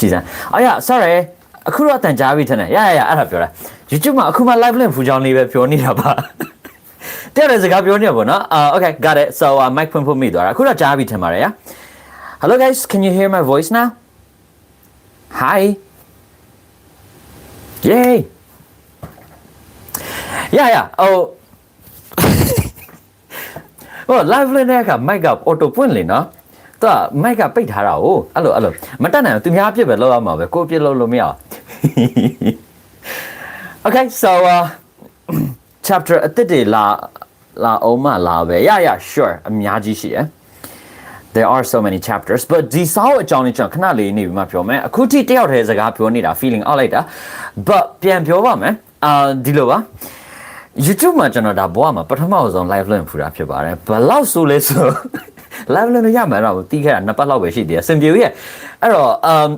ကြည်စမ်းအော်ရ sorry အခုတော့တန်ကြားပြီထင်တယ်ရအဲ့ဒါပြောတာ YouTube မှာအခုမှ live link ဖူချောင်းလေးပဲပြောနေတာပါတဲ့ရစကားပြောနေပါတော့okay got it so mic ဖွင့်ဖို့မိသွားတာအခုတော့ကြားပြီထင်ပါတယ် hello guys can you hear my voice now hi yay oh well live link နဲ့က mic က auto ပွင့်လေနော်သူက mic ကပိတ်ထားတာ哦အဲ့လိုမတက်နိုင်ဘူးသူများပြစ်ပဲလောက်ရမှာပဲကိုပြစ်လို့မရအောင် okay so chapter အတစ်တွေလာအောင်မလာပဲsure အများကြီးရှိတယ် there are so many chapters but ဒီစာအုပ်အကြောင်းလေးကျွန်တော်ခဏလေးနေပြီးမှပြောမယ်အခုထိတယောက်တည်းစကားပြောနေတာ feeling အောက်လိုက်တာ but ပြန်ပြောပါမယ်ဒီလိုပါ YouTube မှာကျွန်တော်ဒါဘွားမှာပထမဆုံး live လုပ်ဖူးတာဖြစ်ပါတယ်ဘယ်လောက်ဆိုလဲဆို live လုပ်ရမှာတော့တီးခဲ့တာနှစ်ပတ်လောက်ပဲရှိသေးတယ်စင်ပြေရဲ့အဲ့တော့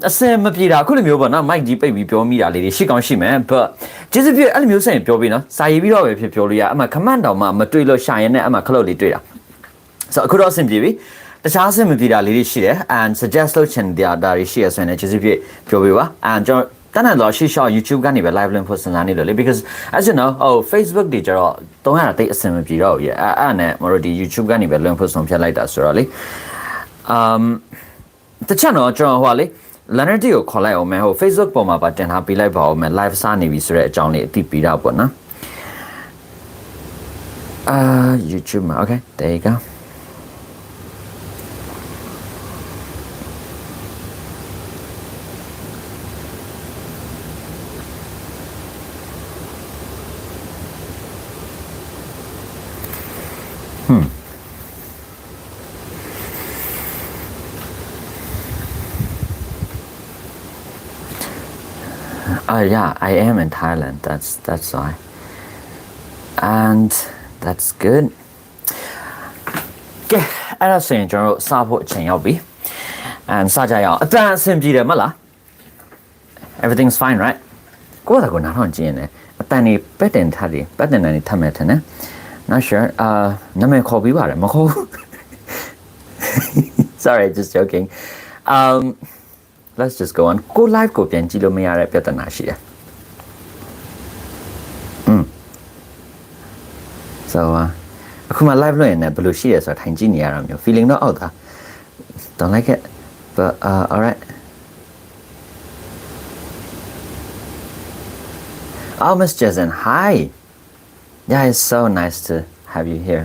အစင်မပြေတာအခုလိုမျိုးပေါ့နော် mic ကြီးပိတ်ပြီးပြောမိတာလေးတွေရှိကောင်းရှိမယ် but ကျေးဇူးပြုအဲ့လိုမျိုးဆိုရင်ပြောပြီးနော်စာရေးပြီးတော့ပဲဖြစ်ပြောလို့ရအမှ comment တောင်မှမတွေ့လို့ရှာရင်လည်းအမှခလုတ်လေးတွေ့တာ so အခုတော့အစင်ပြေပြီတခြားအစင်မပြေတာလေးတွေရှိတယ် and suggest လုပ်ချင်တာတွေရှိရဆိုရင်ကျေးဇူးပြုပြောပေးပါ and ကျွန်တော်တန်းတော့ရှေ့ရှော့ YouTube ကနေပဲ live link ဖို့စဉ်းစားနေလို့လေ because as you know Facebook တွေကျတော့တုံးရတာတိတ်အဆင်မပြေတော့ဘူးအဲ့နဲ့မတို့ဒီ YouTube ကနေပဲ link ဖို့ဆုံးဖြတ်လိုက်တာဆိုတော့လေတခြားတော့ကျွန်တော်ဟိုလေ Leonard ကိုခေါ်လိုက်အောင်မယ်ဟို Facebook ပေါ်မှာပါတင်ထားပေးလိုက်ပါအောင်မယ် live စားနေပြီဆိုတဲ့အကြောင်းလေးအသိပေးတာပေါ့နော်YouTube မှာ okay there you go yeah, I am in Thailand. That's why, and that's good. Okay, အဲ့ဒါဆိုရင်ကျွန်တော်တို့စဖို့အချိန်ရောက်ပြီ and စကြရအောင်အတန်အဆင်ပြေတယ်မလား everything's fine right ကိုယ်ကနားထောင်ကြည့်နေအတန်နေပတ်တင်ထားတယ်ပတ်တင်နေထပ်မယ်ထင်တယ် not sure နာမည်ခေါ်ပြီးပါတယ်မခေါ် sorry just joking let's just go on ကို live ကိုပြန်ကြည့်လို့မရတဲ့ပြဿနာရှိတယ် so အခုမှ live လုပ်ရင်လည်းဘယ်လိုရှိရဆိုတော့ထိုင်ကြည့်နေရတာမျိုး feeling တော့အောက်တာ don't like it but all right oh Miss Jason hi yeah it's so nice to have you here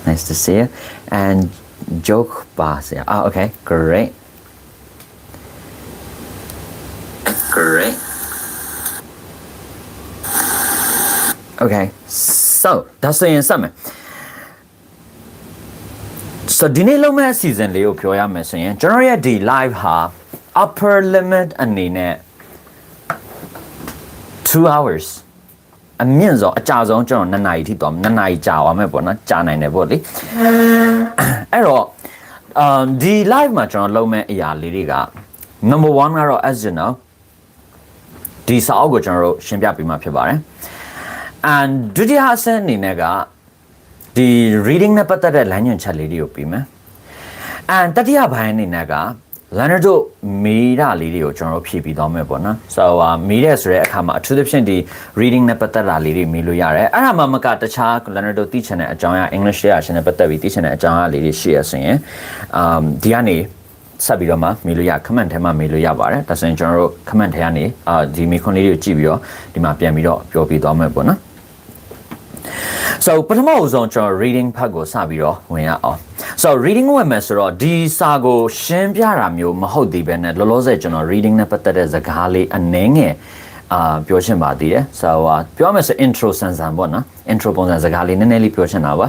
nice to see you and joke boss yeah okay great okay so ဒါဆိုရင်စမယ် so ဒီနေ့လုံးမဲ့အစီအစဉ်လေးကိုပြောရမယ်ဆိုရင်ကျွန်တော်ရဲ့ဒီ live ဟာ upper limit အနေနဲ့2 hours အမြင့်ဆုံးအကြာဆုံးကျွန်တော်2နာရီထိတော့2နာရီကြာသွားမယ်ပေါ့နော်ကြာနိုင်တယ်ပေါ့လေအဲ့တော့ဒီ live မှာကျွန်တော်လုံးမဲ့အရာလေးတွေက number 1ကတော့ as you know ဒီစာအုပ်ကိုကျွန်တော်တို့ရှင်းပြပေးမှာဖြစ်ပါတယ် and ဒုတိယအဆင့်အနေနဲ့ကဒီ reading နဲ့ပတ်သက်တဲ့လမ်းညွှန်ချက်လေးတွေကိုပြီးမယ် and တတိယပိုင်းအနေနဲ့က Leonard တို့မေးတာလေးတွေကိုကျွန်တော်တို့ဖြည့်ပြီးသွားမယ်ပေါ့နော် so မေးတဲ့ဆိုတဲ့အခါမှာအထူးသဖြင့်ဒီ reading နဲ့ပတ်သက်တာလေးတွေမေးလို့ရတယ်အဲ့ဒါမှမကတခြား Leonard တို့သိချင်တဲ့အကြောင်းအရာ English ရရှင်နဲ့ပတ်သက်ပြီးသိချင်တဲ့အကြောင်းအရာလေးတွေရှိရဆိုရင်ဒီကနေဆက်ပြီးတော့မှမေးလို့ရ comment ထဲမှာမေးလို့ရပါတယ်ဒါဆိုရင်ကျွန်တော်တို့ comment ထဲကနေဒီမေးခွန်းလေးတွေကိုကြည့်ပြီးတော့ဒီမှာပြန်ပြီးတော့ပြောပြသွားမယ်ပေါ့နော် so ပထမဆုံးကျွန်တော် reading part ကိုစပြီးတော့ဝင်ရအောင် so reading ဝင်မယ်ဆိုတော့ဒီစာကိုရှင်းပြတာမျိုးမဟုတ်သေးပဲနဲ့လောလောဆယ်ကျွန်တော် reading နဲ့ပတ်သက်တဲ့စကားလေးအနည်းငယ်ပြောချင်ပါသေးတယ် so ပြောမယ်ဆို intro ဆန်ဆန်ပေါ့နော် intro ပုံစံစကားလေးနည်းနည်းလေးပြောချင်တာပါ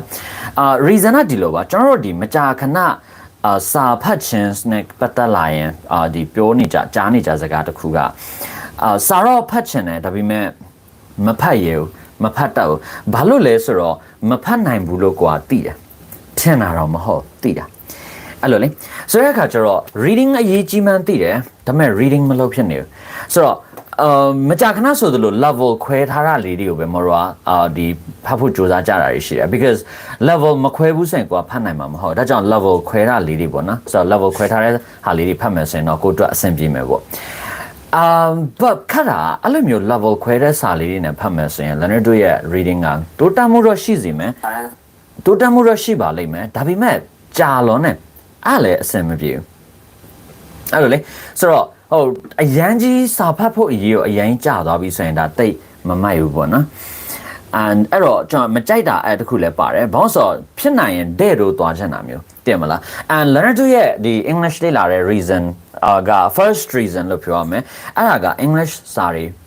reason ကဒီလိုပါကျွန်တော်တို့ဒီမကြာခဏစာဖတ်ခြင်းနဲ့ပတ်သက်လာရင်ဒီပြောနေကြကြားနေကြစကားတစ်ခုကစာတော့ဖတ်ခြင်းတယ်ဒါပေမဲ့မဖတ်ရဘူးမဖတ်တော့ဘာလို့လဲဆိုတော့မဖတ်နိုင်ဘူးလို့ကွာသိတယ်ထင်တာတော့မဟုတ်သိတာအဲ့လိုလေဆိုတဲ့အခါကျတော့ reading အရေးကြီးမှန်းသိတယ်ဒါပေမဲ့ reading မလုပ်ဖြစ်နေဘူးဆိုတော့ မကြာခဏဆိုသလို level ခွဲထားတာလေးတွေကိုပဲမတော်ဒီဖတ်ဖို့ကြိုးစားကြတာရှိတယ် because level မခွဲဘူးဆိုရင်ကိုကဖတ်နိုင်မှာမဟုတ်ဒါကြောင့် level ခွဲတာလေးတွေပေါ့နော်ဆိုတော့ level ခွဲထားတဲ့ဟာလေးတွေဖတ်မယ်ဆိုရင်တော့ကိုအတွက်အဆင်ပြေမယ်ပေါ့but ခါတာအဲ့လိုမျိုး level ခွဲတဲ့စာလေးတွေနဲ့ဖတ်မယ်ဆိုရင် learner တို့ရဲ့ reading ကတိုးတက်မှုတော့ရှိစီမယ်တိုးတက်မှုတော့ရှိပါလိမ့်မယ်ဒါပေမဲ့ကြာလုံးနဲ့အဲ့လည်းအဆင်မပြေဘူးအဲ့လိုလေဆိုတော့အရန်ကြီးစာဖတ်ဖို့အရေးကိုအရင်ကြာသွားပြီဆိုရင်ဒါတိတ်မမိုက်ဘူးပေါ့နော်and အဲ့တော့ကျွန်တော်မကြိုက်တာအဲ့တခုလည်းပါတယ်ဘာလို့ဆိုတော့ဖြစ်နိုင်ရင်တဲ့တို့သွားချင်တာမျိုးသိမလား and learner တို့ရဲ့ဒီ English လေ့လာတဲ့ reason က first reason လို့ပြောရမယ်အဲ့ဒါက English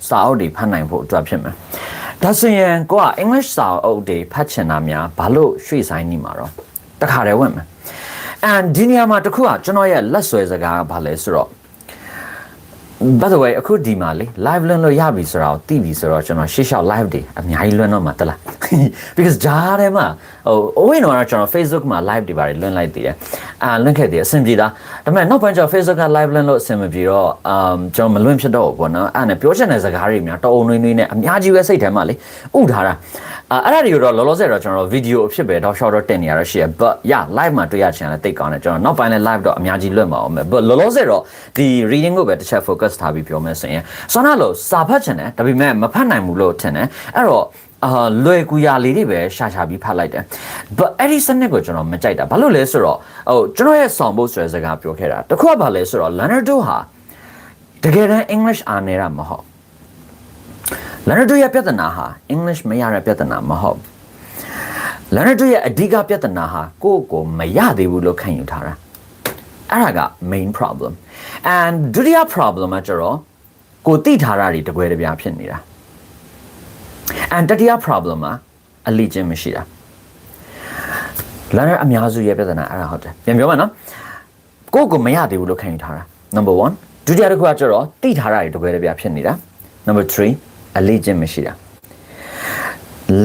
စာအုပ်တွေဖတ်နိုင်ဖို့အတွက်ဖြစ်မယ်ဒါဆိုရင်ကိုက English စာအုပ်တွေဖတ်ချင်တာများဘာလို့ရွှေ့ဆိုင်နေမှာတော့တခါတည်းဝင်မယ် and ဒီနေရာမှာတခုကကျွန်တော်ရဲ့လက်ဆွဲစကားကဘာလဲဆိုတော့by the way အခုဒီမှာလေ live လွှင့်လို့ရပြီဆိုတော့သိပြီဆိုတော့ကျွန်တော်ရှေ့လျှောက် live တွေအများကြီးလွှင့်တော့မှာတလား because ဂျားထဲမှာဝင်းတော့ကျွန်တော် Facebook မှာ live တွေပါတယ်လွှင့်လိုက်သေးတယ်လွှင့်ခဲ့သေးတယ်အဆင်ပြေတာဒါပေမဲ့နောက်ပိုင်းကျတော့ Facebook က live လွှင့်လို့အဆင်မပြေတော့ကျွန်တော်မလွှင့်ဖြစ်တော့ဘူးပေါ့နော်အဲ့နဲ့ပြောချင်တဲ့စကားတွေများတော်အုံနှွေးနှွေးနဲ့အများကြီးပဲစိတ်ထဲမှာလေဥထားတာအဲ့ဒါတွေကိုတော့လောလောဆယ်တော့ကျွန်တော်ဗီဒီယိုအဖြစ်ပဲတော့ short တော့တင်နေရတော့ရှိရ but yeah live မှာတွေ့ရချင်တယ်တိတ်ကောင်းတယ်ကျွန်တော်နောက်ပိုင်းလဲ live တော့အများကြီးလွှင့်ပါအောင်မယ် but လောလောဆယ်တော့ဒီ reading ကိုပဲတစ်ချက် focus ထားပြီးပြောမယ်ဆိုရင်ဆောင်းလို့စာဖတ်ချင်တယ်ဒါပေမဲ့မဖတ်နိုင်ဘူးလို့ထင်တယ်အဲ့တော့လွယ်ကူရလေးတွေပဲရှာပြီးဖတ်လိုက်တယ် but အဲ့ဒီစနစ်ကိုကျွန်တော်မကြိုက်တာဘာလို့လဲဆိုတော့ကျွန်တော်ရဲ့ဆောင်ဖို့ဆိုတဲ့စကားပြောခဲ့တာတခုကဘာလဲဆိုတော့ learner တို့ဟာတကယ်တမ်း English အားနေတာမဟုတ် learner တို့ရဲ့ပြဿနာဟာ English မရတဲ့ပြဿနာမဟုတ် learner တို့ရဲ့အဓိကပြဿနာဟာကိုမရသေးဘူးလို့ခံယူထားတာအဲ့ဒါက main problem and ဒုတိယ problem ကကျတော့ကိုသိထားတာတွေတကွဲတပြားဖြစ်နေတာ and တတိယ problem ကအလိကျင့်မရှိတာ learner အများစုရဲ့ပြဿနာအဲ့ဒါဟုတ်တယ်ပြန်ပြောမယ်နော်ကိုမရသေးဘူးလို့ခံယူထားတာ number 1ဒုတိယတစ်ခုကကျတော့သိထားတာတွေတကွဲတပြားဖြစ်နေတာ number 3အလိကျင့်မရှိတာ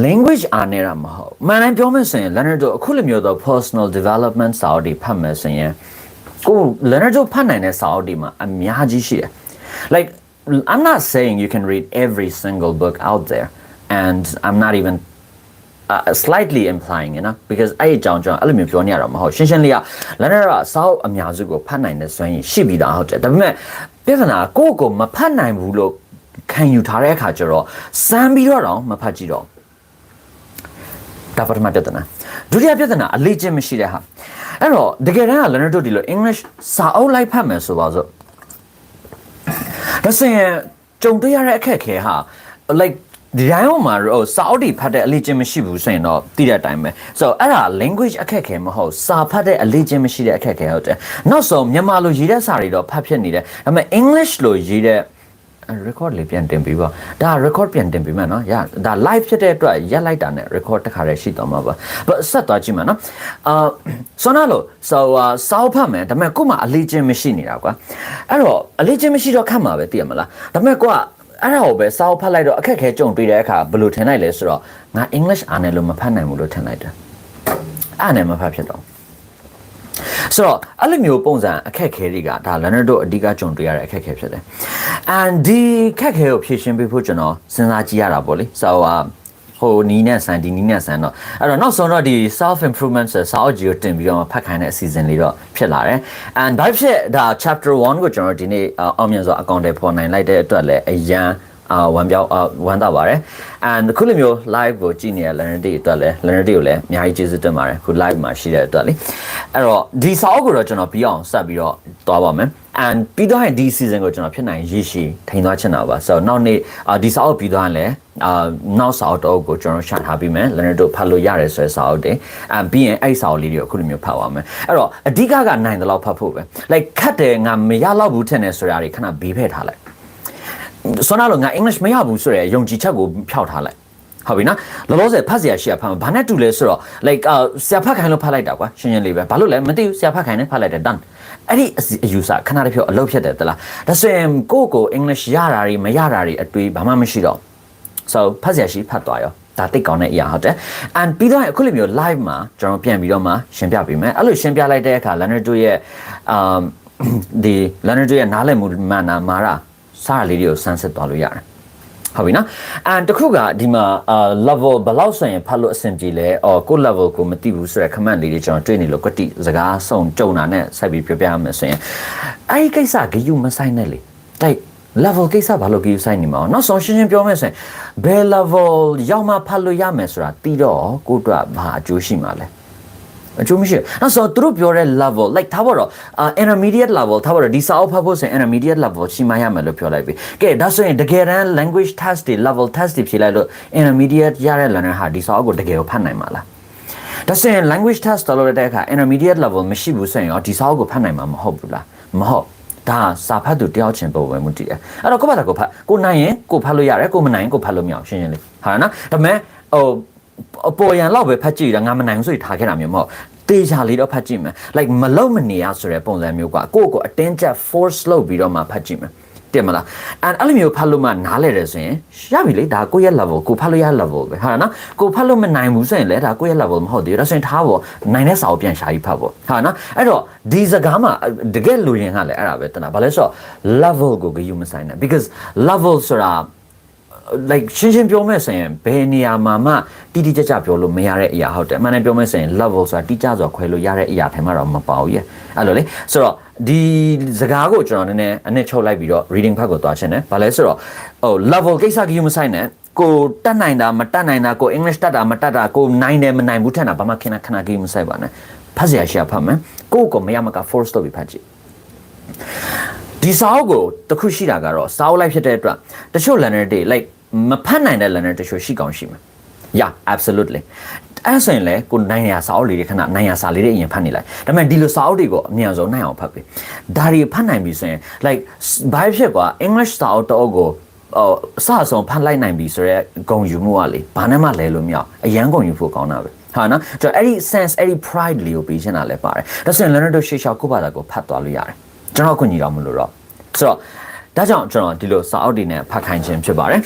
language အားနေတာမဟုတ်မှန်တိုင်းပြောမယ်ဆိုရင် learner တို့အခုလိုမျိုးတော့ personal development စာအုပ်တွေဖတ်မယ်ဆိုရင်ကို learner တို့ဖတ်နိုင်တဲ့စာအုပ်တွေမှာအများကြီးရှိတယ် like I'm not saying you can read every single book out there and I'm not even slightly implying you know because အဲ့အကြောင်းအဲ့လိုမျိုးပြောနေရတော့မဟုတ်ရှင်းရှင်းလေးက learner ကစာအုပ်အများစုကိုဖတ်နိုင်တဲ့စွမ်းရည်ရှိပြီးသားဟုတ်တယ်ဒါပေမဲ့ပြဿနာကိုမဖတ်နိုင်ဘူးလို့ခံယူထားတဲ့အခါကျတော့စမ်းပြီးတော့မဖတ်ကြည့်တော့ဒါပထမပြဿနာဒုတိယပြဿနာအလေးကျင့်မရှိတဲ့ဟာအဲ့တော့တကယ်တမ်းက learner တို့ဒီလို English စာအုပ်လိုက်ဖတ်မယ်ဆိုပါစို့ဒါဆိုရင်ကြုံတွေ့ရတဲ့အခက်အခဲဟာ like ဒီတိုင်းမှာစာအုပ်တွေဖတ်တဲ့အလေးကျင့်မရှိဘူးဆိုရင်တော့သိတဲ့အတိုင်းပဲ so အဲ့ဒါ language အခက်အခဲမဟုတ်စာဖတ်တဲ့အလေးကျင့်မရှိတဲ့အခက်အခဲဟုတ်တယ်နောက်ဆုံးမြန်မာလိုရေးတဲ့စာတွေတော့ဖတ်ဖြစ်နေတယ်ဒါပေမဲ့ English လိုရေးတဲ့record လေးပြန်တင်ပြီးပါဒါ record ပြန်တင်ပြီးမှနော်ဒါ live ဖြစ်တဲ့အတွက်ရက်လိုက်တာနဲ့ record တစ်ခါတည်းရှိတော့မှာပါ but ဆက်သွားကြည့်မှာနော်ဆိုတော့စာအုပ်ဖတ်မယ်ဒါပေမဲ့ကို့မှာအလေးကျင့်မရှိနေတာကွာအဲ့တော့အလေးကျင့်မရှိတော့ခတ်မှာပဲသိရမလားဒါပေမဲ့ကိုကအဲ့ဒါကိုပဲစာအုပ်ဖတ်လိုက်တော့အခက်ခဲကြုံတွေ့တဲ့အခါဘယ်လိုထင်လိုက်လဲဆိုတော့ငါ English အားနဲ့လို့မဖတ်နိုင်ဘူးလို့ထင်လိုက်တယ်အဲ့နဲ့မဖတ်ဖြစ်တော့ဆိုတော့အဲ့လိုမျိုးပုံစံအခက်ခဲတွေကဒါ learner တို့အဓိကကြုံတွေ့ရတဲ့အခက်ခဲဖြစ်တယ် and ဒီအခက်ခဲကိုဖြေရှင်းပေးဖို့ကျွန်တော်စဉ်းစားကြည့်ရတာပေါ့လေဆိုတော့ဟိုနီးနဲ့ဆန်ဒီနီးနဲ့ဆန်တော့အဲ့တော့နောက်ဆုံးတော့ဒီ self improvement ဆိုစာအုပ်ကြီးကိုတင်ပြီးတော့ဖတ်ခိုင်းတဲ့အစီအစဉ်လေးတော့ဖြစ်လာတယ် and ဘာဖြစ်ဒါ chapter 1ကိုကျွန်တော်ဒီနေ့အောင်မြင်စွာအကောင့်တွေပေါ်နိုင်လိုက်တဲ့အတွက်လည်းအရန်ဝမ်းသာပါတယ် and ခုလိုမျိုး live ကိုကြည့်နေတဲ့ learner တွေအတွက်လည်း learner တွေကိုလည်းအများကြီးကျေးဇူးတင်ပါတယ်ခု live မှာရှိတဲ့အတွက်လေအဲ့တော့ဒီစာအုပ်ကိုတော့ကျွန်တော်ပြီးအောင်ဆက်ပြီးတော့သွားပါမယ် and ပြီးတော့ဒီ season ကိုကျွန်တော်ဖြစ်နိုင်ရရှိထိန်သွားချင်တာပါ so နောက်နေ့ဒီစာအုပ်ပြီးတော့လည်းနောက်စာအုပ်တော့ကိုကျွန်တော်ရှာထားပြီးမယ် learner တို့ဖတ်လို့ရတယ်ဆိုတဲ့စာအုပ်တွေပြီးရင်အဲ့စာအုပ်လေးတွေကိုခုလိုမျိုးဖတ်ပါမယ်အဲ့တော့အဓိကနိုင်တဲ့လောက်ဖတ်ဖို့ပဲ like ခတ်တယ်ငါမရတော့ဘူးထင်တယ်ဆိုတာတွေခဏဘေးဖယ်ထားလိုက်ဆိုတော့ငါ English မရဘူးဆိုရယ်ယုံကြည်ချက်ကိုဖျောက်ထားလိုက်ဟုတ်ပြီနော်လောလောဆယ်ဖတ်စရာရှိရဖတ်မှာဘာနဲ့တူလဲဆိုတော့ like ဆရာဖတ်ခိုင်းလို့ဖတ်လိုက်တာကွာရှင်းရှင်းလေးပဲဘာလို့လဲမသိဘူးဆရာဖတ်ခိုင်းနဲ့ဖတ်လိုက်တယ် done အဲ့ဒီအယူဆခဏတဖြုတ်အလုပ်ဖြစ်တယ်တလားဒါဆိုရင်ကို English ရတာတွေမရတာတွေအတွေးဘာမှမရှိတော့ so ဖတ်စရာရှိဖတ်သွားရောဒါတိတ်ကောင်းတဲ့အရာဟုတ်တယ် and ပြီးတော့အခုလိုမျိုး live မှာကျွန်တော်ပြန်ပြီးတော့မှရှင်းပြပေးမယ်အဲ့လိုရှင်းပြလိုက်တဲ့အခါ learner တို့ရဲ့ဒီ learner တို့ရဲ့နားလည်မှုမှန်တာမာတာ စားရလေးတွေကိုစမ်းစစ်သွားလို့ရတယ်ဟုတ်ပြီနော် and တခုကဒီမှာlevel ဘယ်လောက်ဆိုရင်ဖတ်လို့အဆင်ပြေလဲကို level ကိုမသိဘူးဆိုတဲ့ comment လေးတွေကျွန်တော်တွေ့နေလို့ကွတိစကားစုံကြုံတာနဲ့ဆက်ပြီးပြောပြရမယ်ဆိုရင်အဲ့ဒီကိစ္စဂယုမဆိုင်နဲ့လေတိုက် level ကိစ္စဘာလို့ဂယုဆိုင်နေမှာနောက်ဆုံးရှင်းရှင်းပြောမယ်ဆိုရင်ဘယ် level ရောက်မှဖတ်လို့ရမယ်ဆိုတာတီးတော့ကိုတို့ကဘာအကျိုးရှိမှာလဲအကျိုးမရှိအဲ့ဆိုသူတို့ပြောတဲ့ level like ထားပါတော့ intermediate level ထားပါတော့ဒီစာအုပ်ဖတ်ဖို့ဆိုရင် intermediate level ရှိမှရမယ်လို့ပြောလိုက်ပြီကဲဒါဆိုရင်တကယ်တမ်း language test တွေ level test တွေဖြေလိုက်လို့ intermediate ရတဲ့ learner ဟာဒီစာအုပ်ကိုတကယ်ကိုဖတ်နိုင်မှာလားဒါဆိုရင် language test တော်လို့တဲ့အခါ intermediate level မရှိဘူးဆိုရင်ရောဒီစာအုပ်ကိုဖတ်နိုင်မှာမဟုတ်ဘူးလားမဟုတ်ဒါစာဖတ်သူတယောက်ချင်းပုံပဲမှုတည်တယ်အဲ့တော့ကိုယ့်ဘာသာကိုဖတ်ကိုနိုင်ရင်ကိုဖတ်လို့ရတယ်ကိုမနိုင်ရင်ကိုဖတ်လို့မရအောင်ရှင်းရှင်းလေးဟာနော်ဒါပေမဲ့အပေါ်ရန်လောက်ပဲဖတ်ကြည့်တာငါမနိုင်ဘူးဆိုရင်ထားခဲ့တာမျိုးမဟုတ်တေချာလေးတော့ဖတ်ကြည့်မယ် like မလုံမနေရဆိုတဲ့ပုံစံမျိုးကကိုယ့်ကိုအတင်းကျပ် force လုပ်ပြီးတော့မှဖတ်ကြည့်မယ်တင်မလားအဲ့လိုမျိုးဖတ်လို့မှနားလဲတယ်ဆိုရင်ရပြီလေဒါကိုယ့်ရဲ့ level ကိုဖတ်လို့ရ level ပဲဟာနော်ကိုဖတ်လို့မနိုင်ဘူးဆိုရင်လည်းဒါကိုယ့်ရဲ့ level မဟုတ်သေးဘူးဒါဆိုရင်ထားဖို့နိုင်တဲ့စာကိုပြန်ရှာပြီးဖတ်ဖို့ဟာနော်အဲ့တော့ဒီစကားမှာတကယ်လူရင်ကလည်းအဲ့ဒါပဲတနာဘာလဲဆိုတော့ level ကိုဂယုမဆိုင်နဲ့ because level ဆိုတာ like ရှင်းရှင်းပြောမယ်ဆိုရင်ဘယ်နေရာမှာမှတိတိကျကျပြောလို့မရတဲ့အရာဟုတ်တယ်အမှန်တည်းပြောမယ်ဆိုရင် level ဆိုတာတိကျစွာခွဲလို့ရတဲ့အရာထဲမှာတော့မပါဘူးရဲ့အဲ့လိုလေဆိုတော့ဒီစကားကိုကျွန်တော်နည်းနည်းအနည်းချုပ်လိုက်ပြီးတော့ reading part ကိုသွားချင်တယ်ဘာလဲဆိုတော့level ကိစ္စကြီးမဆိုင်နဲ့ကိုတတ်နိုင်တာမတတ်နိုင်တာကို English တတ်တာမတတ်တာကိုနိုင်တယ်မနိုင်ဘူးထက်တာဘာမှခဏကြီးမဆိုင်ပါနဲ့ဖတ်စရာရှိဖတ်မယ်ကိုမရမက force လုပ်ပြီးဖတ်ကြည့်ဒီစာအုပ်ကိုတခုရှိတာကတော့စာအုပ်လိုက်ဖြစ်တဲ့အတွက်တချို့ learner တွေ like မဖတ်နိုင်တဲ့ learner တချို့ရှိကောင်းရှိမှာ yeah absolutely အဲ့ဆိုရင်လေကိုနိုင်ရစာအုပ်လေးတွေခဏနိုင်ရစာလေးတွေအရင်ဖတ်နေလိုက်ဒါပေမဲ့ဒီလိုစာအုပ်တွေကိုအမြန်ဆုံးနိုင်အောင်ဖတ်ပြီဒါတွေဖတ်နိုင်ပြီဆိုရင် like ဘာဖြစ်ကွာ English စာအုပ်တော့ကိုအစအဆုံးဖတ်လိုက်နိုင်ပြီဆိုတော့ဂုဏ်ယူမှုကလေဘာနဲ့မှလဲလို့မရအရန်ဂုဏ်ယူဖို့ကောင်းတာပဲဟာနော်ကျွန်တော်အဲ့ဒီ sense အဲ့ဒီ pride လေးကိုပြီးချင်တာလဲပါတယ်ဒါဆိုရင် learner တို့ရှေ့လျှောက်ကိုယ့်ဘာသာကိုဖတ်သွားလို့ရတယ်ကျွန်တော်ကိုညီတော်မလို့တော့ဆိုတော့ဒါကြောင့်ကျွန်တော်ဒီလိုစာအုပ်တွေနဲ့ဖတ်ခိုင်းခြင်းဖြစ်ပါတယ်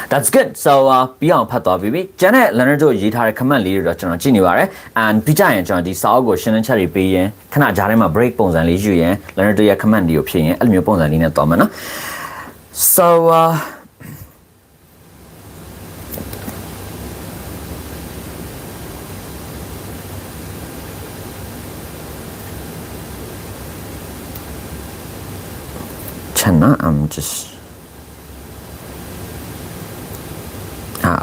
That's good. So ပြီးအောင်ဖတ်သွားပြီ။ကျန်တဲ့ learner တို့ရေးထားတဲ့ comment လေးတွေတော့ကျွန်တော်ကြည့်နေပါတယ်။ and ပြီးကြရင်ကျွန်တော်ဒီစာအုပ်ကိုရှင်းလင်းချက်တွေပေးရင်ခဏကြားထဲမှာ break ပုံစံလေးယူရင် learner တို့ရဲ့ comment တွေကိုဖြည့်ရင်အဲ့လိုမျိုးပုံစံလေးနဲ့သွားမယ်နော်။ So Chana, I'm just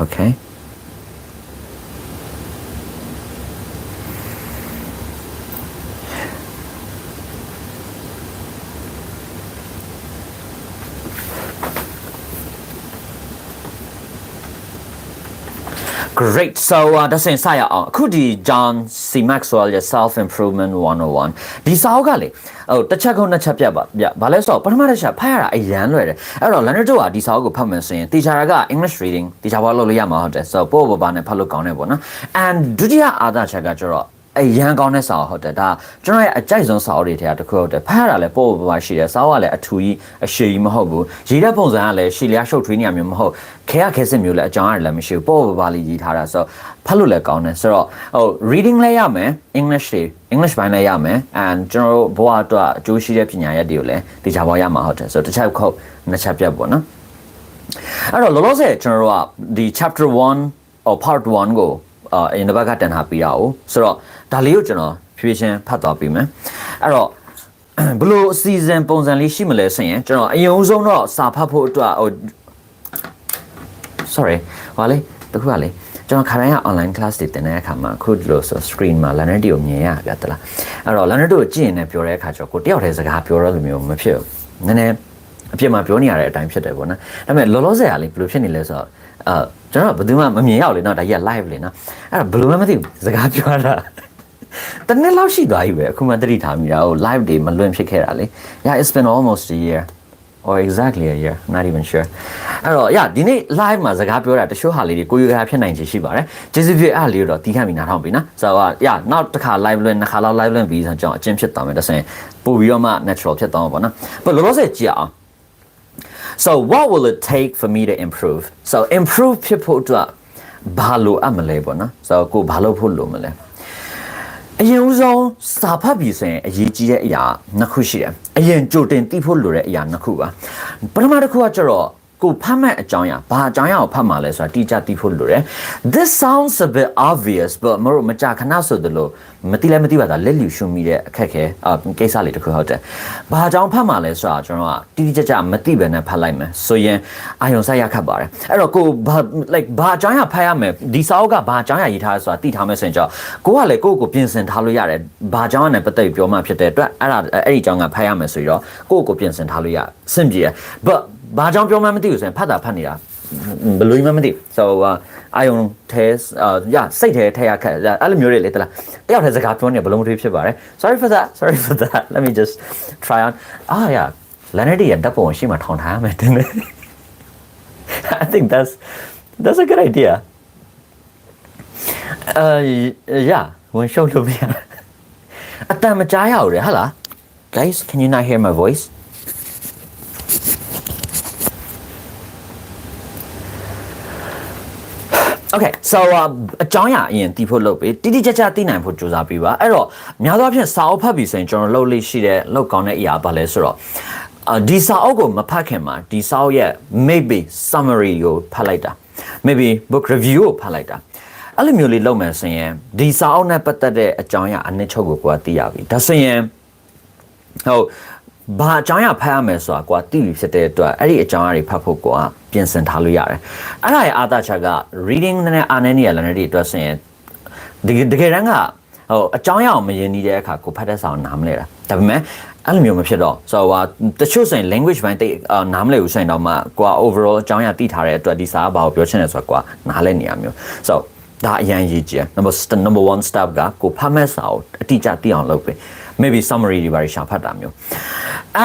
okay. Great. So ဒါဆိုရင်စရအောင်အခုဒီ John C Maxwell ရဲ့ Self Improvement 101ဒီစာအုပ်ကလေတစ်ချက်ကုန်နှစ်ချက်ပြတ်ပါဘာလဲဆိုတော့ပထမတစ်ချက်ဖတ်ရတာအရန်လွယ်တယ်အဲ့တော့ learner တို့ကဒီစာအုပ်ကိုဖတ်မယ်ဆိုရင်တေချာက English reading တေချာဘာလို့လို့ရမှာဟုတ်တယ်ဆိုတော့ပို့ဘာနဲ့ဖတ်လို့ကောင်းတယ်ပေါ့နော် and ဒုတိယအာသာချက်ကကျတော့အရန်ကောင်းတဲ့စာအုပ်ဟုတ်တယ်ဒါကျွန်တော်ရဲ့အကြိုက်ဆုံးစာအုပ်တွေထဲကတစ်ခုဟုတ်တယ်ဖတ်ရတာလည်းပို့ဘာရှိတယ်စာအုပ်ကလည်းအထူကြီးအရှိကြီးမဟုတ်ဘူးရေးတဲ့ပုံစံကလည်းရှည်လျားရှုပ်ထွေးနေရမျိုးမဟုတ်ခဲစစ်မျိုးလည်းအကြောင်းရတယ်လည်းမရှိဘူးပို့ဘာလေးရေးထားတာဆိုတော့ဖတ်လို့လည်းကောင်းတယ်ဆိုတော့reading လည်းရမယ် English ဘိုင်းလည်းရမယ် and ကျွန်တော်တို့ဘဝအတွက်အကျိုးရှိတဲ့ပညာရပ်တွေကိုလည်းတေချာပေါ်ရမှာဟုတ်တယ်ဆိုတော့တစ်ချက်ခုတ်နှစ်ချက်ပြတ်ပေါ့နော်အဲ့တော့လောလောဆယ်ကျွန်တော်တို့ကဒီ chapter 1 or part 1ကိုအရင်တစ်ပတ်ကတန်ထားပြီးတာ哦ဆိုတော့ဒါလေးကိုကျွန်တော်ဖြည်းဖြည်းဖတ်သွားပြီးမယ်အဲ့တော့ဘလို့အစီအစဉ်ပုံစံလေးရှိမလဲဆိုရင်ကျွန်တော်အရင်ဆုံးတော့စာဖတ်ဖို့အတွက်sorry ဟာလေတခုကလေကျွန်တော်ခါတိုင်းက online class တွေတင်တဲ့အခါမှာခုဒီလိုဆို screen မှာ learner တွေကိုမြင်ရပြတလားအဲ့တော့ learner တို့ကြည့်ရင်လည်းပြောတဲ့အခါကျတော့ကိုတယောက်တည်းစကားပြောရလို့မျိုးမဖြစ်ဘူးနည်းနည်းအပြစ်မှာပြောနေရတဲ့အတိုင်းဖြစ်တယ်ပေါ့နော်ဒါပေမဲ့လောလောဆယ်ကလေဘယ်လိုဖြစ်နေလဲဆိုတော့ကျွန်တော်ဘယ်သူမှမမြင်ရောက်လေနော်ဒါကြီးက live လေနော်အဲ့တော့ဘယ်လိုမှမသိဘူးစကားပြောတာတနေ့လောက်ရှိသွားပြီပဲအခုမှသတိထားမိတာဟို live တွေမလွင်ဖြစ်ခဲ့တာလေ yeah it's been almost a year or exactly a year I'm not even sure အဲ့တော့ yeah ဒီနေ့ live မှာစကားပြောတာတချို့ဟာလေးတွေကိုယူရဖြစ်နိုင်ချေရှိပါတယ်ကျေးဇူးပြုအားလေးတော့တီးခတ်ပြီးနားထောင်ပြီနော်ဆိုတော့ yeah နောက်တစ်ခါ live လွင်နှစ်ခါလောက် live လွင်ပြီးဆိုတော့ကျွန်တော်အကျဉ်းဖြစ်သွားမယ်ဒါဆိုရင်ပို့ပြီးတော့မှ natural ဖြစ်သွားမှာပေါ့နော်ဘယ်လိုလုပ်စေကြည့်အောင်So what will it take for me to improve? So improve ဖြစ်ဖို့အတွက်ဘာလို့အမလဲပေါ့နော် So ကိုဘာလို့ဖို့လို့မလဲ အရင်ဦးဆုံးစာဖတ်ပြီးဆိုရင်အရေးကြီးတဲ့အရာနှစ်ခုရှိတယ်အရင်ကြိုတင်သိဖို့လိုတဲ့အရာနှစ်ခုပါပထမတစ်ခုကကျတော့ကိုဖတ်မဲ့အကြောင်းအရာဘာအကြောင်းအရာကိုဖတ်မှာလဲဆိုတာတိကျသိဖို့လိုတယ် This sounds a bit obvious but မကြာခဏဆိုသလိုမသိလဲမသိပါတာလက်လျူရှုမိတဲ့အခက်ခဲကိစ္စလေးတစ်ခုဟုတ်တယ်ဘာအကြောင်းဖတ်မှာလဲဆိုတာကျွန်တော်ကတိတိကျကျမသိဘဲနဲ့ဖတ်လိုက်မယ်ဆိုရင်အာယုံဆိုင်ရခတ်ပါတယ်အဲ့တော့ကိုဘာအကြောင်းအရာဖတ်ရမယ်ဒီစာအုပ်ကဘာအကြောင်းအရာရေးထားလဲဆိုတာသိထားမယ်ဆိုရင်ကြောကိုကလည်းကိုယ့်ကိုပြင်ဆင်ထားလို့ရတယ်ဘာအကြောင်းအရာနဲ့ပတ်သက်ပြီးပြောမှဖြစ်တဲ့အတွက်အဲ့ဒီအကြောင်းကဖတ်ရမယ်ဆိုတော့ကိုယ့်ကိုပြင်ဆင်ထားလို့ရစင်ပြေတယ် but ဘာကြောင့်ပြောမှမသိဘူးဆိုရင်ဖတ်တာဖတ်နေတာဘယ်လိုမှမသိ so I own testစိတ်ထဲထည့်ရခက်အဲ့လိုမျိုးတွေလေတလားတယောက်တည်းစကားပြောနေဘလုံးတွေဖြစ်ပါတယ် sorry for that let me just try on yeah Leonard ရဲ့ဓာတ်ပုံရှိမှထောင်ထားရမယ်တင်တယ် I think that's a good idea yeah ဝင်ရှုပ်လို့ပြအတန်မကြားရဘူးလေဟုတ်လား guys can you not hear my voice Okay so အကြောင်းအရာအရင်တီးဖို့လုပ်ပြီးတိတိကျကျသိနိုင်ဖို့ကြိုးစားပြီးပါအဲ့တော့များသောအားဖြင့်စာအုပ်ဖတ်ပြီးဆိုရင်ကျွန်တော်လုပ်လို့ရှိတဲ့လောက်ကောင်းတဲ့အရာပါလဲဆိုတော့ဒီစာအုပ်ကိုမဖတ်ခင်မှာဒီစာအုပ်ရဲ့ maybe summary ကိုဖတ်လိုက်တာ maybe book review ကိုဖတ်လိုက်တာအဲ့လိုမျိုးလေးလုပ်မယ်ဆိုရင်ဒီစာအုပ်နဲ့ပတ်သက်တဲ့အကြောင်းအရာအနည်းချုပ်ကိုသိရပြီဒါဆိုရင်ဟုတ်ဘာအကြောင်းအရာဖတ်ရမယ်ဆိုတာကိုသိပြီဖြစ်တဲ့အတွက်အဲ့ဒီအကြောင်းအရာတွေဖတ်ဖို့ကိုပြင်ဆင်ထားလို့ရတယ်အဲ့ဒါရဲ့အာသာချက်က reading နဲ့အားနည်းနေရလမ်းတွေအတွက်ဆိုရင်တကယ်တမ်းကဟိုအကြောင်းအရာကိုမရင်းနေတဲ့အခါကိုဖတ်တဲ့စာကိုနားမလဲတာဒါပေမဲ့အဲ့လိုမျိုးမဖြစ်တော့ဆိုတော့တချို့ဆိုရင် language ဘိုင်းတိတ်နားမလဲဘူးဆိုရင်တော့မှကို overall အကြောင်းအရာသိထားတဲ့အတွက်ဒီစာကဘာကိုပြောချင်လဲဆိုတော့ကိုနားလဲနေရမျိုး so ဒါအရင်ရေးကြည့် number 1 step ကကိုဖတ်မဲ့စာကိုအတိအကျသိအောင်လုပ်ပေးmaybe summary တွေပါရှာဖတ်တာမျိုး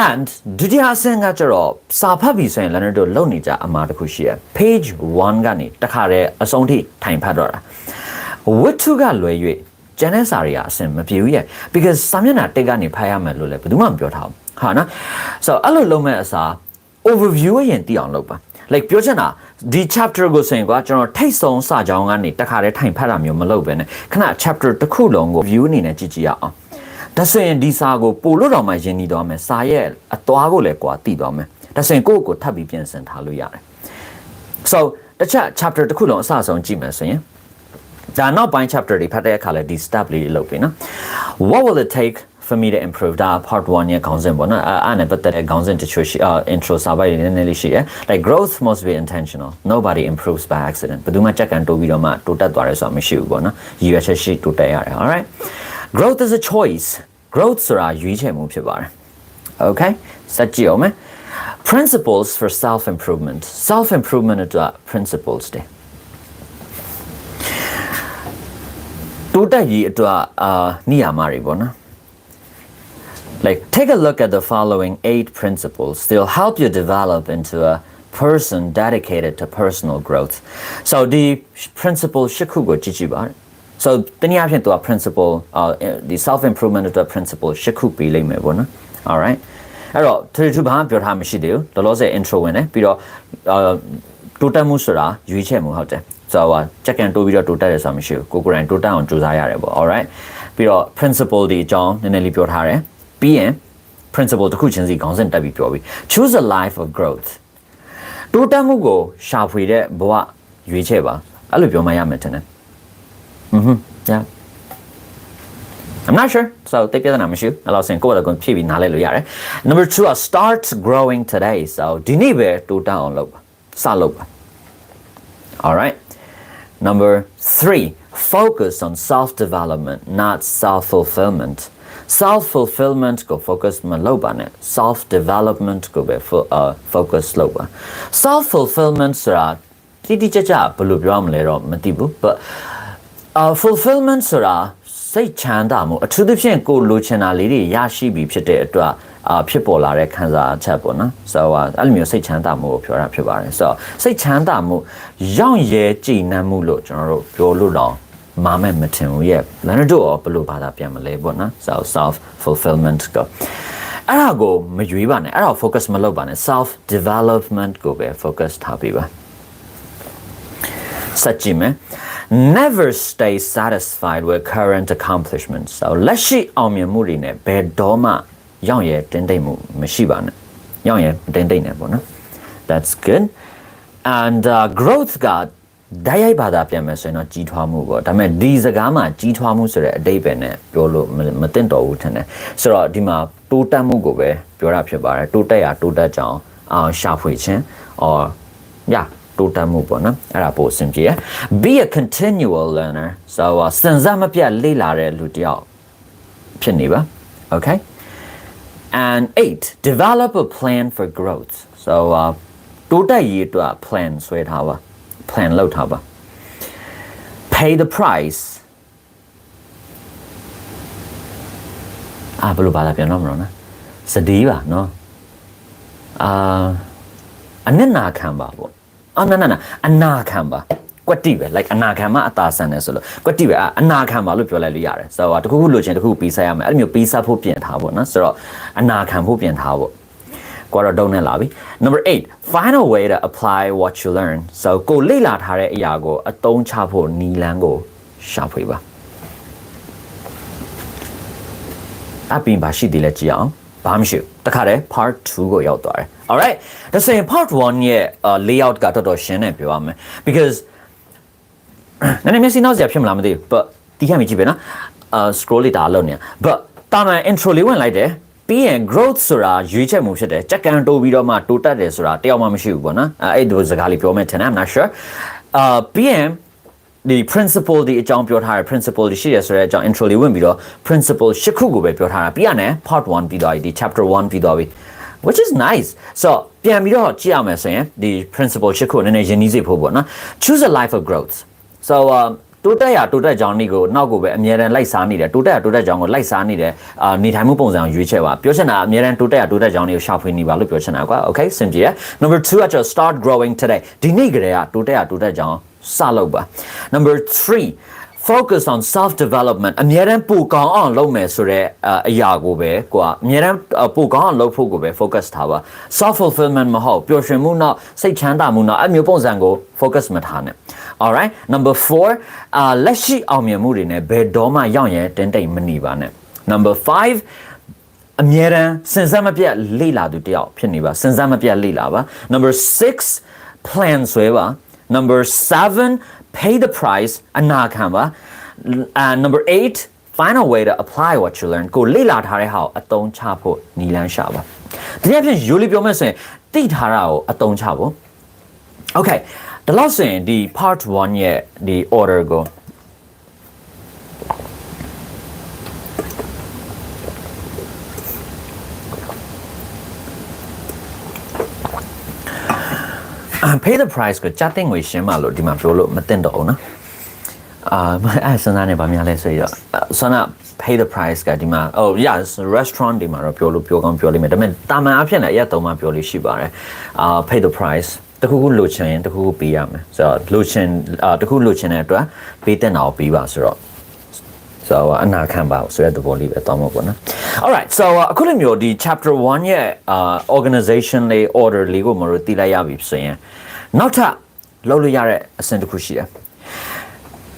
and ဒုတိယအဆင့်ကကျတော့စာဖတ်ပြီးဆိုရင်လည်းတို့လုံနေကြအမှားတစ်ခုရှိရ page 1ကနေတခါတည်းအဆုံးထိထိုင်ဖတ်တော့တာဝတ္ထုကလွယ်၍ကျန်တဲ့စာတွေကအဆင်မပြေဘူးရဲ့ because စာမျက်နှာတက်ကနေဖတ်ရမယ်လို့လည်းဘယ်သူမှမပြောထားဘူးဟာနော် so အဲ့လိုလုပ်မဲ့အစား overview ရင်သိအောင်လုပ်ပါ like ပြောချင်တာဒီ chapter ကိုဆိုရင်ကွာကျွန်တော်ထိတ်ဆုံးစာကြောင်းကနေတခါတည်းထိုင်ဖတ်တာမျိုးမလုပ်ဘဲနဲ့ခဏ chapter တစ်ခုလုံးကို view အနေနဲ့ကြည့်ကြည့်ရအောင်ဒါဆိုရင်ဒီစာကိုပို့လို့တော့မှယဉ်နေတော့မယ်စာရဲ့အသွားကိုလည်းကွာသိတော့မယ်ဒါဆိုရင်ကိုယ့်ကိုထပ်ပြီးပြင်ဆင်ထားလို့ရတယ် so တခြား chapter တစ်ခုလုံးအစအဆုံးကြည့်မယ်ဆိုရင်ဒါနောက်ပိုင်း chapter တွေဖတ်တဲ့အခါလည်းဒီ step လေးလုပ်ပြီနော် what will it take for me to improve ဒါ part 1ရဲ့ခေါင်းစဉ်ပေါ့နော်အဲ့နဲ့ပတ်သက်တဲ့ခေါင်းစဉ်တချို့ရှိintro စာပိုက်လေးနည်းနည်းလေးရှိတယ် like growth must be intentional nobody improves by accident ဘယ်သူမှကြက်ကန်တိုးပြီးတော့မှတိုးတက်သွားတယ်ဆိုတာမရှိဘူးပေါ့နော်ရည်ရွယ်ချက်ရှိတိုးတက်ရတယ် all right growth is a choice growth ဆိုတာရွေးချယ်မှုဖြစ်ပါတယ် okay စကြည့်အောင်မယ် principles for self improvement အတွက် principles တွေတိုးတက်ရေးအတွက်နိယာမတွေပေါ့နော်like take a look at the following 8 principles they'll help you develop into a person dedicated to personal growth so the principle 8ခုကိုကြည့်ကြည့်ပါso တနည်းအားဖြင့်သူက principle ဒီ self improvement အတွက် principle 8ခုပေးလိုက်မယ်ပေါ့နော် all right အဲ့တော့သူဘာမှပြောထားမရှိသေးဘူးလောလောဆယ် intro ဝင်တယ်ပြီးတော့တိုးတက်မှုဆိုတာရွေးချယ်မှုဟုတ်တယ်ဆိုတော့ချက်ကန်တိုးပြီးတော့တိုးတက်ရဆိုတာမရှိဘူးကိုယ်တိုင်တိုးတက်အောင်ကြိုးစားရတယ်ပေါ့ all right ပြီးတော့ principle ဒီအကြောင်းနည်းနည်းလေးပြောထားတယ်ပြီးရင် principle တစ်ခုချင်းစီခေါင်းစဉ်တက်ပြီးပြောပြီး choose a life of growth တိုးတက်မှုကိုရှာဖွေတဲ့ဘဝရွေးချယ်ပါအဲ့လိုပြောမှရမယ်ထင်တယ်yeah I'm not sure so တိတ်ပြဿနာမရှိဘူးအဲ့လိုဆိုရင်ကိုယ့်အကူဖြည့်ပြီးနားလဲလို့ရတယ် number 2 start growing today so ဒီနေ့ပဲတိုးတက်အောင်လုပ်ပါစလုပ်ပါ all right number 3 focus on self development not self fulfillment self fulfillment ကို focus မလုပ်ပါနဲ့ self development ကိုပဲ focus လုပ်ပါ self fulfillment ဆိုတာတိတိကျကျဘယ်လိုပြောမလဲတော့မသိဘူး but fulfillment ဆိုတာစိတ်ချမ်းသာမှုအထူးသဖြင့်ကိုလိုချင်တာလေးတွေရရှိပြီဖြစ်တဲ့အတွက်ဖြစ်ပေါ်လာတဲ့ခံစားချက်ပေါ့နော် so အဲ့လိုမျိုးစိတ်ချမ်းသာမှုကိုပြောတာဖြစ်ပါတယ် so စိတ်ချမ်းသာမှုရောက်ရဲကြည်နပ်မှုလို့ကျွန်တော်တို့ပြောလို့တော့မာမဲ့မထင်ဘူးရဲ့လမ်းတို့ရောဘယ်လိုဘာသာပြန်မလဲပေါ့နော် so self fulfillment ကိုအဲ့ဒါကိုမရွေးပါနဲ့အဲ့ဒါ focus မလုပ်ပါနဲ့ self development ကိုပဲ focus ထားပေးပါစကြည့်မယ် never stay satisfied with current accomplishments so လက်ရှိအောင်မြင်မှုတွေနဲ့ဘယ်တော့မှရောက်ရတင်တိတ်မှုမရှိပါနဲ့ရောက်ရတင်တိတ်နဲ့ပေါ့နော် that's good and growth ကဓာတ်ရိုက်ဘာသာပြန်မယ်ဆိုရင်တော့ကြီးထွားမှုပေါ့ဒါပေမဲ့ဒီစကားမှာကြီးထွားမှုဆိုတဲ့အဓိပ္ပာယ်နဲ့ပြောလို့မသင့်တော်ဘူးထင်တယ်ဆိုတော့ဒီမှာတိုးတက်မှုကိုပဲပြောတာဖြစ်ပါတယ်တိုးတက်ရတိုးတက်ကြောင်းရှာဖွေခြင်း or yeah တိုးတက်မှုပေါ့နော်အဲ့ဒါပိုအဆင်ပြေရ be a continual learner so စံစားမပြတ်လေ့လာတဲ့လူတစ်ယောက်ဖြစ်နေပါ okay and 8 develop a plan for growth so တိုးတက်ရေးအတွက် plan ဆွဲထားပါ plan လုပ်ထားပါ pay the price ဘယ်လိုပါလဲပြန်တော့မလို့နော်စတီးပါနော်အနစ်နာခံပါပေါ့အနာခံပါကွက်တိပဲ like အနာခံမှအသာဆန်တယ်ဆိုလို့ကွက်တိပဲအနာခံပါလို့ပြောလိုက်လို့ရတယ်ဆိုတော့တခုခုလိုချင်တခုပေးဆက်ရမယ်အဲ့လိုမျိုးပေးဆက်ဖို့ပြင်ထားပေါ့နော်ဆိုတော့အနာခံဖို့ပြင်ထားပေါ့ကိုတော့ဒုံနဲ့လာပြီ number 8 find a way to apply what you learn so ကိုလေ့လာထားတဲ့အရာကိုအသုံးချဖို့နီလန်းကိုရှာဖွေပါအပြင်ပါရှိသေးလဲကြည့်အောင်ဘာမှမရှိဘူးတခါတည်း part 2ကိုရောက်သွားတယ် alright ဒါဆိုရင် part 1ရဲ့ layout ကတော်တော်ရှင်းနေပြောရမယ် because နည်းနည်းမျက်စိနောက်စရာဖြစ်မလားမသိဘူး but ဒီခါမြကြည့်ပဲနော်scroll လေးတာလုပ်နေ but တာမန် intro လေးဝင်လိုက်တယ်ပြီးရင် growth ဆိုတာရွေးချက်မှုဖြစ်တယ်ကြက်ကန်တိုးပြီးတော့မှတိုးတက်တယ်ဆိုတာတယောက်မှမရှိဘူးပေါ့နော်အဲ့ဒီစကားလေးပြောမယ်ထင်တယ် I'm not sure ပြီးရင်ဒီ principle ဒီအကြောင်းပြောထားတယ် principle ဒီရှိရဆိုတဲ့အကြောင်း intro လေးဝင်ပြီးတော့ principle ရှစ်ခုကိုပဲပြောထားတာပြီးရတယ် part 1ပြီးသွားပြီဒီ chapter 1ပြီးသွားပြီ which is nice so ပြန်ပြီးတော့ကြည့်ရမယ်ဆိုရင်ဒီ principle ရှစ်ခုနည်းနည်းရင်းနှီးစေဖို့ပေါ့နော် choose a life of growth so တိုးတက်ရတိုးတက်ကြောင်းនេះကိုနောက်ကိုပဲအမြဲတမ်းလိုက်စားနေတယ်တိုးတက်ရတိုးတက်ကြောင်းကိုလိုက်စားနေတယ်နေထိုင်မှုပုံစံကိုရွေးချယ်ပါပြောချင်တာအမြဲတမ်းတိုးတက်ရတိုးတက်ကြောင်းတွေကိုရှာဖွေနေပါလို့ပြောချင်တာကွာ okay စင်ကြယ် number 2 at start growing today ဒီနေ့ကတည်းကတိုးတက်ရတိုးတက်ကြောင်းစလုပ်ပါ number 3 focus on self development အမြဲတမ်းပိုကောင်းအောင်လုပ်မယ်ဆိုတော့အရာကိုပဲကွာအမြဲတမ်းပိုကောင်းအောင်လုပ်ဖို့ကိုပဲ focus ထားပါ self fulfillment မဟုတ်ပျော်ရွှင်မှုနောက်စိတ်ချမ်းသာမှုနောက်အမျိုးပုံစံကို focus မထားနဲ့ alright number 4လက်ရှိအောင်မြင်မှုတွေနဲ့ဘယ်တော့မှရောက်ရင်တင်းတိမ်မနေပါနဲ့ number 5အမြဲတမ်းစဉ်ဆက်မပြတ်လေ့လာသူတယောက်ဖြစ်နေပါစဉ်ဆက်မပြတ်လေ့လာပါ number 6 plan ဆွဲပါ number 7 pay the price အနာခံပါ number 8 find a way to apply what you learn ကိုလေ့လာထားတဲ့ဟာကိုအသုံးချဖို့နည်းလမ်းရှာပါဒီအဖြစ်ရိုးလေးပြောမယ်ဆိုရင်သိထားတာကိုအသုံးချဖို့ okay ဒါလို့ဆိုရင်ဒီ part 1ရဲ့ဒီ order ကိုpay the price ကိုကြတဲ့ငွေရှင်းမလို့ဒီမှာပြောလို့မတင်တော့ဘူးနော်အဲ့စနာနေပါများလဲဆိုရစနာ pay the price ကဒီမှာ oh yes restaurant ဒီမှာတော့ပြောလို့ပြောကောင်းပြောလိမ့်မယ်ဒါပေမဲ့တာမန်အဖြစ်နဲ့အရက်သုံးမှပြောလို့ရှိပါတယ် pay the price တခုခုလိုချင်ရင်တခုခုပေးရမယ်ဆိုတော့လိုချင်တခုလိုချင်တဲ့အတွက်ပေးတဲ့nàoပေးပါဆိုတော့so အနာခံပါဆိုတဲ့သဘောလေးပဲတောင်းမှာပေါ့နော် alright so အခုလိုမျိုးဒီ chapter 1ရဲ့organization လေး order လေးကိုမလို့သိလိုက်ရပြီဆိုရင်နောက်ထပ်လုပ်လို့ရတဲ့အဆင့်တစ်ခုရှိတယ်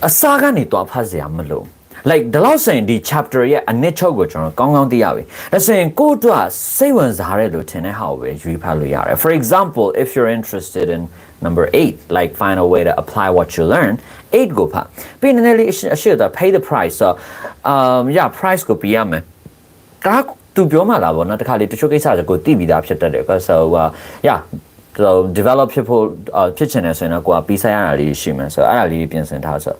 အစားကနေတော့ဖတ်စရာမလို like ဒီလောက်ဆိုရင်ဒီ chapter ရဲ့အနစ်ချုပ်ကိုကျွန်တော်ကောင်းကောင်းသိရပြီဒါဆိုရင်ကိုယ့်အတွက်စိတ်ဝင်စားတဲ့လို့ထင်တဲ့ဟာကိုပဲရွေးဖတ်လို့ရတယ် for example if you're interested in number 8 like find a way to apply what you learn 8 ကိုဖတ်ပြီးနည်းနည်းလေးအရှိတော့ pay the price so yeah price ကိုပေးရမယ်ကားသူပြောမှလာပေါ့နော်တခါလေတချို့ကိစ္စတွေကိုသိပြီးသားဖြစ်တတ်တယ် so yeah so develop ဖြစ်ချင်တယ်ဆိုရင်တော့ကိုကပြီးဆိုင်ရတာလေးရှိမယ်ဆိုတော့အဲ့ဒါလေးပြင်ဆင်ထားဆို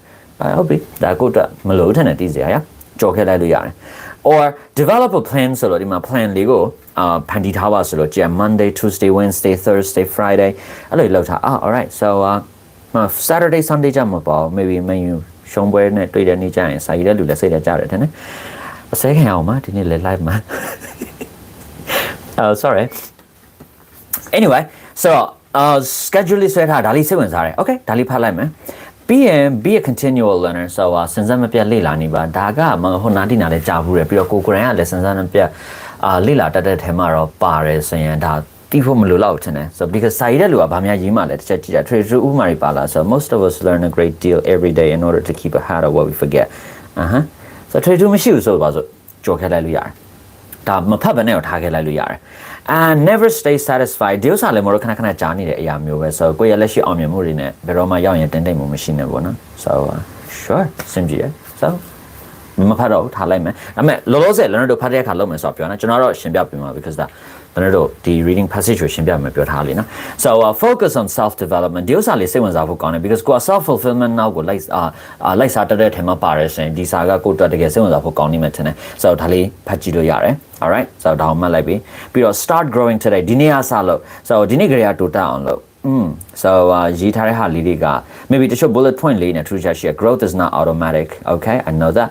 ဟုတ်ပြီဒါကိုတော့မလို့ထင်တယ်သိစရာရကြော်ခဲ့လိုက်လို့ရတယ် or develop a plan ဆိုတော့ဒီမှာ plan လေးကိုဖန်တီးထားပါဆိုတော့ကြည့် Monday Tuesday Wednesday Thursday Friday အဲ့လိုလောက်ထားalright so Saturday Sunday ကြမှာပေါ့ maybe menu ရှုံးပွဲနဲ့တွေ့တဲ့နေ့ကျရင်စာရေးတဲ့လူလည်းစိတ်လည်းကြတယ်ထင်တယ်အစဲခံအောင်ပါဒီနေ့လည်း live မှာ sorry anyway so schedule လေးဆွဲထားဒါလေးစိတ်ဝင်စားတယ် okay ဒါလေးဖတ်လိုက်မယ်ပြီးရင် be a continual learner so စဉ်ဆက်မပြတ်လေ့လာနေပါဒါကဟိုနာတိနာလည်းကြားဘူးတယ်ပြီးတော့ကိုယ်ကိုယ်တိုင်ကလည်းစဉ်ဆက်မပြတ်လေ့လာတတ်တဲ့ထဲမှာတော့ပါတယ်ဆိုရင်ဒါ တီးဖို့မလိုတော့ထင်တယ် so because စာရေးတဲ့လူကဘာများရေးမှလဲတစ်ချက်ကြည့်တာ trade ဥမာတွေပါလား so most of us learn a great deal every day in order to keep ahead of what we forget so trade မရှိဘူးဆိုပါဆိုကြော်ခဲလိုက်လို့ရတယ်ဒါမဖတ်ဘဲနဲ့တော့ထားခဲ့လိုက်လို့ရတယ် and never stay satisfied ဒီဥစ္စာလည်းမလို့ခဏခဏကြားနေတဲ့အရာမျိုးပဲ so ကိုယ့်ရဲ့လက်ရှိအောင်မြင်မှုတွေနဲ့ဘယ်တော့မှရောက်ရင်တင်းတိမ်မှုမရှိနဲ့ပေါ့နော် so sure စင်ကြည့်ရ so မဖတ်တော့ထားလိုက်မယ်ဒါပေမဲ့လောလောဆယ်လည်းတို့ဖတ်တဲ့အခါလုပ်မယ်ဆိုတော့ပြောနော်ကျွန်တော်တော့ရှင်းပြပေးမှာ because ဒါတို့ဒီ reading passage ကိုရှင်းပြမယ်ပြောထားလေနော် so focus on self development ဒီဥစ္စာလေးစိတ်ဝင်စားဖို့ကောင်းတယ် because ကိုယ် self fulfillment နောက်ကိုလိုက်စားတဲ့ထဲမှာပါတယ်ဆိုရင်ဒီစာကကိုယ်တကယ်စိတ်ဝင်စားဖို့ကောင်းနေမှထင်တယ် so ဒါလေးဖတ်ကြည့်လို့ရတယ် alright so ဒါအောင်မှတ်လိုက်ပြီးတော့ start growing today ဒီနေ့ကစလို့ so ဒီနေ့ကလေးကတိုးတက်အောင်လို့ so ရေးထားတဲ့ဟာလေးတွေက maybe တချို့ bullet point လေးနဲ့ထူးခြားရှိ growth is not automatic okay I know that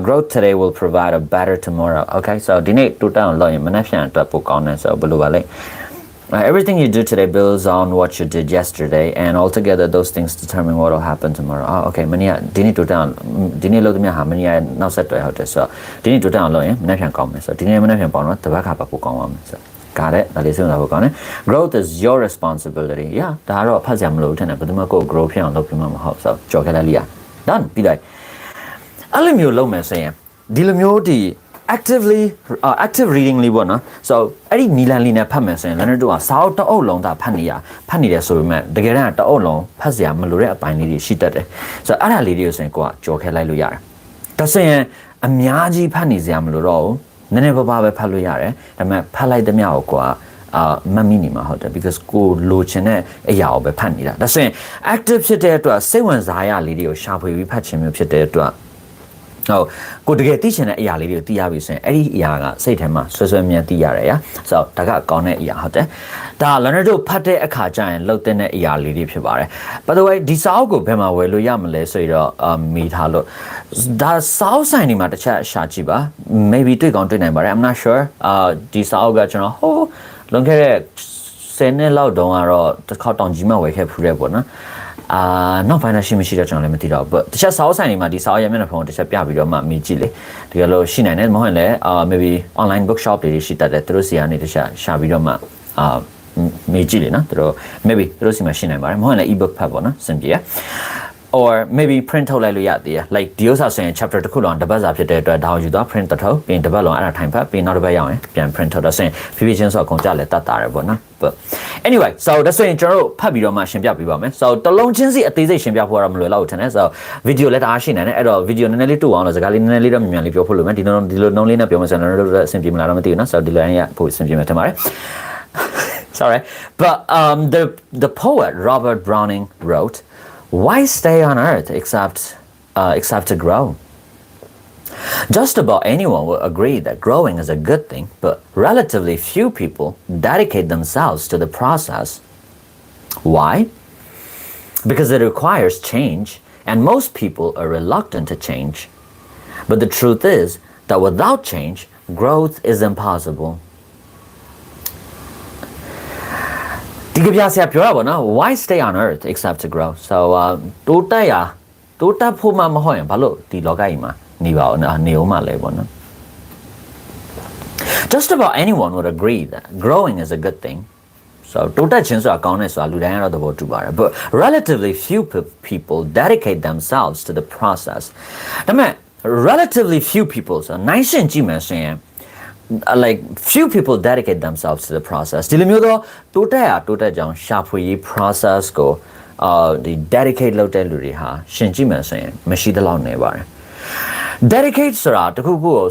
growth today will provide a better tomorrow okay so ဒီနေ့တိုးတက်အောင်လုပ်ရင်မနေ့ဖြန်အတွက်ပိုကောင်းတယ် so ဘယ်လိုပါလဲ everything you do today builds on what you did yesterday and altogether those things determine what will happen tomorrow okay မနေ့ကဒီနေ့တိုးတက်အောင်ဒီနေ့လုပ်သမျှဟာမနေ့ကနောက်ဆက်တွဲဟုတ်တယ် so ဒီနေ့တိုးတက်အောင်လုပ်ရင်မနေ့ဖြန်ကောင်းမယ် so ဒီနေ့မနေ့ဖြန်ပေါင်းတော့တပတ်ခါပါပိုကောင်းပါမယ် so got it ဒါလေးစဉ်းစားဖို့ကောင်းတယ် growth is your responsibility yeah ဒါကတော့ဖတ်စရာမလိုဘူးထင်တယ်ဘယ်သူမှကိုယ် grow ဖြစ်အောင်လုပ်ပြမှာမဟုတ် so ကြော်ခဲ့လိုက်လိရ done ပြီးလိုက်အဲ့လိုမျိုးလုပ်မယ်ဆိုရင်ဒီလိုမျိုးဒီ active reading လေးပေါ့နော် so အဲ့ဒီနီလန်လေးနဲ့ဖတ်မယ်ဆိုရင်လည်းတို့ကစာအုပ်တစ်အုပ်လုံးသာဖတ်နေတယ်ဆိုပေမဲ့တကယ်တမ်းတစ်အုပ်လုံးဖတ်စရာမလိုတဲ့အပိုင်းလေးတွေရှိတတ်တယ် so အဲ့ဒါလေးတွေကိုဆိုရင်ကိုကကြော်ခဲလိုက်လို့ရတယ်ဒါဆိုရင်အများကြီးဖတ်နေစရာမလိုတော့ဘူးနည်းနည်းပါးပါးပဲဖတ်လို့ရတယ်ဒါပေမဲ့ဖတ်လိုက်သမျှကိုကွာမမီနေမှာဟုတ်တယ် because ကိုလိုချင်တဲ့အရာကိုပဲဖတ်နေတာဒါဆိုရင် active ဖြစ်တဲ့အတွက်စိတ်ဝင်စားရလေးတွေကိုရှာဖွေပြီးဖတ်ခြင်းမျိုးဖြစ်တဲ့အတွက်ဟုတ်ကိုတကယ်သိချင်တဲ့အရာလေးတွေကိုသိရပြီဆိုရင်အဲ့ဒီအရာကစိတ်ထဲမှာဆွဲဆွဲမြဲသိရတယ်ရာဆိုတော့ဒါကကောင်းတဲ့အရာဟုတ်တယ်ဒါလန်တို့ဖတ်တဲ့အခါကျရင်လှုပ်တဲ့အရာလေးတွေဖြစ်ပါတယ် by the way ဒီစာအုပ်ကိုဘယ်မှာဝယ်လို့ရမလဲဆိုတော့မိထားလို့ဒါစာအုပ်ဆိုင်တွေမှာတစ်ချက်ရှာကြည့်ပါ maybe တွေ့ကောင်းတွေ့နိုင်ပါတယ် I'm not sure ဒီစာအုပ်ကကျွန်တော်ဟိုလွန်ခဲ့တဲ့10နှစ်လောက်တုန်းကတော့တစ်ခေါက်တောင်ကြီးမှဝယ်ခဲ့ဖူးတယ်ပေါ့နော်နောက်ပိုင်းရှိမရှိတော့ကျွန်တော်လည်းမသိတော့ဘူး တခြားစာအုပ်ဆိုင်တွေမှာဒီစာအုပ်ရမျက်နှာဖုံးတစ်ချက်ပြပြီးတော့မှမြင်ကြည့်လေတကယ်လို့ရှိနိုင်တယ်မဟုတ်ရင်လည်းmaybe online bookshop တွေရှိတတ်တယ်သူတို့စီကနေတစ်ချက်ရှာပြီးတော့မှမြင်ကြည့်လေနော်သူတို့ maybe သူတို့စီမှာရှိနိုင်ပါတယ်မဟုတ်ရင်လည်း ebook ဖတ်ပေါ့နော်စင်ပြေ or maybe print ထုတ်လိုက်လို့ရသေးတယ် like ဒီဥစ္စာဆိုရင် chapter တစ်ခုလုံးတစ်ပတ်စာဖြစ်တဲ့အတွက်ဒါကိုယူသွား print ထုတ်ပြီးတစ်ပတ်လုံးအဲ့ဒါထိုင်ဖတ်ပြီးနောက်တစ်ပတ်ရောက်ရင်ပြန် print ထုတ်တော့ဆိုရင်ဖြည်းဖြည်းချင်းဆိုအကုန်ကြလဲတတ်တာရပေါ့နော် but anyway so ဒါဆိုရင်ကျွန်တော်တို့ဖတ်ပြီးတော့မှရှင်းပြပေးပါမယ် so တလုံးချင်းစီအသေးစိတ်ရှင်းပြဖို့ကတော့မလွယ်တော့ဘူးထင်တယ် so video လည်းတအားရှိနေတယ်အဲ့တော့ video နည်းနည်းလေးတူအောင်လို့စကားလေးနည်းနည်းလေးတော့မြန်လေးပြောဖို့လိုမယ်ဒီလိုနှုံးလေးနဲ့ပြောမှဆိုရင်တော့အဆင်ပြေမလားတော့မသိဘူးနော် so ဒီလိုရရင်ပို့အဆင်ပြေမယ်ထင်ပါတယ် sorry but the poet Robert Browning wrote why stay on earth except to grow? Just about anyone will agree that growing is a good thing, but relatively few people dedicate themselves to the process. Why? Because it requires change, and most people are reluctant to change. But the truth is that without change, growth is impossible. ဒီကပြဆရာပြောတာပေါ့နော် why stay on earth except to grow so တိုးတက်ဖို့မှမဟုတ်ရင်ဘာလို့ဒီလောကကြီးမှာနေပါအောင်နေအောင်မလဲပေါ့နော် just about anyone would agree that growing is a good thing so တိုးတက်ခြင်းဆိုတာကောင်းတယ်ဆိုတာလူတိုင်းကတော့သဘောတူပါတယ် but relatively few people dedicate themselves to the process ဒါပေမဲ့ relatively few people ဆိုနိုင်ရှင်ကြည့်မယ်ဆိုရင်like few people dedicate themselves to the process ဒီလိုမျိုးတော့တိုးတက်ကြောင်ရှာဖွေရေး process ကိုဒီ dedicate လုပ်တဲ့လူတွေဟာရှင်ကြည့်မယ်ဆိုရင်မရှိသလောက်နေပါတယ် dedicate ဆိုတာတခုခုကို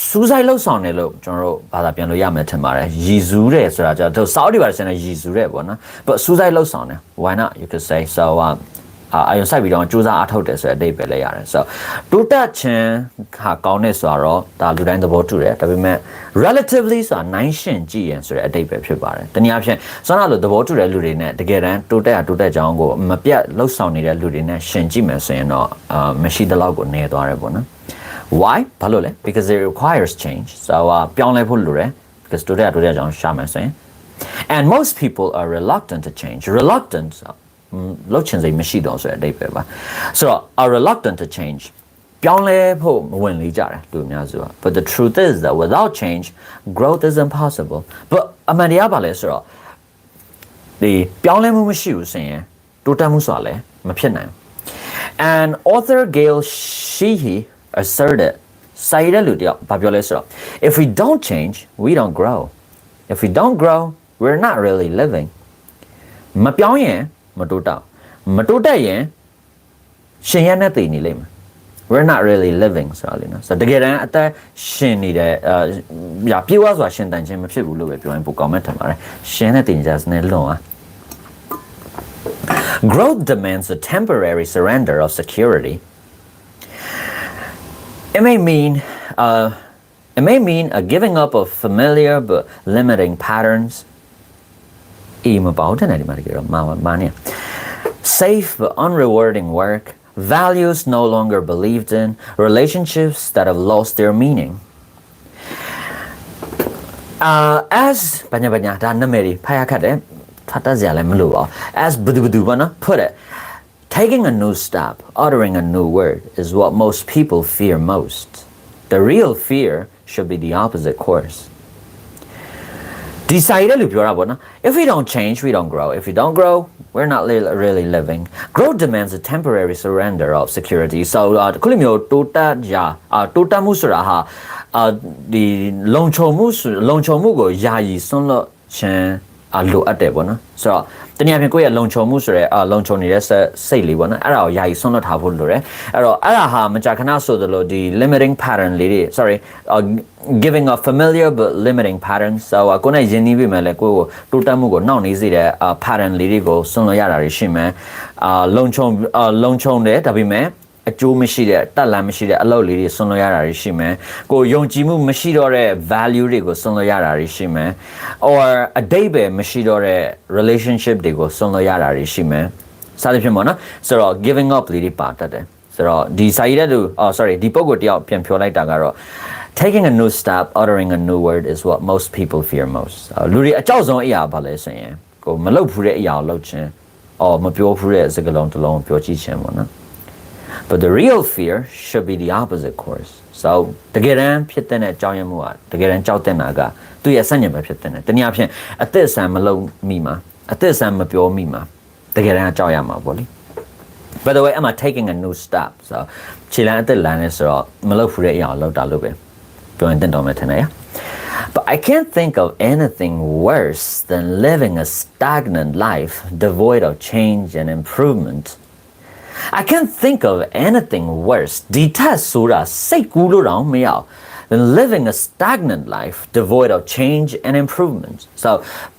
စူးစိုက်လှုပ်ဆောင်တယ်လို့ကျွန်တော်တို့ဘာသာပြန်လို့ရမယ်ထင်ပါတယ်ရည်စူးတယ်ဆိုတာကျတော့စာအုပ်တွေပါဆိုရင်ရည်စူးတယ်ပေါ့နော် but စူးစိုက်လှုပ်ဆောင်တယ် why not you could say so အယုံစိုက်ပြီးတော့စူးစမ်းအားထုတ်တယ်ဆိုတဲ့အဓိပ္ပာယ်လည်းရတယ်ဆိုတော့တိုးတက်ခြင်းဟာကောင်းတဲ့ဆိုတော့ဒါလူတိုင်းသဘောတူတယ်ဒါပေမဲ့ relatively ဆိုတာနိုင်ရှင်ကြည့်ရင်ဆိုတဲ့အဓိပ္ပာယ်ဖြစ်ပါတယ်တနည်းအားဖြင့်စောနာလိုသဘောတူတဲ့လူတွေနဲ့တကယ်တမ်းတိုးတက်ကြောင်းကိုမပြတ်လှုပ်ဆောင်နေတဲ့လူတွေနဲ့ရှင်ကြည့်မယ်ဆိုရင်တော့မရှိသလောက်ကိုနေသွားတယ်ပေါ့နော် why ဘာလို့လဲ because it requires change so ပြောင်းလဲဖို့လိုတယ် because တိုးတက်ကြောင်းရှာမယ်ဆိုရင် and most people are reluctant to change reluctant လောက်ချင်စိတ်မရှိတော့ဆိုတဲ့အဓိပ္ပာယ်ပါဆိုတော့ are reluctant to change ပြောင်းလဲဖို့မဝင်လေကြတယ်လူအများစုက but the truth is that without change growth is impossible but အမှန်တရားပါလဲဆိုတော့ the ပြောင်းလဲမှုမရှိဘူးဆိုရင်တိုးတက်မှုဆိုတာလည်းမဖြစ်နိုင်ဘူး and author Gail Sheehy asserted စာရေးတဲ့လူတယောက်ဘာပြောလဲဆိုတော့ if we don't change we don't grow if we don't grow we're not really living မပြောင်းရင်မတိုးတက်ရင်ရှင်ရနဲ့တည်နေလိမ့်မယ် we're not really living ဆိုတာလေနော်ဆိုတော့တကယ်တမ်းအသက်ရှင်နေတဲ့ပြေဝဆိုတာရှင်တန်ခြင်းမဖြစ်ဘူးလို့ပဲပြောရင်ပိုကောင်းမှထင်ပါတယ်ရှင်နဲ့တည်ကြစနေလုံးอ่ะ growth demands a temporary surrender of security it may mean a giving up of familiar but limiting patterns safe but unrewarding work values no longer believed in, relationships that have lost their meaning. As put it, taking a new step, uttering a new word is what most people fear most. The real fear should be the opposite course. Decided if we don't change, we don't grow. If we don't grow, we're not really living. Growth demands a temporary surrender of security. So, kulimyo tota musura ha the longchomu go yayi sonlo chen lo ate bona. So, တနည်းအားဖြင့်ကိုယ့်ရဲ့လုံခြုံမှုဆိုရဲလုံခြုံနေတဲ့စိတ်လေးပေါ့နော်အဲ့ဒါကိုယာယီဆွန့်လွတ်ထားဖို့လိုတယ်အဲ့တော့အဲ့ဒါဟာမကြာခဏဆိုသလိုဒီ limiting pattern လေးတွေ giving a familiar but limiting pattern so ကိုယ်နဲ့ယဉ်နီးပြီမဲ့လဲကိုယ့်ကိုတိုးတက်မှုကိုနှောင့်နှေးစေတဲ့ pattern လေးတွေကိုဆွန့်လွတ်ရတာတွေရှိမယ်လုံခြုံတယ်ဒါပေမဲ့အကျိုးမရှိတဲ့တက်လမ်းမရှိတဲ့အလုပ်လေးတွေဆွန့်လွတ်ရတာတွေရှိမယ်ကိုယုံကြည်မှုမရှိတော့တဲ့ value တွေကိုဆွန့်လွတ်ရတာတွေရှိမယ် or အတိတ်ပဲမရှိတော့တဲ့ relationship တွေကိုဆွန့်လွတ်ရတာတွေရှိမယ်စသဖြင့်ပေါ့နော်ဆိုတော့ giving up လေးတွေပါတတ်တယ်ဆိုတော့ဒီစာရေးတဲ့လူဒီပုဂ္ဂိုလ်တယောက်ပြန်ပြောလိုက်တာကတော့ taking a new step uttering a new word is what most people fear most လူတွေအကြောက်ဆုံးအရာဘာလဲဆိုရင်ကိုမလုပ်ဘူးတဲ့အရာကိုလုပ်ခြင်းမပြောဘူးတဲ့စကားလုံးတစ်လုံးပြောကြည့်ခြင်းပေါ့နော်But the real fear should be the opposite course. So, တကယ်တမ်းဖြစ်တဲ့အကြောင်းရင်းမှုကတကယ်တမ်းကြောက်တဲ့နာကသူရဲ့ဆန့်ကျင်ဘက်ဖြစ်တဲ့တနည်းအားဖြင့်အသက်ဆန်မလုံးမိမှာအသက်ဆန်မပြောမိမှာတကယ်တမ်းကြောက်ရမှာပေါ့လေ By the way, am I taking a new step? So, ခြေလမ်းအသက်လမ်းလဲဆိုတော့မလုပ်ဘူးတဲ့အရာကိုလုပ်တာလို့ပဲပြောရင်တင်တော်မယ်ထင်တယ် But I can't think of anything worse than living a stagnant life devoid of change and improvement.I can't think of anything worse than living a stagnant life devoid of change and improvement. So,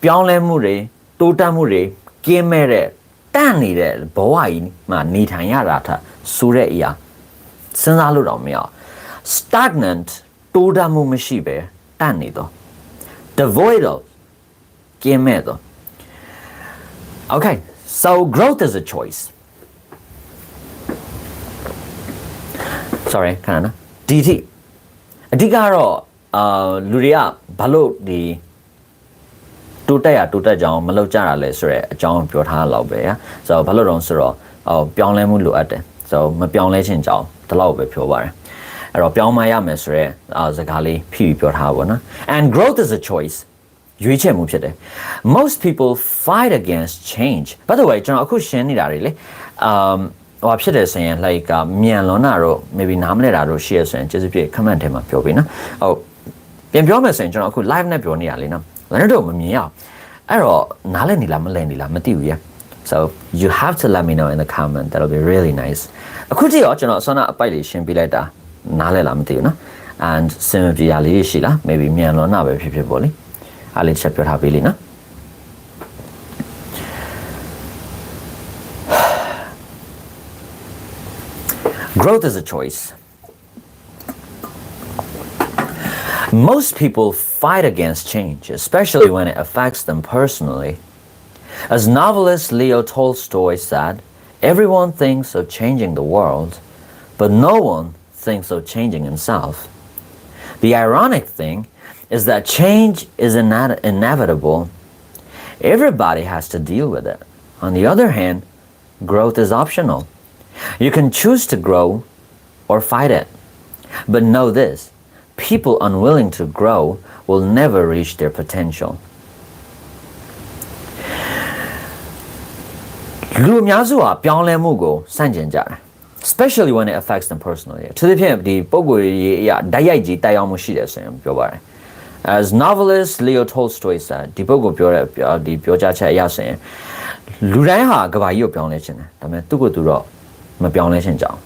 ပြောင်းလဲမှုတွေတိုးတက်မှုတွေကင်းမဲ့တဲ့တန့်နေတဲ့ဘဝကြီးမှာနေထိုင်ရတာထဆိုတဲ့အရာစဉ်းစားလို့တော့မရ stagnant တိုးတက်မှုမရှိပဲတန့်နေတော့ devoid of ကင်းမဲ့တော့ Okay, so growth is a choice.Sorry ခဏနော်ဒီတိအဓိကတော့လူတွေကဘာလို့ဒီတိုးတက်ကြအောင်မလုပ်ကြတာလဲဆိုရဲအကြောင်းပြောထားလောက်ပဲဆိုတော့ဘာလို့တော့ဆိုတော့ပြောင်းလဲမှုလိုအပ်တယ်ဆိုတော့မပြောင်းလဲခြင်းကြောင့်ဒီလောက်ပဲပြောပါတယ်အဲ့တော့ပြောင်းမရမယ်ဆိုရဲစကားလေးဖြည့်ပြောထားပါဘောနော် and growth is a choice ရွေးချယ်မှုဖြစ်တယ် most people fight against change by the way ကျွန်တော်အခုရှင်းနေတာတွေလေဟိုဖြစ်တယ်ဆိုရင် like မြန်လွန်တာတော့ maybe နားမလဲတာတော့ရှိရဆိုရင်ကျေးဇူးပြည့် comment ထဲမှာပြောပေးနော်ဟုတ်ပြန်ပြောမယ်ဆိုရင်ကျွန်တော်အခု live နဲ့ပြောနေရလေနော်လည်းတော့မမြင်ရအောင်အဲ့တော့နားလဲနေလားမလဲနေလားမသိဘူးရ so you have to let me know in the comment that'll be really nice အခုကြည့်ရောကျွန်တော်ဆွမ်းနာအပိုက်လေးရှင်းပြလိုက်တာနားလဲလားမသိဘူးနော် and စင်ပြရလေးရှိလား maybe မြန်လွန်တာပဲဖြစ်ဖြစ်ပေါ့လေအားလေးချက်ပြောထားပေးလိမ့်နော်Growth is a choice. Most people fight against change, especially when it affects them personally. As novelist Leo Tolstoy said, everyone thinks of changing the world, but no one thinks of changing himself. The ironic thing is that change is inevitable. Everybody has to deal with it. On the other hand, growth is optional.You can choose to grow or fight it. But know this, people unwilling to grow will never reach their potential. လူအများစုဟာပြောင်းလဲမှုကိုစန့်ကျင်ကြတယ် especially when it affects them personally သူတို့ဖြင့်ဒီပုံကိုယ်ရေးအရာဓာတ်ရိုက်ကြီးတိုက်ရောက်မှုရှိတယ်ဆိုရင်ပြောပါတယ် as novelist Leo Tolstoy said ဒီပုဂ္ဂိုလ်ပြောတဲ့ဒီပြောကြားချက်အရဆိုရင်လူတိုင်းဟာကဘာကြီးကိုပြောင်းလဲခြင်းတယ်ဒါပေမဲ့သူ့ကိုယ်သူတော့မပြောင်းလဲခြင်းကြောင်း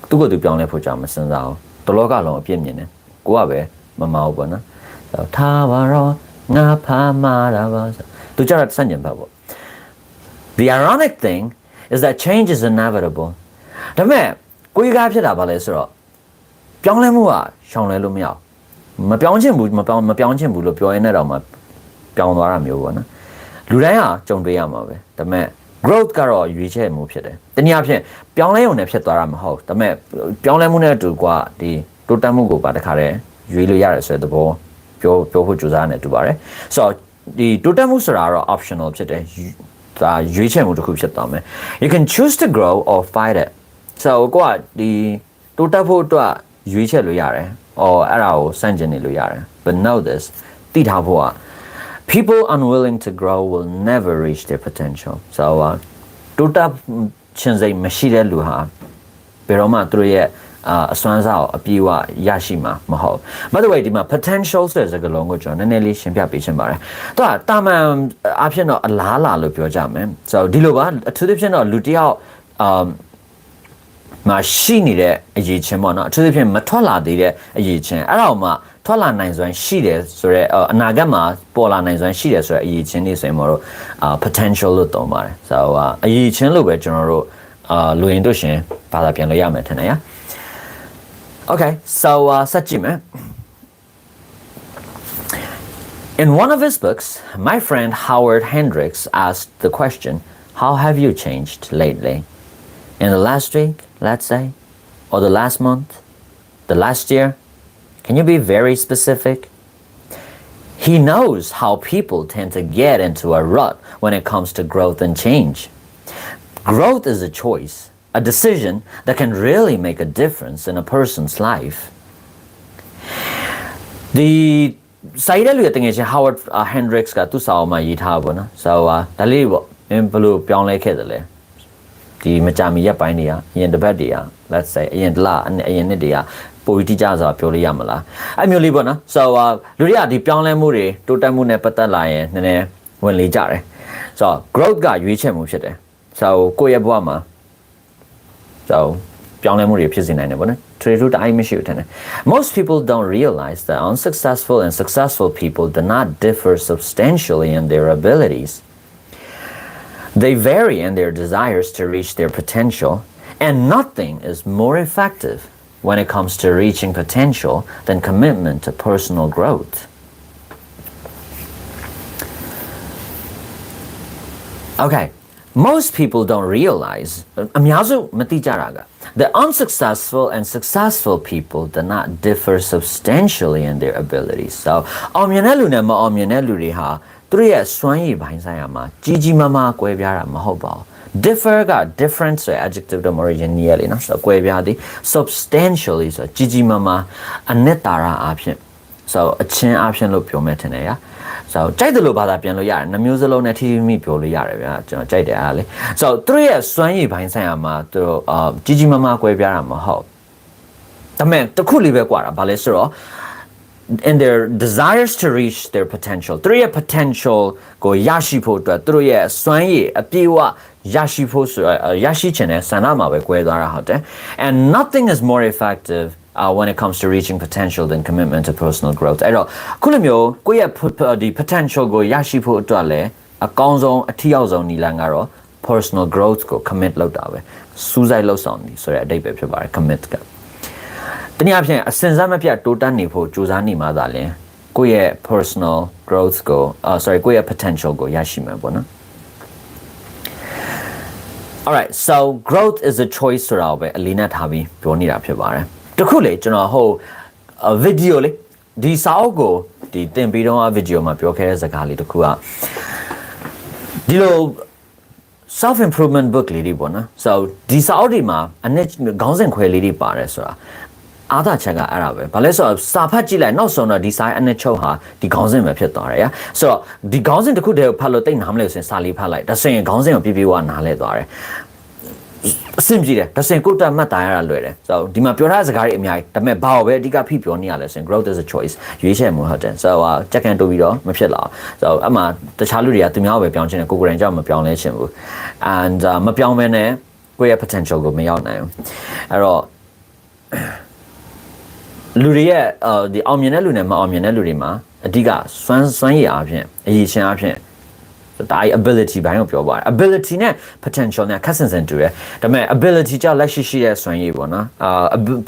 သူ့ကိုယ်သူပြောင်းလဲဖို့ကြောင်းမစင်စားဘူးတလောကလုံးအပြစ်မြင်တယ်ကိုကပဲမမဟုတ်ပေါ့နော်ထားပါတော့ငါဖားမာတာပါသူကြတဲ့စန့်ကျင်ဘက်ပေါ့ The ironic thing is that change is inevitable ဒါပေမဲ့ကိုယ်ကားဖြစ်တာပါလဲဆိုတော့ပြောင်းလဲမှုကရှောင်လဲလို့မရမပြောင်းချင်ဘူးမပြောင်းချင်ဘူးလို့ပြောရင်းနဲ့တော့မှပြောင်းသွားတာမျိုးပေါ့နော်လူတိုင်းဟာကြုံတွေ့ရမှာပဲဒါပေမဲ့ growth ကတော့ရွေးချယ်မှုဖြစ်တယ်တနည်းအားဖြင့်ပြောင်းလဲရုံနဲ့ဖြစ်သွားတာမဟုတ်ဒါပေမဲ့ပြောင်းလဲမှုနဲ့အတူကဒီတိုးတက်မှုကိုပါတခါတည်းရွေးလို့ရတယ်ဆိုတဲ့သဘောပြောဖို့ကြိုးစားနေတူပါတယ်ဆိုတော့ဒီတိုးတက်မှုဆိုတာကတော့ optional ဖြစ်တယ်ဒါရွေးချယ်မှုတစ်ခုဖြစ်သွားမယ် you can choose to grow or fight it so ကိုကဒီတိုးတက်ဖို့အတွက်ရွေးချယ်လို့ရတယ် or အဲ့ဒါကိုစန့်ကျင်နေလို့ရတယ် but know this သိထားဖို့ကpeople unwilling to grow will never reach their potential so တိုးတက်ခြင်းစိတ်မရှိတဲ့လူဟာဘယ်တော့မှသူတို့ရဲ့အစွမ်းစားကိုအပြည့်အဝရရှိမှာမဟုတ် by the way ဒီမှာ potential ဆိုတဲ့စကားလုံးကိုကျွန်တော်နည်းနည်းလေးရှင်းပြပေးချင်ပါတယ်သူကတာမန်အဖြစ်တော့အလားလာလို့ပြောကြမယ် so ဒီလိုပါအထူးသဖြင့်တော့လူတစ်ယောက်မရှိနေတဲ့အရေးချင်းပေါ့နော်အထူးသဖြင့်မထွက်လာသေးတဲ့အရေးချင်းအဲ့တော့မှထွက်လာနိုင်စွမ်းရှိတယ်ဆိုတော့အနာဂတ်မှာပေါ်လာနိုင်စွမ်းရှိတယ်ဆိုတဲ့အရေးချင်းတွေဆိုရင်မတို့potential လို့သုံးပါတယ် so အရေးချင်းလို့ပဲကျွန်တော်တို့လူရင်းတို့ရှင်ဘာသာပြန်လို့ရမယ်ထင်တယ်ညာOkay, so Sajime. In one of his books, my friend Howard Hendricks asked the question, how have you changed lately? In the last week, let's say, or the last month, the last year? Can you be very specific? He knows how people tend to get into a rut when it comes to growth and change. Growth is a choice.A decision that can really make a difference in a person's life. The side lu yating che Howard Hendricks ka tu saw ma yi tha bo na so da li bo min blu pyaung lai khet de le di ma cha mi yat pain ni ya ayin tabat de ya let's say ayin la ayin nit de ya ပိုပြီးတိကျစွာပြောလို့ရမလားအဲ့မျိုးလေးပေါ့နော် so လူတွေကဒီပြောင်းလဲမှုတွေတိုးတက်မှုနဲ့ပတ်သက်လာရင်နည်းနည်းဝင်လေကြတယ် so growth ကရွေးချယ်မှုဖြစ်တယ် so ကိုယ့်ရဲ့ဘဝမှာSo, most people don't realize that unsuccessful and successful people do not differ substantially in their abilities. They vary in their desires to reach their potential, and nothing is more effective when it comes to reaching potential than commitment to personal growth. Okay.Most people don't realize the unsuccessful and successful people do not differ substantially in their abilities. So, differ က different ဆို adjective တော့ origin နေရလေနော်ဆိုတော့ကွဲပြားသည် substantially ဆိုကြီးကြီးမားမားအနှစ်သာရအဖြစ်ဆိုအချင်းအဖြစ်လို့ပြောမယ်ထင်တယ်ညာဆိုကြိုက်တယ်လို့ဘာသာပြန်လို့ရတယ်နှမျိုးစလုံးနဲ့ထိထိမိပြောလို့ရတယ်ဗျာကျွန်တော်ကြိုက်တယ်အားလေဆိုသူတို့ရဲ့စွမ်းရည်ပိုင်းဆိုင်ရာမှာသူတို့ကြီးကြီးမားမားကွဲပြားတာမဟုတ်ဒါပေမဲ့တစ်ခုလေးပဲကွာတာဘာလဲဆိုတော့ in their desires to reach their potential သူတို့ရဲ့ potential ကိုရရှိဖို့အတွက်သူတို့ရဲ့စွမ်းရည်အပြည့်အဝရရှိဖို့ဆိုရရှိခြင်းနဲ့ဆန္ဒမှာပဲကွဲသွားတာဟုတ်တယ် and nothing is more effective when it comes to reaching potential than commitment to personal growth အဲ့တော့ခုလိုမျိုးကိုယ့်ရဲ့ဒီ potential ကိုရရှိဖို့အတွက်လည်းအကောင်းဆုံးအထီးရောက်ဆုံးနည်းလမ်းကတော့ personal growth ကို commit လုပ်တာပဲစူးစိုက်လုပ်ဆောင်နေဆိုတဲ့အဓိပ္ပာယ်ဖြစ်ပါတယ် commit ကတနည်းအားဖြင့်အစဉ်ဆက်မပြတ်တိုးတက်နေဖို့ကြိုးစားနေမှသာလျှင်ကိုယ့်ရဲ့ personal growth ကိုကိုယ့်ရဲ့ potential ကိုရရှိမှာပေါ့နော် Alright so growth is a choice ဆိုတာကိုပဲအလေးနက်ထားပြီးပြောနေတာဖြစ်ပါတယ်တခုလေကျွန်တော်ဟို video လေဒီစာအုပ်ကိုဒီတင်ပြီးတော့ video မှာပြောခဲ့တဲ့စကားလေးတခုကဒီလို self improvement book လေးတွေပေါ့နော် so ဒီစာအုပ်တွေမှာအနည်းခေါင်းစဉ်ခွဲလေးတွေပါတယ်ဆိုတာ အားသာချက်ကအဲ့ဒါပဲဘာလဲဆိုတော့စာဖတ်ကြည့်လိုက်နောက်ဆုံးတော့ဒီ side အနှစ်ချုပ်ဟာဒီခေါင်းစဉ်ပဲဖြစ်သွားတယ်ရဆိုတော့ဒီခေါင်းစဉ်တစ်ခုတည်းကိုဖတ်လို့တိတ်နားမလဲဆိုရင်စာလေးဖတ်လိုက်ဒါဆိုရင်ခေါင်းစဉ်ကိုပြပြဝနားလဲသွားတယ်အဆင်ပြေတယ်ဒါဆိုရင်ကိုယ်တက်မှတ်တာရတာလွယ်တယ်ဆိုတော့ဒီမှာပြောထားတဲ့စကားတွေအများကြီးဒါပေမဲ့ဘာပဲအဓိကဖိပြောနေရလဲဆိုရင် growth is a choice ရွေးချယ်မှုဟုတ်တယ်ဆိုတော့ချက်ကန်တိုးပြီးတော့မဖြစ်လာဆိုတော့အမှတခြားလူတွေကသူများပဲပြောင်းချင်တယ်ကိုယ်ကိုယ်တိုင်ကြောက်မပြောင်းလဲချင်ဘူး and မပြောင်းဘဲနဲ့ကိုယ့်ရဲ့ potential ကိုမရောက်နိုင်ဘူးအဲ့တော့လူတွေရဲ့ဒီအောင်မြင်တဲ့လူနဲ့မအောင်မြင်တဲ့လူတွေမှာအဓိကစွမ်းရည်အားဖြင့်အရည်ချင်းအားဖြင့်ဒါ ability ဘိုင်းကိုပြောပါတယ် ability နဲ့ potential နဲ့ခက်ဆင်ဆင်တူတယ်ဒါပေမဲ့ ability ကြောင့်လက်ရှိရှိတဲ့စွမ်းရည်ပေါ့နော်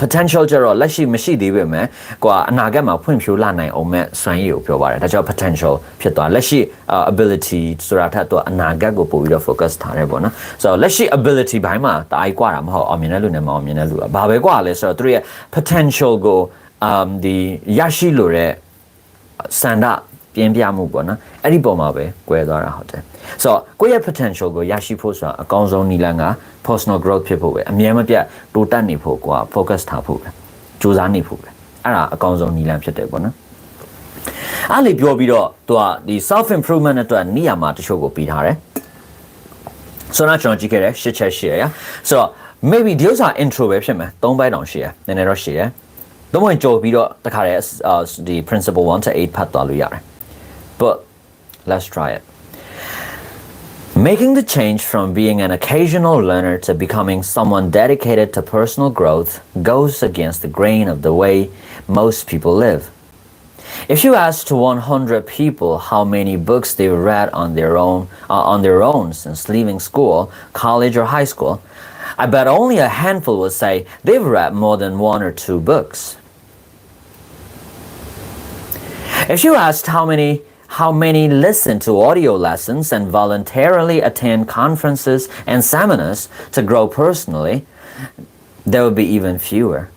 potential ကျတော့လက်ရှိမရှိသေးပေမဲ့ကိုကအနာဂတ်မှာဖွံ့ဖြိုးလာနိုင်အောင်မဲ့စွမ်းရည်ကိုပြောပါတယ်ဒါကြောင့် potential ဖြစ်သွားလက်ရှိ ability ဆိုတာထက်တော့အနာဂတ်ကိုပို့ပြီးတော့ focus ထားတယ်ပေါ့နော်ဆိုတော့လက်ရှိ ability ဘိုင်းမှာတားကွာတာမဟုတ်အောင်မြင်တဲ့လူနဲ့မအောင်မြင်တဲ့လူကဘာပဲကွာလဲဆိုတော့သူတို့ရဲ့ potential ကိုဒီရရှိလို့တဲ့စန္ဒပြင်းပြမှုပေါ့နော်အဲ့ဒီပုံမှာပဲကွဲသွားတာဟုတ်တယ်ဆိုတော့ကိုယ့်ရဲ့ potential ကိုရရှိဖို့ဆိုတာအကောင်းဆုံးနည်းလမ်းက personal growth ဖြစ်ဖို့ပဲအမြဲမပြတ်တိုးတက်နေဖို့ကို focus ထားဖို့ပဲကြိုးစားနေဖို့ပဲအဲ့ဒါအကောင်းဆုံးနည်းလမ်းဖြစ်တယ်ပေါ့နော်အဲ့လေပြောပြီးတော့သူကဒီ self improvement အတွက်နေရာမှာတချို့ကိုပြီးထားတယ်ဆိုတော့ကျွန်တော်ကြည့်ခဲ့တယ်8ချက်ရှိရဆိုတော့ maybe ဒီဥစ္စာ intro ပဲဖြစ်မယ်3ပိုင်းတောင်ရှိရနည်းနည်းတော့ရှိရတော့ဝင်ကြိုပြီးတော့တခါတည်းဒီ principle 1 to 8 ဖတ်သွားလို့ရတယ်But let's try it. Making the change from being an occasional learner to becoming someone dedicated to personal growth goes against the grain of the way most people live. If you ask to 100 people how many books they've read on their own since leaving school, college or high school, I bet only a handful will say they've read more than 1 or 2 books. If you asked how many listen to audio lessons and voluntarily attend conferences and seminars to grow personally, there will be even fewer.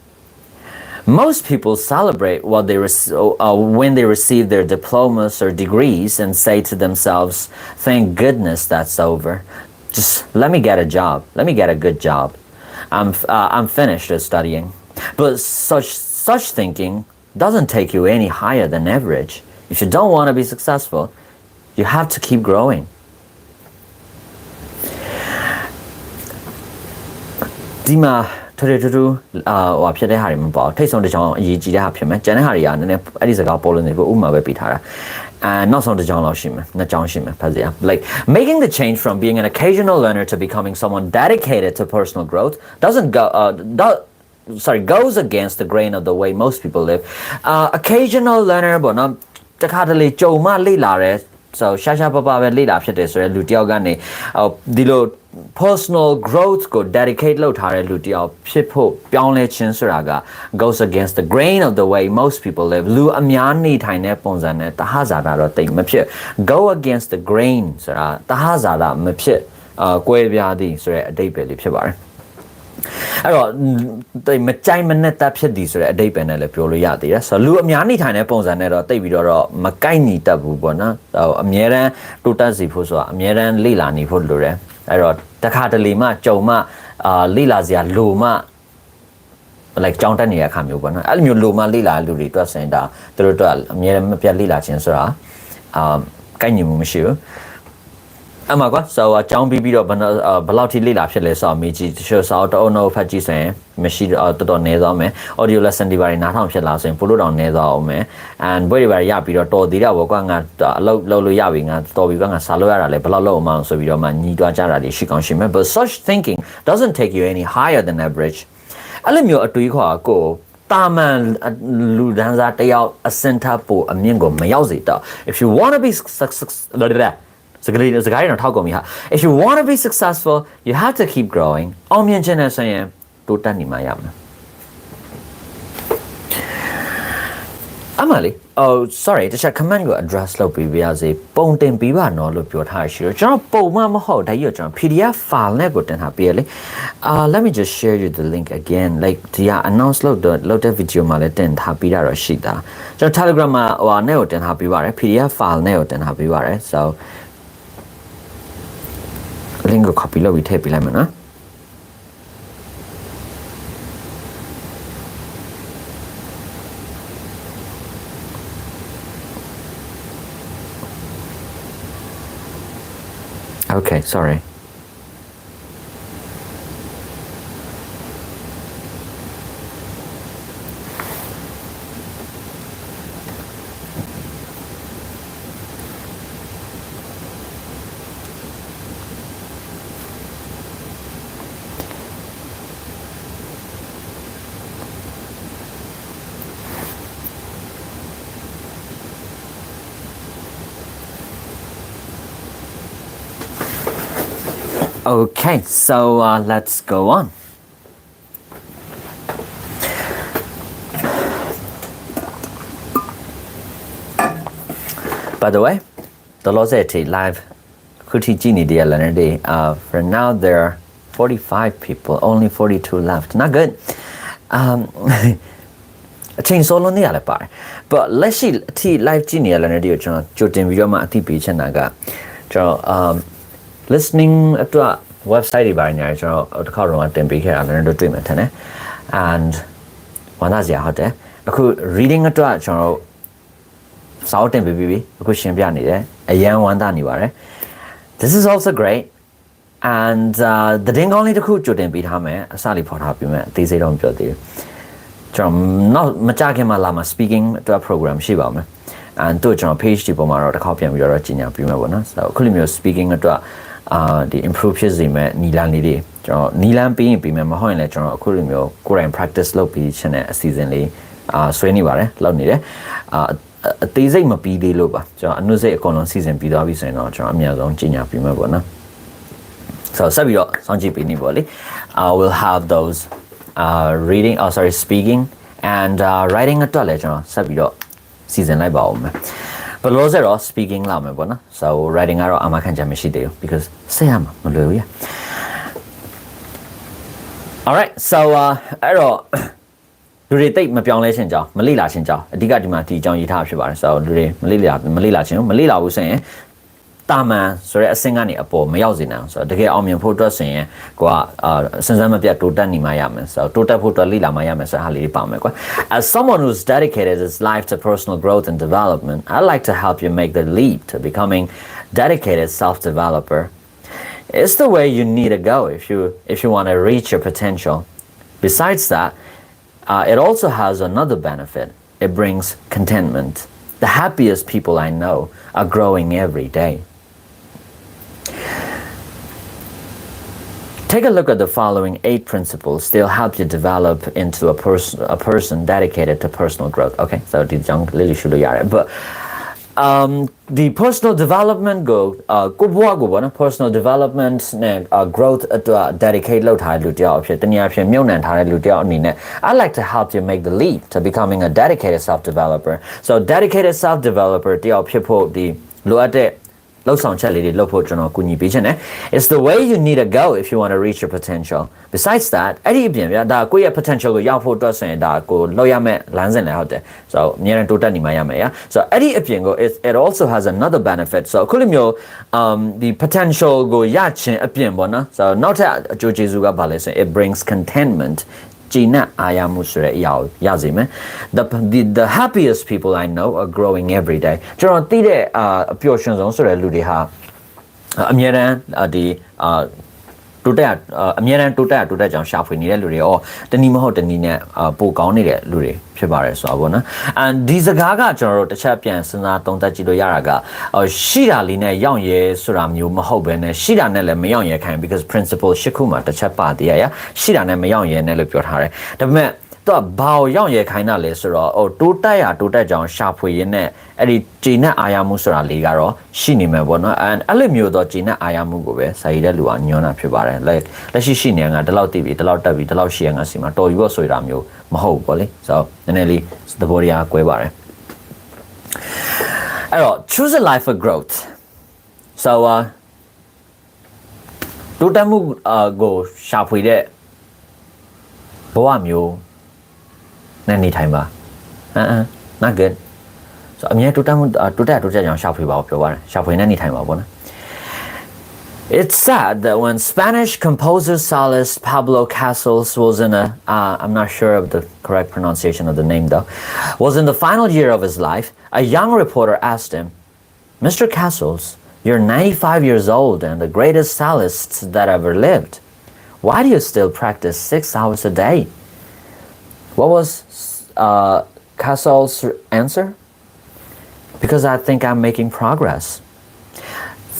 Most people celebrate when they receive their diplomas or degrees and say to themselves, thank goodness that's over. Just let me get a job. Let me get a good job. I'm finished with studying. But such thinking doesn't take you any higher than average.If you don't want to be successful, you have to keep growing. ဒီမှာထထထထဟိုဖြစ်တဲ့ဟာတွေမပေါ့ထိတ်ဆုံးတစ်ချောင်းအရေးကြီးတဲ့ဟာဖြစ်မယ်ကျန်တဲ့ဟာတွေကနည်းနည်းအဲ့ဒီစကားပေါ်လို့နေဖို့ဥမာပဲပေးထားတာနောက်ဆုံးတစ်ချောင်းလောက်ရှိမယ်နှစ်ချောင်းရှိမယ်ဖတ်စရာ like making the change from being an occasional learner to becoming someone dedicated to personal growth goes against the grain of the way most people live. Occasional learner ပေါ့နော်တခါတလေကြုံမလေ့လာတယ်ဆိုရှာပပပဲလေ့လာဖြစ်တယ်ဆိုရဲလူတယောက်ကနေဒီလို personal growth ကို dedicate လုပ်ထားတဲ့လူတယောက်ဖြစ်ဖို့ပြောင်းလဲခြင်းဆိုတာက goes against the grain of the way most people live လူအများနေထိုင်တဲ့ပုံစံနဲ့တဟဇာတာတော့တိတ်မဖြစ် go against the grain ဆိုတာတဟဇာတာမဖြစ်ကွဲပြားသည်ဆိုရဲအဓိပ္ပာယ်လေးဖြစ်ပါတယ်အဲ့တော့မကြိုက်မနဲ့တက်ဖြစ်သည်ဆိုတဲ့အဓိပ္ပာယ်နဲ့လည်းပြောလို့ရသေးတယ်ဆိုတော့လူအများနေထိုင်တဲ့ပုံစံနဲ့တော့တိတ်ပြီးတော့မကိုက်ညီတတ်ဘူးပေါ့နော်အများရန်တိုးတက်စီဖို့ဆိုတာအများရန်လေ့လာနေဖို့လိုတယ်အဲ့တော့တခါတလေမှကြုံမှလေ့လာစရာလိုမှ like ကြောင်းတက်နေတဲ့အခါမျိုးပေါ့နော်အဲ့လိုမျိုးလိုမှလေ့လာလူတွေတွက်စင်တာသူတို့တွက်အများရန်မပြတ်လေ့လာခြင်းဆိုတာကိုက်ညီမှုမရှိဘူးအမကွာဆိုတော့အကြောင်းပြီးတော့ဘယ်လောက်ထိလေ့လာဖြစ်လဲဆိုတော့မေးကြည့်တချို့စာအုပ်တစ်အုပ်ဖတ်ကြည့်ဆိုရင်မရှိတော်တော်နည်းသွားမယ် audio lesson တွေပါနားထောင်ဖြစ်လာဆိုရင်ပို့လို့တော့နည်းသွားအောင်မယ် and ဘွဲတွေပါရပြီးတော့တော်သေးတာပေါ့ကွာငါအလုပ်လုပ်လို့ရပြီငါတော်ပြီကွာငါစာလို့ရတာလဲဘယ်လောက်လုပ်အောင်ဆိုပြီးတော့မှညီးတွားကြတာတွေရှိကောင်းရှိမယ် but such thinking doesn't take you any higher than average အဲ့လိုမျိုးအတွေးခေါ်ကိုတာမန်လူဒန်းစားတယောက်အစင်ထပ်ဖို့အမြင့်ကိုမရောက်စေတော့ if you want to be successful if you want to be successful, you have to keep growing. အောင်မြင်ခြင်းနဲ့ဆိုရင်တိုးတက်နေမှရမယ်အမလေး sorry တခြား comment ကို address လုပ်ပြီးပါစေပုံတင်ပြီးပါနော်လို့ပြောထားရှိတော့ကျွန်တော်ပုံမှန်မဟုတ်ဒါကြီးတော့ကျွန်တော် PDF file နဲ့ကိုတင်ထားပေးရလေ let me just share you the link again like ဒီက announce လုပ်တဲ့ video မှာလည်းတင်ထားပြီးတာတော့ရှိတာကျွန်တော် Telegram မှာဟိုနဲ့ကိုတင်ထားပေးပါတယ် PDF file နဲ့ကိုတင်ထားပေးပါတယ် so link ကို copy လုပ်ပြီးထည့်ပေးလိုက်မယ်နော် Okay, sorry. Okay, so let's go on. By the way, the Lozeti live Kuti Gini day. For now there are 45 people, only 42 left. Not good. Change solo ni ale pare. But let's see live Gini day jotin video ma ati pi chanaga. Listening to a website တွေပါညာကျွန်တော်တစ်ခါတော့တင်ပေးခဲ့တာလည်းတို့တွေ့မှထင်တယ် and ဝမ်းသာစရာဟုတ်တယ်အခု reading အတွက်ကျွန်တော်စာအုပ်တင်ပေးပြီးအခုရှင်းပြနေတယ်အရန်ဝမ်းသာနေပါတယ် This is also great and the ding only တစ်ခုကြိုတင်ပေးထားမယ်အစလေးဖော်ထားပြီးမှအသေးစိတ်တော့မပြောသေးဘူးကျွန်တော်နောက်မကြခင်မှာလာမှာ speaking အတွက် program ရှိပါမယ် and တို့ကျွန်တော် page ဒီပေါ်မှာတော့တစ်ခါပြန်ပြီးတော့ကြီးညာပြီးမှပေါ့နော်ဆိုတော့အခုလိုမျိုး speaking အတွက်ဒီ improve ဖြစ်စေမဲ့နီလန်လေးတွေကျွန်တော်နီလန်ပြီးရင်ပြီးမယ်မဟုတ်ရင်လည်းကျွန်တော်အခုလိုမျိုးကိုယ်တိုင် practice လုပ်ပြီးခြင်းတဲ့အစီအစဉ်လေးဆွဲနေပါတယ်လုပ်နေတယ်အသေးစိတ်မပြီးသေးလို့ပါကျွန်တော်အနုစိတ်အကုန်လုံးစီစဉ်ပြီးသွားပြီဆိုရင်တော့ကျွန်တော်အများဆုံးကြီးညာပြီးမယ်ပေါ့နော် so ဆက်ပြီးတော့စောင့်ကြည့်ပြီးနေပေါ့လေ we'll have those reading speaking and writing အတွက်လည်းကျွန်တော်ဆက်ပြီးတော့စီစဉ်လိုက်ပါဦးမယ်ဘယ်လိုလဲတော့ speaking လာမယ်ပေါ့နော် so writing ကတော့အမှခံချက်မရှိသေးဘူး because ဆက်ရမှာမလွယ်ဘူး alright so အဲ့တော့လူတွေတိတ်မပြောင်းလဲခြင်းကြောင်းမလိလာခြင်းကြောင်းအဓိကဒီမှာဒီအကြောင်းရေးထားဖြစ်ပါတယ် so လူတွေမလိလာခြင်းမလိလာဘူးဆိုရင်တာမန်ဆိုတဲ့အဆင့်ကနေအပေါ်မရောက်စေနိုင်အောင်ဆိုတော့တကယ်အောင်မြင်ဖို့အတွက်ဆိုရင်ကိုကစဉ်းစားမပြတ်တိုးတက်နေမှရမယ်ဆိုတော့တိုးတက်ဖို့အတွက်လိလာမှရမယ်ဆိုတဲ့ဟာလေးပါမယ်ကွာ As someone who's dedicated his life to personal growth and development I'd like to help you make the leap to becoming dedicated self-developer It's the way you need to go if you want to reach your potential Besides that it also has another benefit it brings contentment The happiest people I know are growing every day Take a look at the following 8 principles. They'll help you develop into a person dedicated to personal growth. Okay, so the young Lily should but the personal development personal development growth dedicate လုပ်ထားတဲ့လူတယောက်အဖြစ်တနည်းအားဖြင့်မြုပ်နှံထားတဲ့လူတယောက်အနေနဲ့ I'd like to help you make the leap to becoming a dedicated self-developer. So dedicated self-developer တယောက်ဖြစ်ဖို့ဒီလိုအပ်တဲ့လောက်ဆောင်ချက်လေးတွေလုပ်ဖို့ကျွန်တော်ကူညီပေးခြင်းနဲ့ It's the way you need to go if you want to reach your potential. Besides that အဲ့ဒီအပြင်ဗျာဒါကိုယ့်ရဲ့ potential ကိုရောက်ဖို့အတွက်ဆိုရင်ဒါကိုလောက်ရမဲ့လမ်းစဉ်လည်းဟုတ်တယ် So အများနဲ့တိုးတက်နေမှရမယ် So အဲ့ဒီအပြင်ကို it also has another benefit. So အခုလိုမျိုးဒီ potential ကိုရခြင်းအပြင်ပေါ့နော် So နောက်ထပ်အကျိုးကျေးဇူးကဘာလဲဆိုရင် it brings contentment The happiest people I know are growing every day ကျွန်တော်သိတဲ့အပျော်ရွှင်ဆုံးဆိုတဲ့လူတွေဟာအမြဲတမ်းဒီတိုးတက်အမြဲတမ်းတိုးတက်ကြောင်ရှာဖွေနေတဲ့လူတွေရောတနည်းမဟုတ်တနည်းနဲ့ပိုကောင်းနေတဲ့လူတွေဖြစ်ပါတယ်ဆိုတော့ဗောနော် and ဒီစကားကကျွန်တော်တို့တစ်ချက်ပြန်စဉ်းစားသုံးသပ်ကြည့်လို့ရတာကရှိတာလေးနဲ့ရောက်ရဲဆိုတာမျိုးမဟုတ်ဘဲနဲ့ရှိတာနဲ့လည်းမရောက်ရဲခိုင် because principle ၈ခုမှာတစ်ချက်ပါသေးရရှိတာနဲ့မရောက်ရဲနဲ့လို့ပြောထားတယ်ဒါပေမဲ့တော့ဘာကိုရောက်ရဲခိုင်းတာလဲဆိုတော့တိုးတက်ကြောင်ရှာဖွေရင်းနဲ့အဲ့ဒီဂျီနဲ့အာရမှုဆိုတာလေးကတော့ရှိနေမှာပေါ့နော် and အဲ့လိုမျိုးတော့ဂျီနဲ့အာရမှုကိုပဲစာရည်တဲ့လူကညွှန်းတာဖြစ်ပါတယ်လက်ရှိနေငါဒီလောက်တည်ပြီဒီလောက်တက်ပြီဒီလောက်ရှိရငါစီမှာတော်ယူဖို့ဆိုတာမျိုးမဟုတ်ဘူးပေါ့လေဆိုတော့နည်းနည်းလေးသဘောတရားကွဲပါတယ်အဲ့တော့ choose a life of growth so တိုးတက်မှုကိုရှာဖွေတဲ့ဘဝမျိုးနဲ့နေထိုင်ပါnot good so အမြဲတိုးတက်ကြောင်ရှာဖွေပါပြောပါတယ်ရှာဖွေနဲ့နေထိုင်ပါပေါ့နော် It's sad that when Spanish composer Salas Pablo Casals was in I'm not sure of the correct pronunciation of the name though, was in the final year of his life, a young reporter asked him, Mr. Casals, You're 95 years old and the greatest stylist that ever lived. Why do you still practice 6 hours a day? What was Castle's answer? Because I think I'm making progress.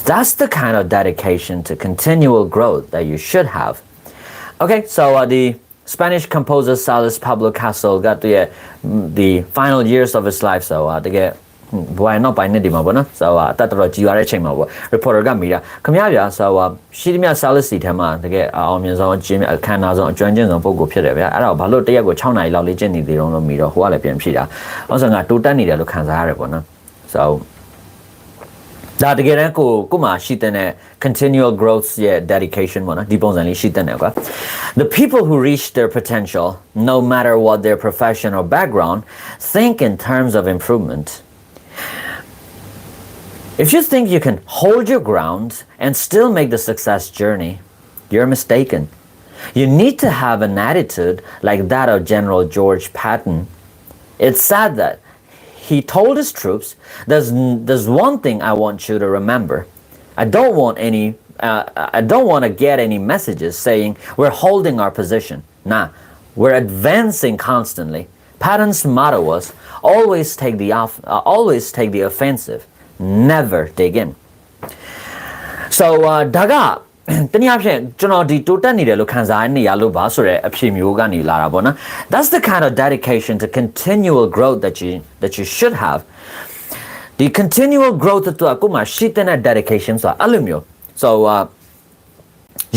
That's the kind of dedication to continual growth that you should have. Okay, so the Spanish composer stylist Pablo Castle got the final years of his life. So why not by Nidima? So that was you are a chamber reporter got media. Come here, so she me a stylist tema. The get on Jimmy Canaz on Johnson on Pogo Pierre. I don't know, Diego China, Lolly Jenny, the own media, who are Pia. Also, not two tiny little Kanzarabona. So that again, Kuma, she continual growth, dedication, the people who reach their potential, no matter what their profession or background, think in terms of improvement. If you think you can hold your ground and still make the success journey, you're mistaken. You need to have an attitude like that of General George Patton. It's sad that he told his troops, there's one thing I want you to remember. I don't want to get any messages saying we're holding our position. Nah, we're advancing constantly. Patton's motto was always take the offensive, never dig in. So daga တနည်းအားဖြင့်ကျွန်တော်ဒီတိုးတက်နေတယ်လို့ခံစားနေရလို့ပါဆိုတဲ့အဖြစ်မျိုးကနေလာတာပေါ့နော် That's the kind of dedication to continual growth that you should have. The continual growth အတွက်ကိုမှရှိတဲ့ dedication ဆိုတာအဲ့လိုမျိုး so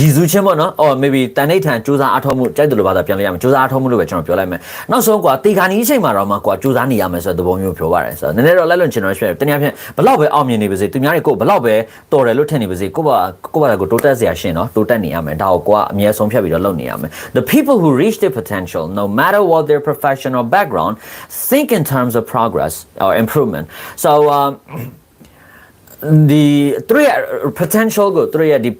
ရည်စူးခြင်းပေါ့နော် or maybe တန်ဋိဌာန်စူးစမ်းအားထုတ်မှုကြိုက်တယ်လို့ဘာသာပြန်လိုက်ရမယ်စူးစမ်းအားထုတ်မှုလို့ပဲကျွန်တော်ပြောလိုက်မယ်နောက်ဆုံးကွာတေခါနီးအချိန်မှာတော့မှကွာစူးစမ်းနေရမယ်ဆိုတဲ့သဘောမျိုးပြောပါတယ်ဆိုတော့နည်းနည်းတော့လက်လွန်ချင်တော့ဖြစ်တယ်တနည်းအားဖြင့်ဘလောက်ပဲအောင်မြင်နေပါစေသူများတွေကိုဘလောက်ပဲတော်တယ်လို့ထင်နေပါစေကိုယ့်ဘာကိုတိုးတက်စရာရှင်နော်တိုးတက်နေရမယ်ဒါကိုကွာအမြဲဆုံးဖြတ်ပြီးတော့လုပ်နေရမယ် The people who reach their potential no matter what their profession or background think in terms of progress or improvement so the three potential go three the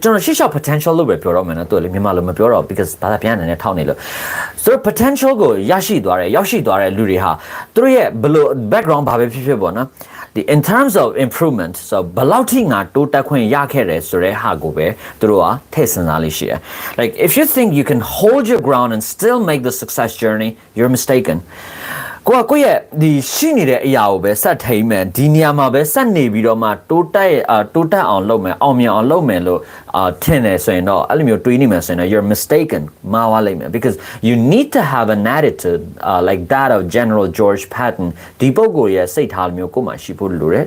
ကျွန်တော်ရှိရှောက် potential လို့ပဲပြောတော့မယ်နော်သူလေမြန်မာလိုမပြောတော့ because ဘာသာပြန်နေနဲ့ထောက်နေလို့ so potential ကိုရရှိသွားတယ်ရောက်ရှိသွားတဲ့လူတွေဟာသူတို့ရဲ့ဘလို့ background ဘာပဲဖြစ်ဖြစ်ပေါ့နော် the in terms of improvement so ဘလောက်ထိငါတိုးတက်ခွင့်ရခဲ့တယ်ဆိုတဲ့ဟာကိုပဲသူတို့ကထည့်စဉ်းစားလေးရှိတယ် like if you think you can hold your ground and still make the success journey you're mistakenကိုရဲ့ဒီရှိနေတဲ့အရာကိုပဲဆက်ထိန်မယ်ဒီနေရာမှာပဲဆက်နေပြီးတော့မှတိုးတက်အောင်လုပ်မယ်အောင်မြင်အောင်လုပ်မယ်လို့ထင်တယ်ဆိုရင်တော့အဲ့လိုမျိုးတွေးနေမယ်ဆိုရင်တော့ you're mistaken မှားသွားလိမ့်မယ် because you need to have an attitude like that of General George Patton ဒီပုဂ္ဂိုလ်ရဲ့စိတ်ထားမျိုးကိုမှရှိဖို့လိုတယ်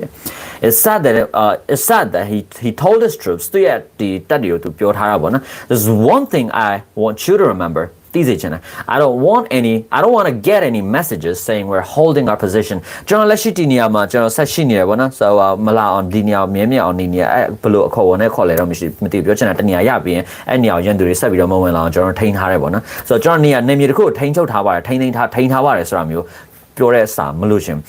It's sad that he told his troops သူရဲ့ဒီတပ်တွေကိုသူပြောထားတာပေါ့နော် There's one thing I want you to remember I don't want to get any messages saying we're holding our position. General Lashitinia ma general sashini bona so mala on linear meme on linear below a call ne call it on miti bio chana tania ya bien and now yan do sa bi do moment la general tain ha re bona so general nia name you ko tain chou tha ba tain tha ba re so ra myo pyo de sa ma lo shin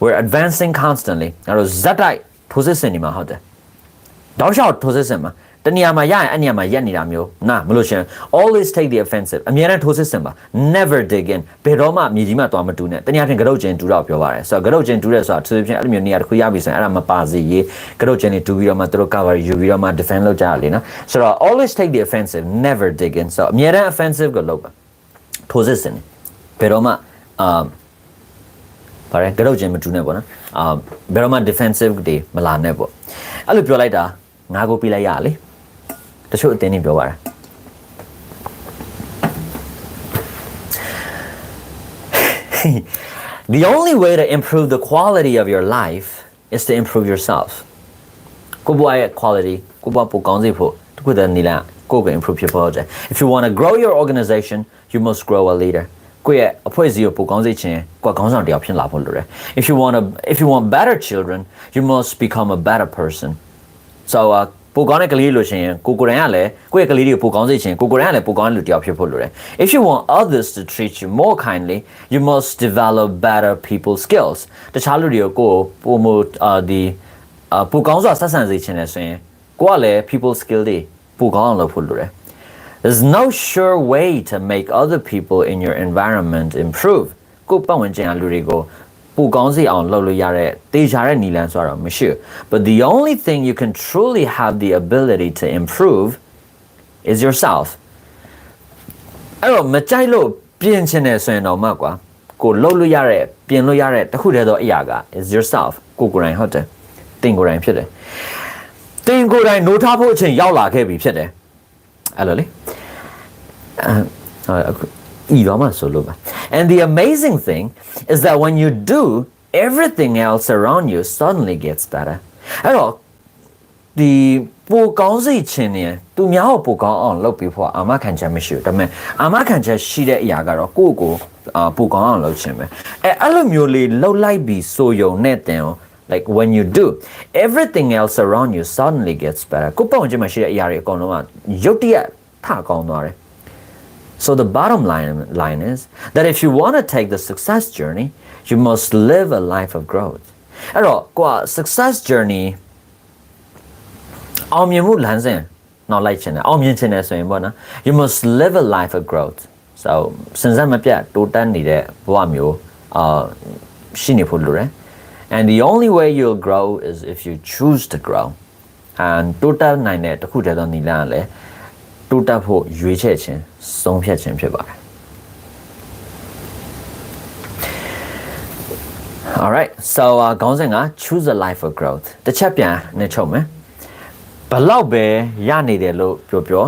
we're advancing constantly အဲ့တော့ဇက်တိုက်ထိုးစစ်ဆင်နေမှာဟုတ်တယ်တောက်လျှောက်ထိုးစစ်ဆင်မှာတနေရာမှာရရင်အဲ့နေရာမှာရက်နေတာမျိုးနာမလို့ရှင် always take the offensive အမြဲတမ်းထိုးစစ်ဆင်ပါ never dig in ဘယ်တော့မှမြေကြီးမှာသွားမတူနဲ့တနည်းအားဖြင့်ကရုတ်ကျင်တူတော့ပြောပါတယ်ဆိုတော့ကရုတ်ကျင်တူတဲ့ဆိုတာသူဖြင့်အဲ့လိုမျိုးနေရာတစ်ခုရပြီဆိုရင်အဲ့ဒါမပါစေရေးကရုတ်ကျင်နေတူပြီးတော့မှသူတို့ cover ယူပြီးတော့မှ defend လုပ်ကြရလေနော်ဆိုတော့ always take the offensive never dig in ဆိုတော့အမြဲတမ်း offensive ကိုလုပ်ပါထိုးစစ်ဆင်ဘယ်တော့မှပါတယ်ကရုတ်ကျင်မတူနဲ့ပေါ့နော်ဘယ်တော့မှ defensive တွေမလာနဲ့ပေါ့အဲ့လိုပြောလိုက်တာငါကိုပြလိုက်ရလေတချို့အတင်းနေပြောပါတာ The only way to improve the quality of your life is to improve yourself ကိုဘွားရဲ့ quality ကိုဘွားပိုကောင်းစေဖို့တခုတည်းနေလားကိုကို improve ဖြစ်ဖို့တဲ့ If you want to grow your organization you must grow a leader ကိုရဲ့အဖွဲ့အစည်းကိုပိုကောင်းစေချင်ကိုခေါင်းဆောင်တစ်ယောက်ဖြစ်လာဖို့လိုတယ် If you want better children you must become a better person so ပိုကောင်းတဲ့ကလေးလို့ရှိရင်ကိုယ်တိုင်ကလည်းကိုယ့်ရဲ့ကလေးတွေကိုပိုကောင်းစေချင်ကိုယ်တိုင်ကလည်းပိုကောင်းတဲ့လူတစ်ယောက်ဖြစ်ဖို့လိုတယ် If you want others to treat you more kindly you must develop better people skills တခြားလူတွေကိုပိုမိုပိုကောင်းစွာဆက်ဆံစေချင်တယ်ဆိုရင်ကိုကလည်း people skill တွေပိုကောင်းအောင်လုပ်ဖို့လိုတယ် There's no sure way to make other people in your environment improve ကိုပတ်ဝန်းကျင်ကလူတွေကို ပူကောင်းစီအောင်လုပ်လို့ရတဲ့တေချာတဲ့နီလန်ဆိုတော့မရှိဘူး but the only thing you can truly have the ability to improve is yourself အဲ့တော့မကြိုက်လို့ပြင်ချင်တယ်ဆိုရင်တော့မှကွာကိုလုပ်လို့ရတဲ့ပြင်လို့ရတဲ့တစ်ခုတည်းသောအရာက is yourself ကိုကိုယ်တိုင်ဟုတ်တယ်တင်ကိုယ်တိုင်ဖြစ်တယ်တင်ကိုယ်တိုင်နိုးထားဖို့အချိန်ရောက်လာခဲ့ပြီဖြစ်တယ်အဲ့လိုလေand the amazing thing is that when you do everything else around you suddenly gets better အဲ့တော့ဒီပိုကောင်းစိတ်ချင်းနေသူများကိုပိုကောင်းအောင်လုပ်ပြီးဖို့အာမခံချက်မရှိဘူးဒါပေမဲ့အာမခံချက်ရှိတဲ့အရာကတော့ကိုယ့်ကိုပိုကောင်းအောင်လုပ်ခြင်းပဲအဲ့လိုမျိုးလေးလှုပ်လိုက်ပြီးဆိုယုံနဲ့တင် like when you do everything else around you suddenly gets better ကိုပေါ့ချင်းမရှိတဲ့အရာတွေအကုန်လုံးကရုတ်တရက်ထကောင်းသွားတယ်So the bottom line is that if you want to take the success journey, you must live a life of growth. အဲ့တော့ကွာ success journey အောင်မြင်မှုလမ်းစဉ်နောက်လိုက်ချင်တယ်အောင်မြင်ချင်တယ်ဆိုရင်ပေါ့နော် you must live a life of growth. So စဉ်ဆက်မပြတ်တိုးတက်နေတဲ့ဘဝမျိုးရှိနေဖို့လိုတယ် and the only way you'll grow is if you choose to grow. And တိုးတက်နိုင်တဲ့တစ်ခုတည်းသောနည်းလမ်းကလည်းတိုးတက်ဖို့ရွေးချယ်ခြင်းဆုံးဖြတ်ခြင်းဖြစ်ပါတယ် Alright so ခေါင်းစဉ်က choose a life of growth တစ်ချက်ပြန်နဲ့ချုပ်မယ်ဘလောက်ပဲရနေတယ်လို့ပြော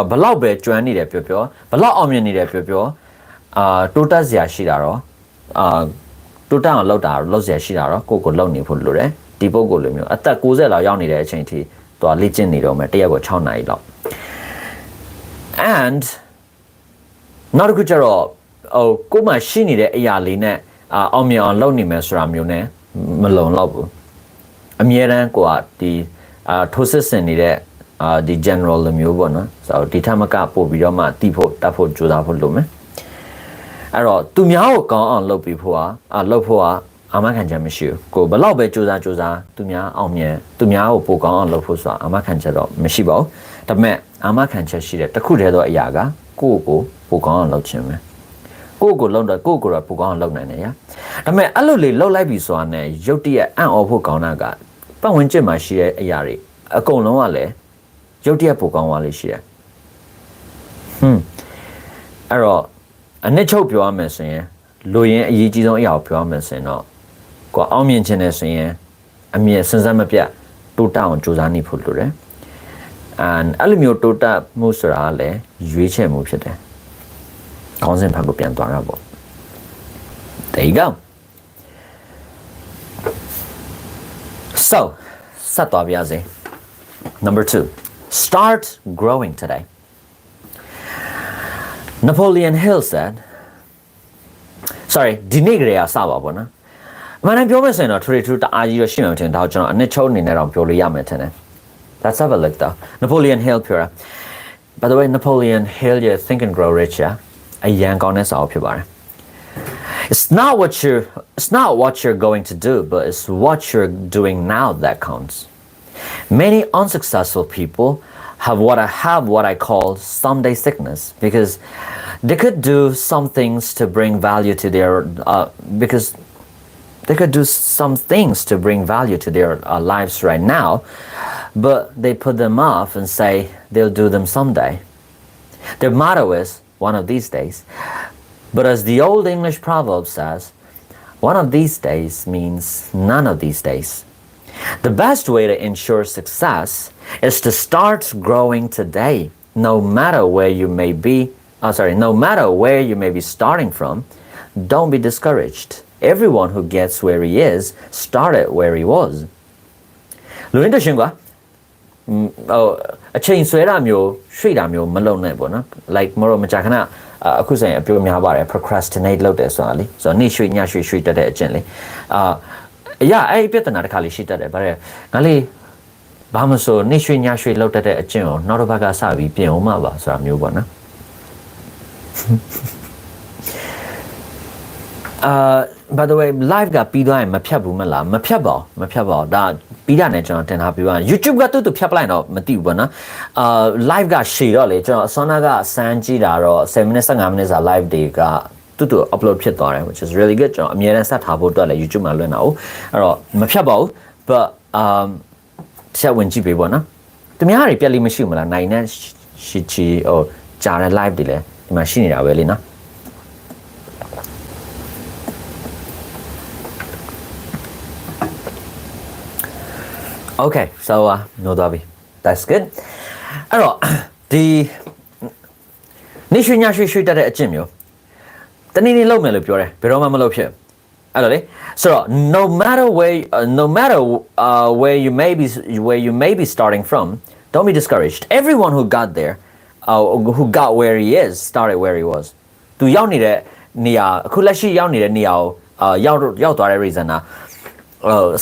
ဘလောက်ပဲကျွမ်းနေတယ်ပြောဘလောက်အောင်မြင်နေတယ်ပြောတိုးတက်စရာရှိတာတော့တိုးတက်အောင်လုပ်တာလုပ်စရာရှိတာတော့ကိုလုပ်နေဖို့လိုတယ်ဒီပုဂ္ဂိုလ်လိုမျိုးအသက်60လောက်ရောက်နေတဲ့အချိန်ထိသူလေ့ကျင့်နေတော့မယ်တရက်ကို6နာရီလောက်and နောက်တစ်ခုကျတော့ကိုမှရှိနေတဲ့အရာလေးနဲ့အောင်မြင်အောင်လုပ်နေမယ်ဆိုတာမျိုးနဲ့မလုံလောက်ဘူးအမြဲတမ်းကိုကဒီထိုးစစ်ဆင်နေတဲ့ဒီ general လိုမျိုးပေါ့နော်ဆိုတော့ဒီထက်မကပို့ပြီးတော့မှတီးဖို့တတ်ဖို့ကြိုးစားဖို့လုပ်မယ်အဲ့တော့သူများကိုကောင်းအောင်လုပ်ပြီးဖို့လုပ်ဖို့အာမခံချက်မရှိဘူးကိုဘလောက်ပဲကြိုးစားသူများအောင်မြင်သူများကိုပိုကောင်းအောင်လုပ်ဖို့ဆိုတာအာမခံချက်တော့မရှိပါဘူးဒါပေမဲ့အာမခံချက်ရှိတဲ့တစ်ခုတည်းသောအရာကကိုယ့်ကိုပိုကောင်းအောင်လုပ်ခြင်းပဲကိုယ့်ကိုလုပ်တော့ကိုယ့်ကိုယ်တော့ပိုကောင်းအောင်လုပ်နိုင်တယ်ညာဒါပေမဲ့အဲ့လိုလေလှုပ်လိုက်ပြီဆိုတာနဲ့ရုတ်တရက်အံ့ဩဖို့ကောင်းတာကပတ်ဝန်းကျင်မှာရှိတဲ့အရာတွေအကုန်လုံးကလည်းရုတ်တရက်ပိုကောင်းသွားလိမ့်ရှိတယ်အဲ့တော့အနှစ်ချုပ်ပြောရမယ်ဆိုရင်လူရင်းအရေးကြီးဆုံးအရာကိုပြောရမယ်ဆိုရင်တော့ကိုအောင်မြင်ခြင်းနဲ့ဆိုရင်အမြဲစဉ်ဆက်မပြတ်တိုးတက်အောင်ကြိုးစားနေဖို့လိုတယ်and အဲ့လိုမျိုးတိုးတက်မှုဆိုတာလည်းရွေးချယ်မှုဖြစ်တယ်ခေါင်းစဉ်ဖတ်ကိုပြန်သွားတာပေါ့ there you go so ဆက်သွားပါစေ number 2 start growing today Napoleon Hill said sorry ဒီနေ့ကလေးကစပါပေါ့နော်အမှန်တမ်းပြောမယ်ဆိုရင်တော့ true တအားကြီးတော့ရှိမှမထင်ဒါကျွန်တော်အနှစ်ချုပ်အနေနဲ့တော့ပြောလို့ရမယ်ထင်တယ်Let's have a look though. Napoleon Hill pura. By the way, Napoleon Hill, you think and grow rich, yeah? A young honest It's not what you're going to do, but it's what you're doing now that counts. Many unsuccessful people have what I call someday sickness because they could do some things to bring value to their because they could do some things to bring value to their lives right now, but they put them off and say they'll do them someday. Their motto is one of these days. But as the old English proverb says, one of these days means none of these days. The best way to ensure success is to start growing today, no matter where you may be, no matter where you may be starting from. Don't be discouraged. Everyone who gets where he is started where he was. လူရင်းတရှင်ကွာအချိန်ဆွဲတာမျိုးရွှေ့တာမျိုးမလုပ်နဲ့ပေါ့နော် like မတော်မကြာခဏအခုဆိုရင်အပြောများပါတယ် procrastinate လုပ်တယ်ဆိုတာလေဆိုတော့နေ့ရွှေ့ညရွှေ့တတ်တဲ့အကျင့်လေအရာအဲ့ပြဿနာတစ်ခါလေးရှိတတ်တယ်ဗါတဲ့ငါလေးဘာမှဆိုနေ့ရွှေ့ညရွှေ့လုပ်တတ်တဲ့အကျင့်ကိုနောက်တစ်ပတ်ကစပြီးပြင်အောင်မှာပါဆိုတာမျိုးပေါ့နော်by the way live ကပြီးသွားရင်မဖြတ်ဘူးမလားမဖြတ်ပါဘူးဒါပြီးတာနဲ့ကျွန်တော်တင်ထားပြီးပါ YouTube ကတူဖြတ်ပလိုက်တော့မသိဘူးပေါ့နော်live ကရှည်တော့လေကျွန်တော်အစောနာကစမ်းကြည့်တာတော့7မိနစ်15မိနစ်စာ live တွေက တူတူ upload ဖြစ်သွားတယ် which is really good ကျွန်တော်အများနဲ့ဆက်ထားဖို့အတွက်လည်း YouTube မှာလွှင့်တာ哦အဲ့တော့မဖြတ်ပါဘူး but ဆက်ဝင်ကြည့်ပေးပေါ့နော်သူများတွေပြက်လိမရှိဘူးမလားနိုင်နဲ့ရှိချီဟိုကြားတဲ့ live တွေလည်းဒီမှာရှိနေတာပဲလေနော် Okay so no Dobby that's good အဲ့တော့ဒီနေရွှေညရွှေရွှေတက်တဲ့အကျင့်မျိုးတနေ့နေ့လုပ်မယ်လို့ပြောတယ်ဘယ်တော့မှမလုပ်ဖြစ်အဲ့တော့လေဆိုတော့ no matter where you may be starting from don't be discouraged everyone who got there who got where he is started where he was သူရောက်နေတဲ့နေရာအခုလက်ရှိရောက်နေတဲ့နေရာကိုရောက်သွားတဲ့ reason အ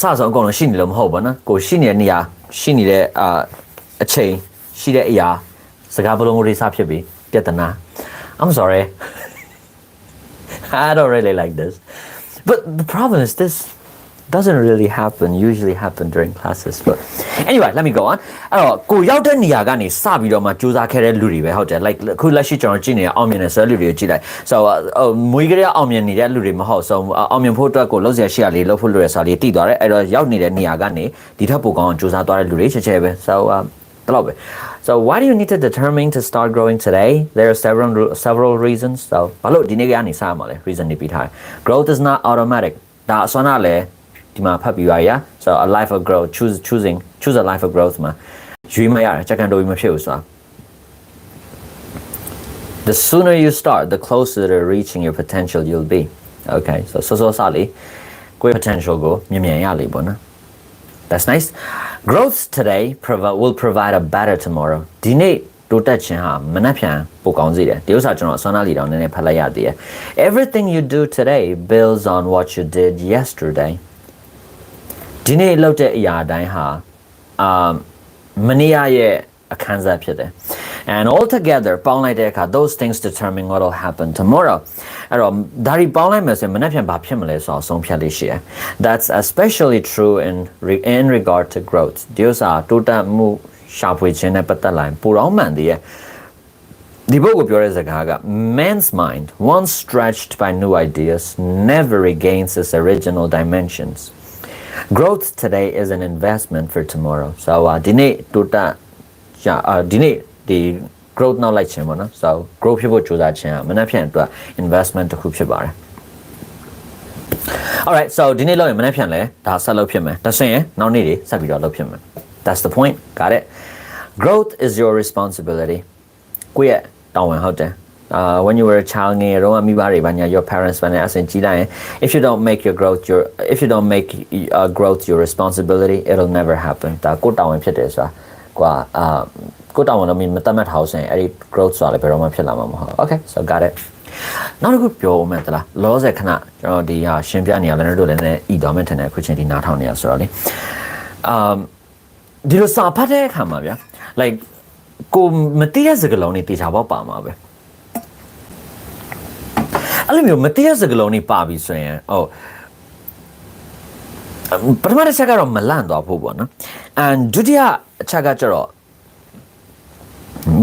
စဆုံးအကုန်လုံးရှိနေလို့မဟုတ်ဘူးနော်ကိုရှိနေတဲ့နေရာရှိနေတဲ့အချိန်ရှိတဲ့အရာစကားဘလုံးတွေစဖြစ်ပြီးပြဿနာ I'm sorry I don't really like this but the problem is this doesn't really usually happen during classes but anyway let me go on အဲ့တော့ကိုရောက်တဲ့နေရာကနေစပြီးတော့မှစူးစမ်းခဲ့တဲ့လူတွေပဲဟုတ်တယ် like အခုလက်ရှိကျွန်တော်ကြည့်နေတဲ့အောင်မြင်တဲ့ဆွဲလူတွေကိုကြည့်လိုက် so မွေးကလေးအောင်မြင်နေတဲ့လူတွေမဟုတ် so အောင်မြင်ဖို့အတွက်ကိုလှုပ်ရှားရှိရလေးလှုပ်ဖို့လိုရဆိုလေးတည်သွားတယ်အဲ့တော့ရောက်နေတဲ့နေရာကနေဒီထက်ပိုကောင်းအောင်စူးစမ်းသွားတဲ့လူတွေချက်ချက်ပဲ so တလောက်ပဲ so why do you need to determine to start growing today there are several reasons so ဘာလို့ဒီနေ့ကနေစရမှာလဲ reason တွေပြီးထားတယ် growth is not automatic ဒါအစွမ်းနာလဲဒီမှာဖတ်ပြီးပါရ so a life of growth choose a life of growth မှာရွေးမရတယ်ချက်ကန်တိုးပြီးမဖြစ်ဘူးဆိုတာ the sooner you start the closer to reaching your potential you'll be okay so sali ကို potential ကိုမြင်ရလိမ့်ပေါ့နော် that's nice growth today will provide a better tomorrow ဒီနေ့တိုးတက်ခြင်းဟာမနှက်ဖြန်ပိုကောင်းစေတယ်ဒီဥစ္စာကျွန်တော်အစွမ်းနာလီတောင်နည်းနည်းဖတ်လိုက်ရသေးတယ် everything you do today builds on what you did yesterday ဒီနေ့လုပ်တဲ့အရာတိုင်းဟာမနေ့ရဲ့အခန်းစားဖြစ်တယ် and all together ပေါင်းလိုက်တဲ့အခါ those things determine what will happen tomorrow အဲ့တော့ဒါရီပေါင်းလိုက်မယ်ဆိုရင်မနေ့ပြန်ဘာဖြစ်မလဲဆိုတော့ဆုံးဖြတ်လေးရှိတယ် that's especially true in regard to growth ဒီဥစ္စာတိုးတက်မှုရှာဖွေခြင်းနဲ့ပတ်သက်လာရင်ပိုတော့မှန်သေးရဲ့ဒီဘုတ်ကိုပြောတဲ့စကားက man's mind once stretched by new ideas never regains its original dimensions growth today is an investment for tomorrow so ဒီနေ့တိုးတက်ဒီနေ့ဒီ growth နောက်လိုက်ခြင်းပေါ့နော် so growth ဖြစ်ဖို့ကြိုးစားခြင်းကမနှက်ဖြန်အတွက် investment တစ်ခုဖြစ်ပါတယ် alright so ဒီနေ့လောက်ရင်မနှက်ဖြန်လဲဒါဆက်လုပ်ဖြစ်မယ်ဒါဆိုရင်နောက်နေ့တွေဆက်ပြီးတော့လုပ်ဖြစ်မယ် that's the point got it growth is your responsibility ကိုယ့်ရဲ့တာဝန်ဟုတ်တယ်when you were a child ငယ်တော့မိဘတွေဘာညာ your parents ဘာနဲ့အဆင်ကြီးလိုက်ရင် if you don't make growth your responsibility it'll never happen ဒါကိုတာဝန်ဖြစ်တယ်ဆိုတာကိုတာဝန်တော့မတတ်မှတ်ထားအောင်အဲ့ဒီ growth ဆိုတာလည်းဘယ်တော့မှဖြစ်လာမှာမဟုတ် okay so got it နောက်တစ်ခုပြောဦးမယ်တလားလောဆယ်ခဏကျွန်တော်ဒီဟာရှင်းပြနေရလည်းတို့လည်းဤတော်မဲ့ထင်တယ်အခုချင်းဒီနားထောင်နေရဆိုတော့လေဒီလိုစာဖတ်တဲ့အခါမှာဗျာ like ကိုမသိတဲ့စကားလုံးတွေတေချာပေါက်ပါမှာပဲအဲ့လိုမျိုးမသိတဲ့စကားလုံးတွေပါပြီဆိုရင်ပထမတစ်ချက်ကတော့မလန့်သွားဖို့ပေါ့နော် and ဒုတိယအချက်ကကျတော့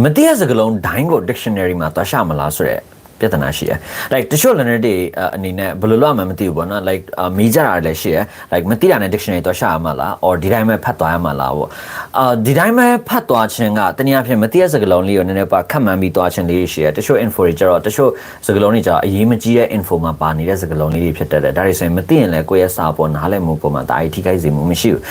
မသိတဲ့စကားလုံးဒိုင်းကို dictionary မှာသွားရှာမလားဆိုရက်ပြဿနာရှိတယ် like တချို့ learner တွေအနေနဲ့ဘယ်လိုလုပ်မှမသိဘူးပေါ့နော် like မေးကြတာလည်းရှိတယ် like မသိတာနဲ့ dictionary သွားရှာရမှာလား or ဒီတိုင်းပဲဖတ်သွားရမှာလားပေါ့ဒီတိုင်းပဲဖတ်သွားခြင်းကတနည်းအားဖြင့်မသိတဲ့စကားလုံးလေးကိုနည်းနည်းပါခက်မှန်းပြီးသွားခြင်းလေးရှိတယ်တချို့ info တွေကျတော့တချို့စကားလုံးတွေကျတော့အရေးမကြီးတဲ့ info မှာပါနေတဲ့စကားလုံးလေးတွေဖြစ်တတ်တယ်ဒါတွေဆိုရင်မသိရင်လည်းကိုယ့်ရဲ့စာပေါ်နားလည်မှုပေါ်မှာဒါအထိခိုက်စေမှုမရှိဘူး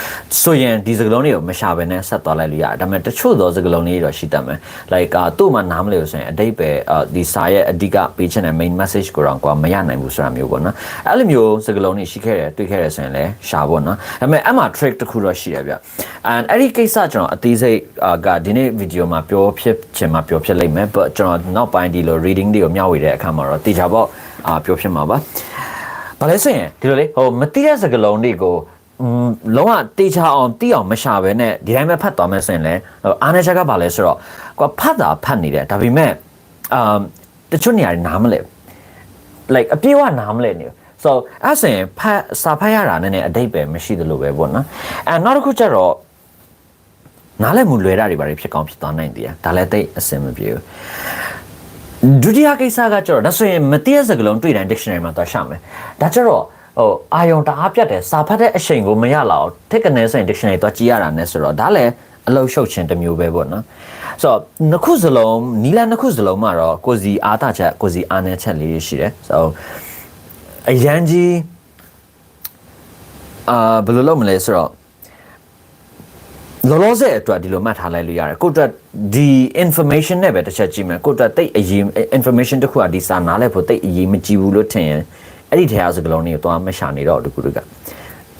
ဆိုရင်ဒီစကားလုံးတွေကိုမရှာဘဲနဲ့ဆက်သွားလိုက်လို့ရတယ်ဒါပေမဲ့တချို့သောစကားလုံးလေးတွေတော့ရှိတတ်မယ် like သူ့မှာနားမလည်လို့ဆိုရင်အတိတ်ပဲဒီစာရဲ့အဓိကပေးချင်တဲ့ main message ကိုတော့ကွာမရနိုင်ဘူးဆိုတာမျိုးပေါ့နော်အဲ့လိုမျိုးစကားလုံးတွေရှိခဲ့တယ်တွေ့ခဲ့တယ်ဆိုရင်လည်းရှာပေါ့နော်ဒါပေမဲ့အဲ့မှာ trick တစ်ခုတော့ရှိတယ်ဗျ and အဲ့ဒီကိစ္စကျွန်တော်အသေးစိတ်ကဒီနေ့ video မှာပြောဖြစ်လိမ့်မယ် but ကျွန်တော်နောက်ပိုင်းဒီလို reading တွေကိုမျှဝေတဲ့အခါမှာတော့တေချာပေါ့ပြောဖြစ်မှာပါဘာလဲဆိုရင်ဒီလိုလေဟိုမသိတဲ့စကားလုံးတွေကိုလုံးဝတေချာအောင်သိအောင်မရှာဘဲနဲ့ဒီတိုင်းပဲဖတ်သွားမယ်ဆိုရင်လည်းအားနေချက်ကဘာလဲဆိုတော့ကွာဖတ်နေတယ်ဒါပေမဲ့တချို့နေရာတွေနားမလဲ like အပြေးဝနားမလဲနေ so အဲ့ဆိုရင်စာဖတ်ရတာနဲ့အတိတ်ပဲမရှိသလိုပဲပေါ့နော်အဲနောက်တစ်ခုကျတော့နားလည်မှုလွယ်တာတွေဘာတွေဖြစ်ကောင်းဖြစ်သွားနိုင်တယ်ဒါလည်းတိတ်အဆင်မပြေဘူး ဒုတိယကိစ္စကကျတော့ဒါဆိုရင်မတည့်ရစကလုံးတွေ့တိုင်း dictionary မှာသွားရှာမယ်ဒါကျတော့အာယုံတအားပြတ်တယ်စာဖတ်တဲ့အချိန်ကိုမရလောက်ထက်ကနေဆိုရင် dictionary သွားကြည့်ရတာနဲ့ဆိုတော့ဒါလည်းအလုံးရှုပ်ခြင်းတစ်မျိုးပဲပေါ့နော်ဆိုတော့နှစ်ခုစလုံးနီလာနှစ်ခုစလုံးမှာတော့ကိုစီအားတာချက်ကိုစီအားနေချက်လေးရှိတယ်ဆိုတော့အရန်ကြီးဘယ်လိုလုပ်မလဲဆိုတော့လောလောဆယ်အတွက်ဒီလိုမှတ်ထားလိုက်လို့ရတယ်ကိုအတွက်ဒီ information နဲ့ပဲတစ်ချက်ကြည့်မယ်ကိုအတွက်တိတ်အရေး information တစ်ခုကဒီစာနားလဲဖို့တိတ်အရေးမကြည့်ဘူးလို့ထင်ရင်အဲ့ဒီထဲအစကလုံးတွေကိုသွားမရှာနေတော့တကူတက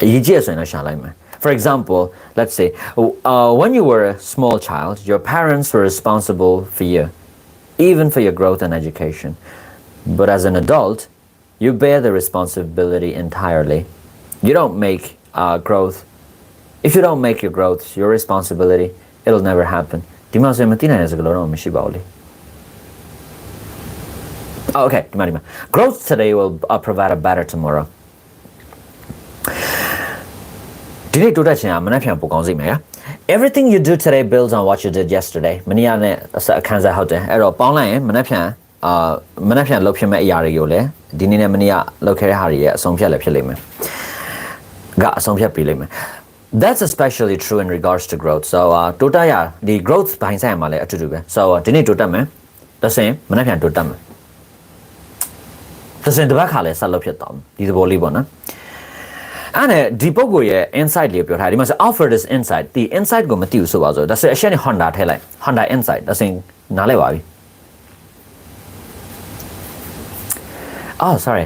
အရေးကြီးဆိုရင်တော့ရှာလိုက်မယ် For example let's say when you were a small child your parents were responsible for you even for your growth and education but as an adult you bear the responsibility entirely you don't make growth if you don't make your growth your responsibility it'll never happen ဒီမှာဆိုရင်မသိနိုင်တဲ့စကားလုံးတော့မရှိပါဘူးလေ okay ဒီမှာ growth today will provide a better tomorrow ဒီနေ့တိုးတက်ခြင်းကမနှက်ဖြန်ပိုကောင်းစိတ်မယ် everything you do today builds on what you did yesterday မနေ့ကနဲ့အခန်းစားဟုတ်တယ်အဲ့တော့ပေါင်းလိုက်ရင်မနှက်ဖြန်လုပ်ဖြစ်မဲ့အရာတွေကိုလည်းဒီနေ့နဲ့မနေ့ကလုပ်ခဲ့တဲ့ဟာတွေရဲ့အဆုံးဖြတ်လည်းဖြစ်လိမ့်မယ်ကအဆုံးဖြတ်ပေးလိမ့်မယ်That's especially true in regards to growth. So, total ya, the growth ဘိုင်းဆိုင်မှာလည်းအတူတူပဲ So, ဒီနေ့တိုးတက်မယ်။ဒါဆိုရင်မနေ့ပြန်တိုးတက်မယ်။ဒါဆိုရင်တစ်ပတ်ခါလည်းဆက်လုပ်ဖြစ်တော့ဒီသဘောလေးပေါ့နော်။အဲ့နဲ့ဒီပုဂ္ဂိုလ်ရဲ့ insight လေးပြောထားတယ်။ဒီမှာဆို offer this insight. ဒီ insight ကိုမသိဘူးဆိုပါစို့။ဒါဆိုရင်အရှက်နဲ့ Honda ထည့်လိုက်။ Honda insight ဒါဆိုရင်နားလဲပါပြီ။ Oh, sorry.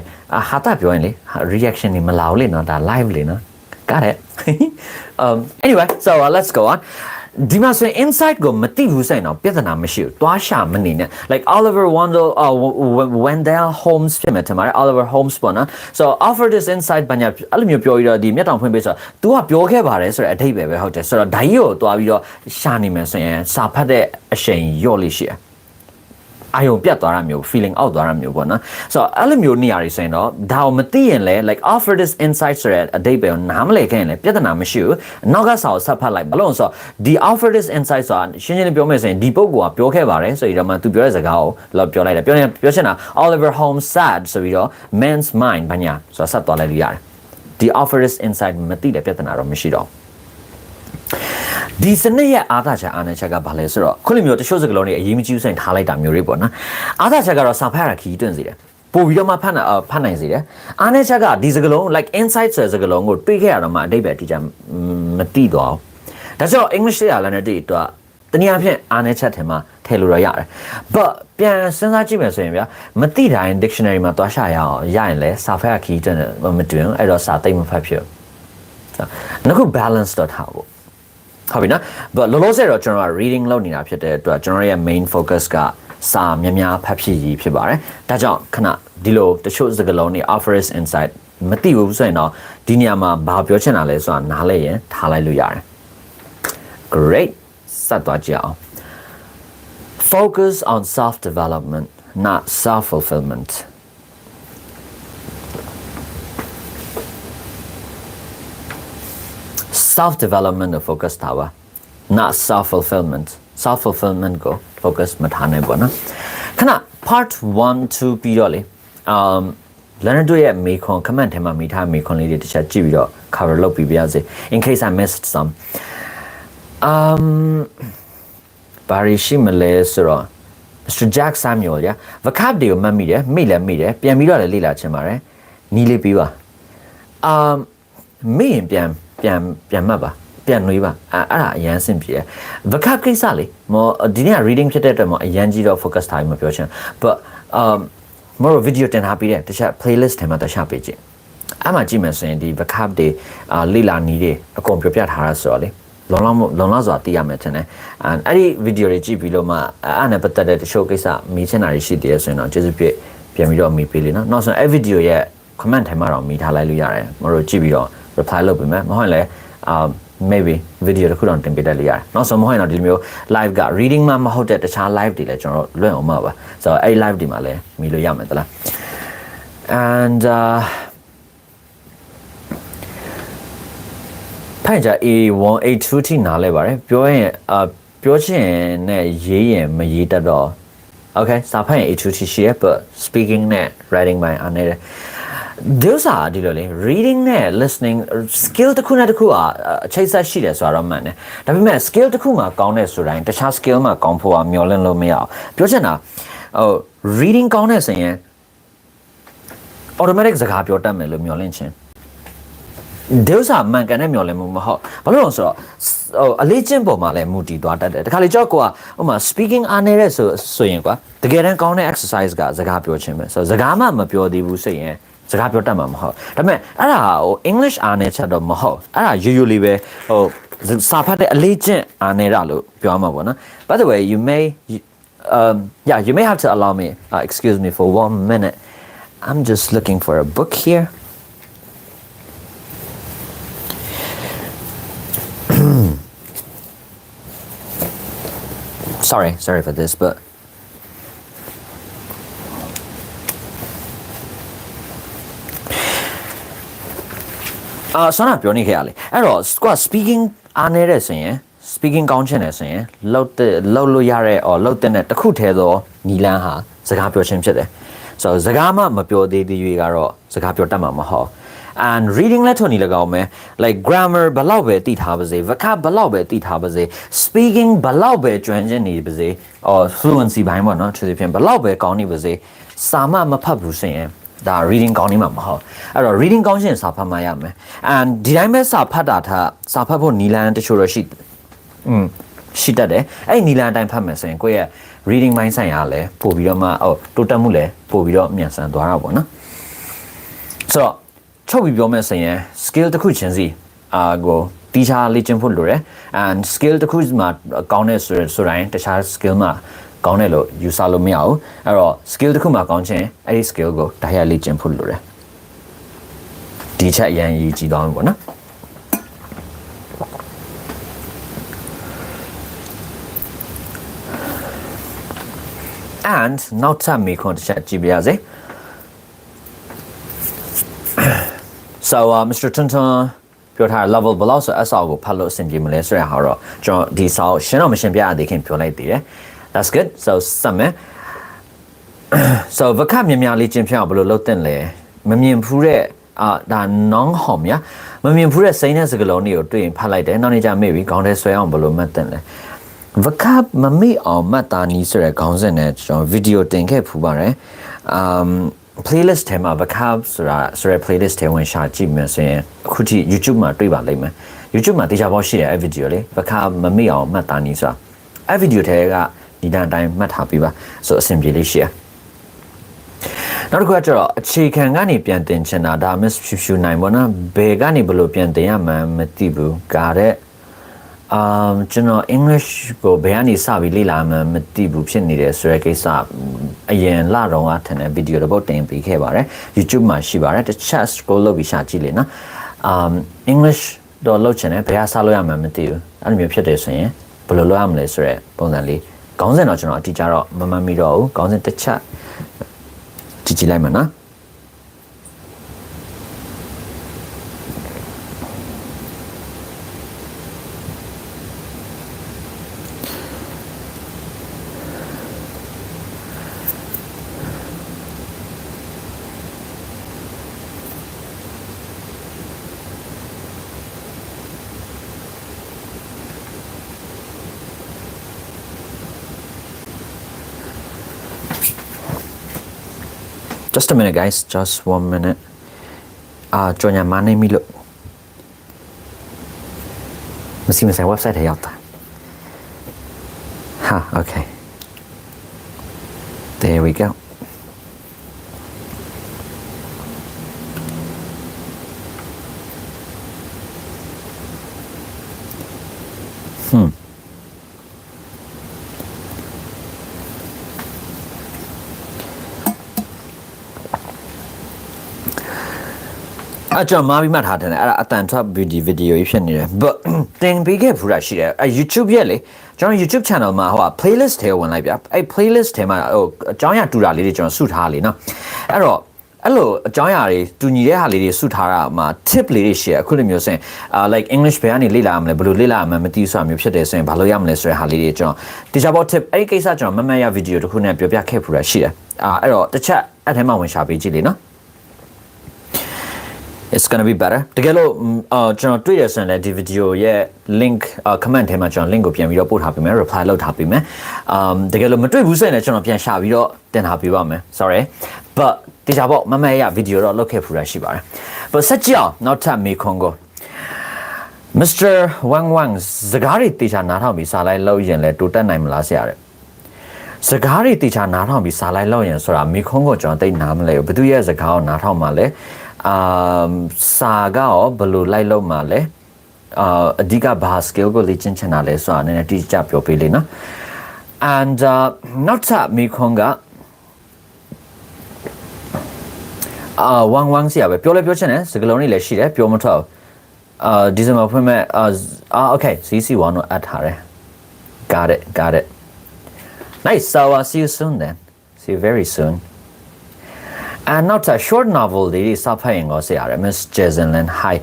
ဟာတာပြောရင်လေ reaction นี่မလာဘူးလေနော်ဒါ live လေနော်။ Got it. Anyway, so let's go on. ဒီမှာဆိုရင် insight ကိုမသိဘူးဆိုရင်တော့ပြဿနာမရှိဘူး။တွားရှာမနေနဲ့ like Oliver Wendell Holmes ဖြစ်မယ်ထင်ပါတယ် Oliver Holmes ပေါ့နော် So offer this insight ဘာညာအဲ့လိုမျိုးပြောပြီးတော့ဒီမျက်တောင်ဖွင့်ပေးဆိုတော့ तू ကပြောခဲ့ပါတယ်ဆိုတဲ့အဓိပ္ပာယ်ပဲဟုတ်တယ်ဆိုတော့ဓာကြီးကိုတွားပြီးတော့ရှာနေမယ်ဆိုရင်စာဖတ်တဲ့အချိန်ရော့လိရှိတယ်အာယုံပြတ်သွားတာမျိုး feeling out သွားတာမျိုးပေါ့နော်ဆိုတော့အဲ့လိုမျိုးနေရာတွေဆိုရင်တော့ဒါကိုမသိရင်လဲ like offer this insight ဆိုတဲ့အဓိပ္ပာယ်ကိုနားမလည်ခဲ့ရင်လဲပြဿနာမရှိဘူးနောက်ကစာကိုဆက်ဖတ်လိုက်ဘာလို့လဲဆိုတော့ဒီ offer this insight ဆိုတာရှင်းရှင်းလေးပြောမယ်ဆိုရင်ဒီပုဂ္ဂိုလ်ကပြောခဲ့ပါတယ်ဆိုပြီးတော့မှသူပြောတဲ့စကားကိုလောက်ပြောလိုက်တယ်ပြောချင်တာ Oliver Holmes said ဆိုပြီးတော့ man's mind ဘာညာဆိုတာဆက်သွားလိုက်လို့ရတယ်ဒီ offer this insight မသိတဲ့ပြဿနာတော့မရှိတော့ဒီစနစ်ရဲ့အားသာချက်အားနည်းချက်ကဘာလဲဆိုတော့ခုလိုမျိုးတချို့စကားလုံးတွေအရေးမကြီးဘူးဆိုရင်ထားလိုက်တာမျိုးတွေပေါ့နော်အားသာချက်ကတော့စာဖတ်ရခီးတွန့်စေတယ်ပို့ပြီးတော့မှဖတ်နိုင်စေတယ်အားနည်းချက်ကဒီစကားလုံး like insight ဆိုတဲ့စကားလုံးကိုတွေးခဲ့ရတော့မှအတိတ်ပဲအတိအကျမသိတော့ဒါဆိုတော့ English ရလာတဲ့တိအတွက်တနည်းအားဖြင့်အားနည်းချက်ထဲမှာထည့်လို့ရရတယ် but ပြန်စဉ်းစားကြည့်မယ်ဆိုရင်ဗျာမသိတိုင်း dictionary မှာသွားရှာရအောင်ရရင်လဲစာဖတ်ရခီးတွန့်မတွင်အဲ့တော့စာသိမ့်မဖတ်ဖြစ်နောက်ခု balance တော့ထားဖို့ဟုတ်ပြီနော် but လောလောဆယ်တော့ကျွန်တော်က reading လုပ်နေတာဖြစ်တဲ့အတွက်ကျွန်တော်ရဲ့ main focus ကစာများဖတ်ဖြစ်ရည်ဖြစ်ပါတယ်ဒါကြောင့်ခဏဒီလိုတချို့စကားလုံးတွေ offers insight မသိဘူးဆိုရင်တော့ဒီနေရာမှာဘာပြောချင်တာလဲဆိုတာနားလဲရင်ထားလိုက်လို့ရတယ် great ဆက်သွားကြအောင် focus on self development not self fulfillment self-development ကို focus ထားပါ not self-fulfillment self-fulfillment ကို focus မထားနိုင်ဘူးနော်ခဏ part 1 2ပြီးတော့လေlearner တို့ရဲ့မေခွန် comment ထဲမှာမိထားမေခွန်လေးတွေတစ်ချက်ကြည့်ပြီးတော့ cover လုပ်ပြီးပြရစေ in case I missed some ဘာရရှိမလဲဆိုတော့ Mr. Jack Samuel ရ vocab တွေကိုမှတ်မိတယ်မိလည်းမိတယ်ပြန်ပြီးတော့လည်းလေ့လာချင်ပါတယ်နီးလေးပြီးပါမိရင်ပြန်မှတ်ပါပြန်နှွေးပါအဲ့ဒါအရန်ဆင်ပြေတယ် vocab ကိစ္စလေမောဒီနေ့က reading ဖြစ်တဲ့အတွက်မောအရန်ကြီးတော့ focus ထားပြီးမပြောချင် but မော video တင်ထားပြီးတဲ့တခြား playlist ထဲမှာတခြားပေးကြည့်အဲ့မှာကြည့်မယ်ဆိုရင်ဒီ vocab တွေလေ့လာနည်းတွေအကုန်ပြပြထားတာဆိုတော့လေလုံလောက်စွာသိရမယ်ထင်တယ်အဲ့ဒီ video တွေကြည့်ပြီးလို့မှအဲ့နဲ့ပတ်သက်တဲ့တချို့ကိစ္စမေးချင်တာတွေရှိသေးတယ်ဆိုရင်တော့ကျေးဇူးပြုပြန်ပြီးတော့မေးပေးလေနော်နောက်ဆိုအဲ့ video ရဲ့ comment ထဲမှာတော့မေးထားလိုက်လို့ရတယ်မောတို့ကြည့်ပြီးတော့reply လုပ်ပေးမယ်မဟုတ်ရင်လည်း maybe video တစ်ခုတော့တင်ပေးတတ်လို့ရတယ်နောက်ဆုံးမဟုတ်ရင်တော့ဒီလိုမျိုး live က reading မှမဟုတ်တဲ့တခြား live တွေလည်းကျွန်တော်တို့လွှင့်အောင်မှာပါဆိုတော့အဲ့ live တွေမှာလည်းမီလို့ရမယ်တလား and ဖိုင်ကြ A1 A2 ထိနားလဲပါတယ်ပြောရင်ပြောချင်နဲ့ရေးရင်မရေးတတ်တော့ okay စာဖတ်ရင် A2 ရှိရ but speaking နဲ့ writing ပိုင်းအနေနဲ့ those are ဒီလိုလေ reading နဲ့ listening skill တစ်ခုနဲ့တစ်ခုအချိတ်ဆက်ရှိတယ်ဆိုတော့မှန်တယ်ဒါပေမဲ့ skill တစ်ခုမှာကောင်းတဲ့ဆိုတိုင်းတခြား skill မှာကောင်းဖို့မျှော်လင့်လို့မရအောင်ပြောချင်တာreading ကောင်းတဲ့ဆိုရင် automatic စကားပြောတတ်မယ်လို့မျှော်လင့်ခြင်းဒေသမှန်ကန်တဲ့မျှော်လင့်မှုမဟုတ်ဘာလို့လဲဆိုတော့အလေးကျင့်ပေါ်မှာလည်းမူတည်သွားတတ်တယ်တခါလေကြောက်ကွာဥပမာ speaking အားနည်းတဲ့ဆိုရင်ကွာတကယ်တမ်းကောင်းတဲ့ exercise ကစကားပြောခြင်းပဲဆိုတော့စကားမှမပြောသေးဘူးဆိုရင်စကားပြောတတ်မှာမဟုတ်ဒါပေမဲ့အဲ့ဒါဟို English အားနည်းချက်တော့မဟုတ်အဲ့ဒါရိုးရိုးလေးပဲဟိုစာဖတ်တဲ့အလေးကျင့်အားနည်းတာလို့ပြောမှာပေါ့နော် by the way you may have to allow me excuse me for 1 minute I'm just looking for a book here sorry for this butဆောနာပြောနေခဲ့ရလေအဲ့တော့ကိုက speaking အားနည်းတဲ့ဆိုရင် speaking ကောင်းချင်တယ်ဆိုရင်လောက်လို့ရတဲ့လောက်တဲ့တစ်ခုထဲသောနီလန်းဟာစကားပြောခြင်းဖြစ်တယ်ဆိုတော့စကားမှမပြောသေးသေး၍ကတော့စကားပြောတတ်မှာမဟုတ် and reading လက်ထုံနေလကောင်းမယ် like grammar ဘလောက်ပဲသိထားပါစေ vocab ဘလောက်ပဲသိထားပါစေ speaking ဘလောက်ပဲကျွမ်းကျင်နေပါစေ fluency ဘိုင်းပေါ့နော်သူဖြင့်ဘလောက်ပဲကောင်းနေပါစေစာမမဖတ်ဘူးဆိုရင်ဒါ reading ကောင်းနေမှာမဟုတ်အဲ့တော့ reading ကောင်းရှင်စာဖတ်မှရမယ် and ဒီတိုင်းပဲစာဖတ်တာထားစာဖတ်ဖို့နီလန်းတချို့တော့ရှိတတ်တယ်အဲ့ဒီနီလန်းအတိုင်းဖတ်မယ်ဆိုရင်ကိုယ့်ရဲ့ reading mind ဆိုင်ရာလည်းပို့ပြီးတော့မှတိုးတက်မှုလည်းပို့ပြီးတော့မြန်ဆန်သွားတာပေါ့နော်ဆိုတော့ချုပ်ပြီးပြောမယ်ဆိုရင် skill တစ်ခုချင်းစီကိုတီးခြားလေ့ကျင့်ဖို့လိုတယ် and skill တစ်ခုမှာကောင်းတဲ့ဆိုတိုင်းတခြား skill မှာကောင်းတယ်လို့ယူဆလို့မရဘူးအဲ့တော့ skill တစ်ခုမှာကောင်းခြင်းအဲ့ဒီ skill ကိုဒါရလေ့ကျင့်ဖို့လိုတယ်ဒီချက်အရင်ရေးကြည့်သွားမယ်ပေါ့နော် and နောက်ထပ်မေးခွန်းတစ်ချက်ကြည့်ပြရစေso Mr. Tunton ပြောထား level ဘယ်လောက်ဆို SR ကိုဖတ်လို့အဆင်ပြေမလဲဆိုရဟာတော့ကျွန်တော်ဒီစာကိုရှင်းတော့မရှင်းပြရသေးခင်ပြောလိုက်သေးတယ် that's good so စမယ် so vocab များများလေးကျင့်ပြအောင်ဘယ်လိုလုပ်သင့်လဲမမြင်ဘူးတဲ့ဒါ non ဟော်မြမမြင်ဘူးတဲ့စိမ့်တဲ့စကားလုံးတွေကိုတွေ့ရင်ဖတ်လိုက်တယ်နောက်နေ့ကျမေ့ပြီးခေါင်းထဲဆွဲအောင်ဘယ်လိုမှတ်သင့်လဲ vocab မမေ့အောင်မှတ်သားနည်းဆိုတဲ့ခေါင်းစဉ်နဲ့ကျွန်တော်ဗီဒီယိုတင်ခဲ့ဖူးပါတယ်playlist ထဲမှာ vocab ဆိုတဲ့ playlist ထဲဝင်ရှာကြည့်မယ်ဆိုရင်အခုထိ YouTube မှာတွေ့ပါလိမ့်မယ် YouTube မှာတရားပေါ်ရှိတယ်အဲ့ video လေး vocab မမေ့အောင်မှတ်သားနည်းဆိုတာအဲ့ video ထဲကဒီတိုင်းအတိုင်းမှတ်ထားပြီးပါဆိုအဆင်ပြေလေးရှိရနောက်တစ်ခုကကျတော့အခြေခံကနေပြန်တင်ချင်တာဒါ Miss ဖြူနိုင်ပေါ့နော်ဘယ်ကနေဘလို့ပြန်တင်ရမှန်းမသိဘူးကာတဲ့ကျွန်တော် English ကိုဘယ်ကနေစပြီးလေ့လာမှမသိဘူးဖြစ်နေတယ်ဆိုတဲ့ကိစ္စအရင်လတော့ကထင်တဲ့ဗီဒီယိုတစ်ပုဒ်တင်ပေးခဲ့ပါတယ် YouTube မှာရှိပါတယ်တစ်ချက် scroll လုပ်ပြီးရှာကြည့်လေနော် English တော့လုပ်ချင်တယ်ဘယ်ကစလို့ရမှမသိဘူးအဲ့လိုမျိုးဖြစ်တယ်ဆိုရင်ဘယ်လိုလုပ်ရမလဲဆိုတဲ့ပုံစံလေးခေါင်းစဉ်တော့ကျွန်တော်အတိအကျတော့မမှတ်မိတော့ဘူးခေါင်းစဉ်တစ်ချက်ကြည့်လိုက်မှာနော်Just a minute, guys. Just 1 minute. ကြော်ညာမနေမီလို့မရှိမဆိုင် website ထဲရောက်တာဟာ okay there we goကျွန်တော်မာပြီးမှတ်ထားတယ်အဲ့ဒါအတန်ထွက်ဗီဒီယိုကြီးဖြစ်နေတယ် but တင်ပေးခဲ့ဘူးလားရှိတယ်အဲ့ YouTube ရဲ့လေကျွန်တော် YouTube channel မှာဟို playlist ထဲဝင်လိုက်ဗျအဲ့ playlist ထဲမှာဟိုအကြောင်းအရာတူတာလေးတွေကျွန်တော်စုထားလေနော်အဲ့တော့ အဲ့လိုအကြောင်းအရာတွေတူညီတဲ့ဟာလေးတွေစုထားတာမှာ tip လေးတွေရှိရအခုလိုမျိုးဆိုရင်like English ဘယ်ကနေလေ့လာရမလဲဘယ်လိုလေ့လာရမလဲမသိဘူးဆိုတာမျိုးဖြစ်တယ်ဆိုရင်ဘာလို့ရမလဲဆိုတဲ့ဟာလေးတွေကျွန်တော်တေချာပေါ့ tip အဲ့ဒီကိစ္စကျွန်တော်မမတ်ရဗီဒီယိုတစ်ခုနဲ့ပြောပြခဲ့ဖူးတာရှိတယ်အဲ့တော့တစ်ချက်အဲ့ထဲမှာဝင်ရှာပေးကြည့်လေနော် it's gonna be better တကယ်လို့ကျွန်တော်တွေ့ရဆိုရင်လည်းဒီ video ရဲ့ link comment ထဲမှာကျွန်တော် link ကိုပြန်ပြီးတော့ပို့ထားပေးမယ် reply လုပ်ထားပေးမယ်တကယ်လို့မတွေ့ဘူးဆိုရင်လည်းကျွန်တော်ပြန်ရှာပြီးတော့တင်ထားပေးပါမယ် sorry but တေချာပေါ့မမတ်ရ video တော့လုပ်ခဲ့ဖူးတာရှိပါတယ် but ဆက်ကြည့်အောင်နောက်ထပ်မေခွန်ကို Mr. Wang Wang စကားတွေတေချာနားထောင်ပြီးစာလိုက်လို့ရင်လည်းတိုးတက်နိုင်မလားဆရာတဲ့စကားတွေတေချာနားထောင်ပြီးစာလိုက်လို့ရင်ဆိုတာမေခွန်ကိုကျွန်တော်သိနားမလဲဘူးဘသူရဲ့စကားကိုနားထောင်မှလဲစာကရောဘယ်လိုလိုက်လို့မှလဲအဓိကဘာ skill ကိုလေ့ကျင့်ချင်တာလဲဆိုတာနည်းနည်းတိကျပြောပေးလေနော် and နောက်ထပ်မေခွန်ကဝမ်ဝမ်စီရပဲပြောလဲပြောချင်တယ်စကလုံးလေးလည်းရှိတယ်ပြောမထွက်ဒီစမှာဖွင့်မဲ့okay CC1 ကိုအပ်ထားတယ် got it nice so I'll see you soon then see you very soon and not a short novel တွေစဖတ်ရင်ကိုဆရာရ Miss Jezelyn hi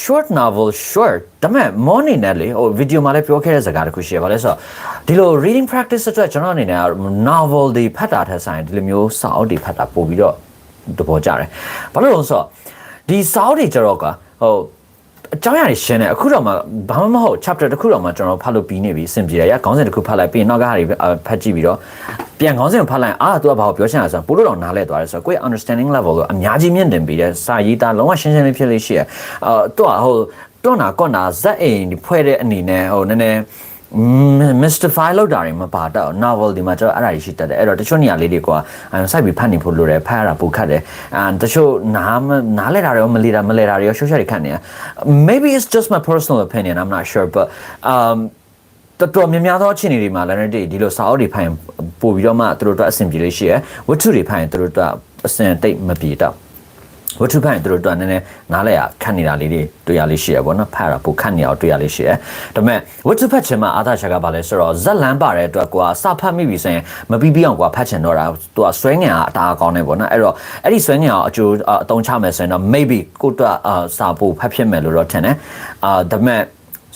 short novel short ဒါပေမဲ့ morning နဲ့လေဟို video မှာလည်းပြောခဲ့တဲ့စကားတစ်ခုရှိရပါလဲဆိုတော့ဒီလို reading practice အတွက်ကျွန်တော်အနေနဲ့ novel တွေဖတ်တာထက်ဆိုင်ဒီလိုမျိုးစာအုပ်တွေဖတ်တာပို့ပြီးတော့တပေါ်ကြတယ်ဘာလို့လဲဆိုတော့ဒီစာအုပ်တွေကြတော့ကဟိုအကြောင်းအရာတွေရှင်းတယ်အခုတော့မှဘာမှမဟုတ် chapter တစ်ခုတော့မှကျွန်တော်ဖတ်လို့ပြီးနေပြီအဆင်ပြေတယ်ရခေါင်းစဉ်တစ်ခုဖတ်လိုက်ပြီးနောက်ကဟာတွေဖတ်ကြည့်ပြီးတော့ပြန်ခေါင်းစဉ်ဖတ်လိုက်သူကဘာကိုပြောချင်တာဆိုတော့ပို့လို့တော့နားလဲသွားတယ်ဆိုတော့ကိုယ့် understanding level ကိုအများကြီးမြင့်တင်ပြီးတယ်စာရေးသားလုံးဝရှင်းရှင်းလေးဖြစ်လို့ရှိရသူကဟိုတွန်းတာကွန်းတာဇက်အိမ်ဖွဲ့တဲ့အနေနဲ့ဟိုနည်းနည်းmystify လောက်တာတွေမပါတော့ novel ဒီမှာကျတော့အဲ့ဒါရှိတတ်တယ်အဲ့တော့တချို့နေရာလေးတွေကစိုက်ပြီးဖတ်နေဖို့လိုတယ်ဖတ်ရတာပိုခက်တယ်တချို့နားလဲတာတွေမလဲတာတွေရောရှုပ်ရှက်တွေခတ်နေရ maybe it's just my personal opinion I'm not sure but တော်များသောအခြေအနေတွေမှာလည်းဒီလိုစာအုပ်တွေဖိုင်ပို့ပြီးတော့မှသူတို့တို့အဆင်ပြေလေးရှိရဝတ္ထုတွေဖိုင်သူတို့တို့အဆင်တိတ်မပြေတော့ဝတ္ထုဖိုင်သူတို့တို့နည်းနည်းနားလဲရခတ်နေတာလေးတွေတွေ့ရလေးရှိရပေါ့နော်ဖတ်ရပိုခတ်နေအောင်တွေ့ရလေးရှိရဒါပေမဲ့ဝတ္ထုဖတ်ချင်မှအာသာချက်ကဘာလဲဆိုတော့ဇက်လန်းပါတဲ့အတွက်ကွာစဖတ်မိပြီဆိုရင်မပြီးပြီးအောင်ကွာဖတ်ချင်တော့တာသူကဆွဲငင်ကအတားကောင်းနေပေါ့နော်အဲ့တော့အဲ့ဒီဆွဲငင်အောင်အကျိုးအသုံးချမယ်ဆိုရင်တော့ maybe ကိုတို့စာပို့ဖတ်ဖြစ်မယ်လို့တော့ထင်တယ်ဒါပေမဲ့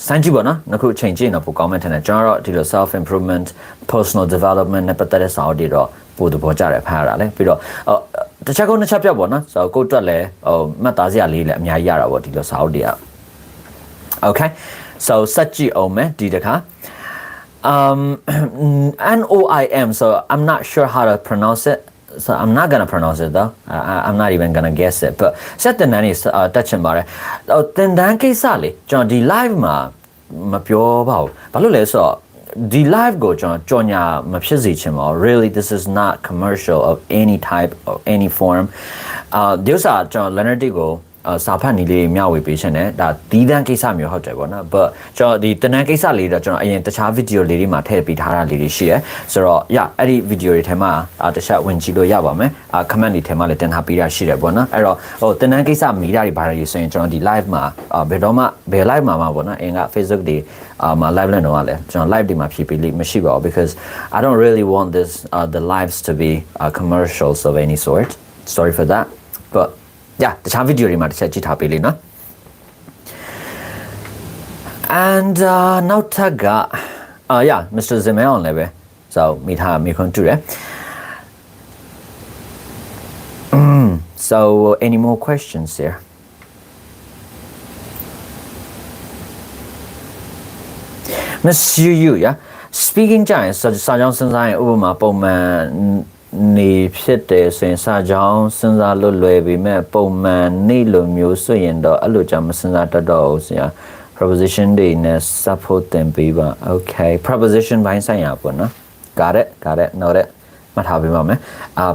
စမ်းကြည့်ပါနော်အခုအချိန်ကြည့်တော့ပိုကောင်းမှထင်တယ်ကျွန်တော်တို့ဒီလို self improvement personal development နဲ့ပတ်သက်တဲ့စာအုပ်တွေတော့ပို့သဘောကျတယ်ဖတ်ရတာလေပြီးတော့တခြားနှစ်ချက်ပြတ်ပေါ့နော်ဆိုတော့ကိုအတွက်လည်းမှတ်သားစရာလေးလည်းအများကြီးရတာပေါ့ဒီလိုစာအုပ်တွေက okay so စက်ကြည့်အောင်မယ်ဒီတခါNOIM so I'm not sure how to pronounce it so I'm not gonna pronounce it though I'm not even gonna guess it but ဆက်တင်တန်းနေတက်ချင်ပါတယ်တင်တန်းကိစ္စလေကျွန်တော်ဒီ live မှာမပြောပါဘူးဘာလို့လဲဆိုတော့ဒီ live ကိုကျွန်တော်ကြော်ညာမဖြစ်စေချင်ပါဘူး really this is not commercial of any type of any form ဒီဥစ္စာကျွန်တော် Leonard ကိုစာဖတ်နည်းလေးမျှဝေပေးချင်တယ်ဒါဒီတန်းကိစ္စမျိုးဟုတ်တယ်ပေါ့နော် but ကျွန်တော်ဒီတန်းကိစ္စလေးတော့ကျွန်တော်အရင်တခြား video လေးတွေမှာထည့်ပေးထားတာလေးတွေရှိရယ်ဆိုတော့ အဲ့ဒီ video တွေထဲမှာတစ်ချက်ဝင်ကြည့်လို့ရပါမယ်comment တွေထဲမှာလည်းတင်ထားပေးတာရှိတယ်ပေါ့နော်အဲ့တော့ဟိုတန်းကိစ္စမိတာတွေဘာတွေဆိုရင်ကျွန်တော်ဒီ live မှာဘယ်တော့မှဘယ် live မှာပေါ့နော်အင်က Facebook တွေမှာ live လုပ်တော့လဲကျွန်တော် live တွေမှာဖြည့်ပေးလိမ့်မရှိပါဘူး because I don't really want this the lives to be commercials of any sort sorry for that butတခြား video တွေမှာတစ်ချက်ကြည့်ထားပေးလိမ့်နော် and နောက်ထပ်ကMr. Zimel လည်းပဲ so မိခွန်းတူတယ် so any more questions here Miss Yu speaking ကြရင်စာကြောင်းစဉ်းစားရင်ဥပမာပုံမှန်နေဖြစ်တယ်ဆိုရင်စာကြောင်းစဉ်းစားလို့လွယ်ပြီမဲ့ပုံမှန်နေလိုမျိုးဆိုရင်တော့အဲ့လိုကြမစဉ်းစားတတ်တော့ဘူးဆရာ preposition တွေနဲ့ support တင်ပေးပါ okay preposition ဘိုင်းဆိုင်ရပေါ့နော် got it noted မှတ်ထားပေးပါမယ်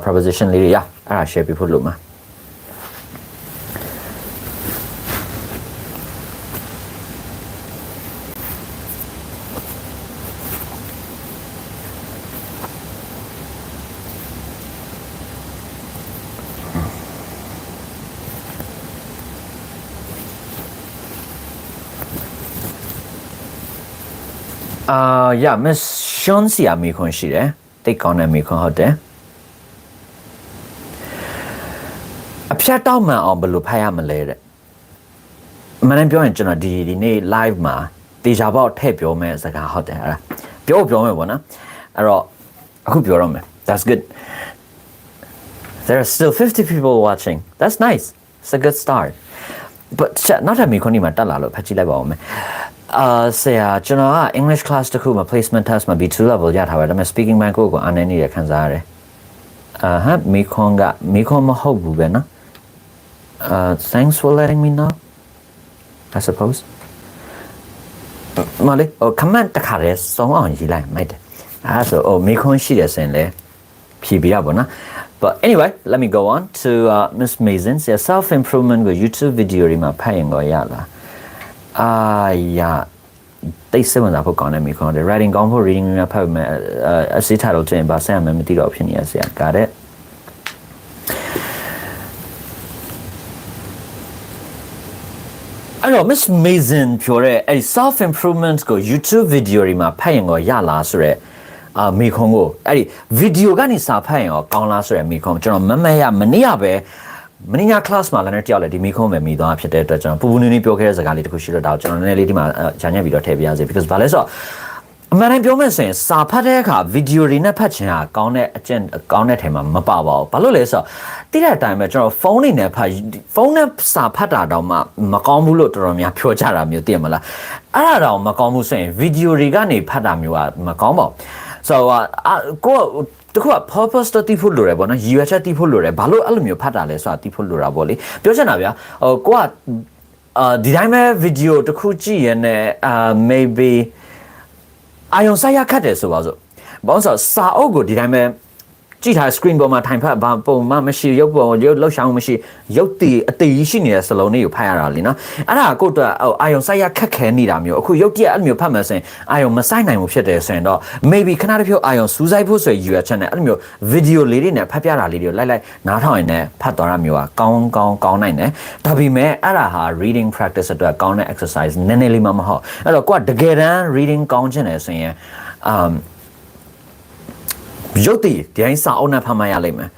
preposition လေးတွေအဲ့ဒါ share ပြဖို့လို့မှာMiss Sean ဆီကမိခွန်းရှိတယ်တိတ်ကောင်းတဲ့မိခွန်းဟုတ်တယ် အဖြတ်တောက်မှန်အောင်ဘယ်လိုဖတ်ရမလဲတဲ့မနက်ပြောရင်ကျွန်တော်ဒီနေ့ live မှာတေချာပေါက်ထည့်ပြောမယ်စကားဟုတ်တယ်အဲ့ဒါပြောမယ်ပေါ့နော်အဲ့တော့အခုပြောရမယ် that's good there are still 50 people watching that's nice it's a good start but နောက်ထပ်မိခွန်းဒီမှာတက်လာလို့ဖတ်ကြည့်လိုက်ပါဦးမယ်ဆရာကျွန်တော်က English class တခုမှာ placement test မှာ B2 level ရထားပါတယ်ဒါပေမဲ့ speaking bank ကိုအားနေနေရခံစားရတယ်မိခွန်းမဟုတ်ဘူးပဲနော်thanks for letting me know I suppose မလေးcomment တခါလဲစုံအောင်ရေးလိုက်မိုက်တယ်အဲ့ဆိုမိခွန်းရှိတယ်ဆိုရင်လေဖြေပြရပါနော် but anyway let me go on to Miss Mason says self improvement ကို YouTube video တွေမှာဖတ်ရင်တော့ရလားတိတ်စဝင်တာဖို့ကောင်းတယ်မိခွန်းတယ် writing ကောင်းဖို့ reading တွေဖတ်မယ်အစီထားလို့တင်ပါဆက်ရမယ်မသိတော့ဖြစ်နေရဆရာ got itအဲ့တော့ Miss Mason ပြောတဲ့အဲ့ self improvement ကို YouTube video တွေမှာဖတ်ရင်တော့ရလားဆိုရဲမိခွန်းကိုအဲ့ဒီ video ကနေစာဖတ်ရင်တော့ကောင်းလားဆိုရဲမိခွန်းကျွန်တော်မနေ့ည class မှာလည်းတယောက်လည်းဒီမိခွန်းပဲမိသွားဖြစ်တဲ့အတွက်ကျွန်တော်ပူပူနင်းနင်းပြောခဲ့တဲ့စကားလေးတခုရှိတော့ဒါကျွန်တော်နည်းနည်းလေးဒီမှာဂျာညက်ပြီးတော့ထည့်ပြရစေ because ဘာလဲဆိုတော့အမှန်တမ်းပြောမယ်ဆိုရင်စာဖတ်တဲ့အခါ video တွေနဲ့ဖတ်ချင်တာကောင်းတဲ့အကျင့်ကောင်းတဲ့ထဲမှာမပါပါဘူးဘာလို့လဲဆိုတော့တိတဲ့အတိုင်းပဲကျွန်တော်ဖုန်းနဲ့ဖုန်းနဲ့စာဖတ်တာတော့မှမကောင်းဘူးလို့တော်တော်များပြောကြတာမျိုးသိရမလားအဲ့ဒါတော့မကောင်းဘူးဆိုရင် video တွေကနေဖတ်တာမျိုးကမကောင်းပါဘူး so ကိုတခုက purpose တတိဖို့လိုတယ်ပေါ့နော်ရည်ရွယ်ချက်တိဖို့လိုတယ်ဘာလို့အဲ့လိုမျိုးဖတ်တာလဲဆိုတာတိဖို့လိုတာပေါ့လေပြောချင်တာဗျာကိုကဒီတိုင်းပဲ video တခုကြည့်ရတဲ့ maybe အာယုံဆိုင်ရခတ်တယ်ဆိုပါစို့ဘာလို့ဆိုစာအုပ်ကိုဒီတိုင်းပဲကြည့်ထား screen ပေါ်မှာထိုင်ဖတ်ဘာပုံမှမရှိရုပ်ပေါ်ရုပ်လောက်ရှောင်းမရှိရုပ်တည်အသေးရှိနေတဲ့စလုံးလေးကိုဖတ်ရတာလीနော်အဲ့ဒါကိုတော့အာယုံဆိုင်ရခက်ခဲနေတာမျိုးအခုရုပ်တည်အဲ့လိုမျိုးဖတ်မှဆိုရင်အာယုံမဆိုင်နိုင်ဘူးဖြစ်တယ်ဆိုရင်တော့ maybe ခဏတစ်ဖြုတ်အာယုံစူးစိုက်ဖို့ဆိုရည်ရွယ်ချက်နဲ့အဲ့လိုမျိုး video လေးတွေနဲ့ဖတ်ပြတာလေးတွေကိုလိုက်နားထောင်ရင်လည်းဖတ်သွားတာမျိုးကကောင်းနိုင်တယ်ဒါပေမဲ့အဲ့ဒါဟာ reading practice အတွက်ကောင်းတဲ့ exercise နည်းနည်းလေးမှမဟုတ်အဲ့တော့ကိုကတကယ်တမ်း reading ကောင်းချင်တယ်ဆိုရင်ရုပ်တည်ဒီတိုင်းစာအုပ်နဲ့ဖတ်မှရလိမ့်မယ်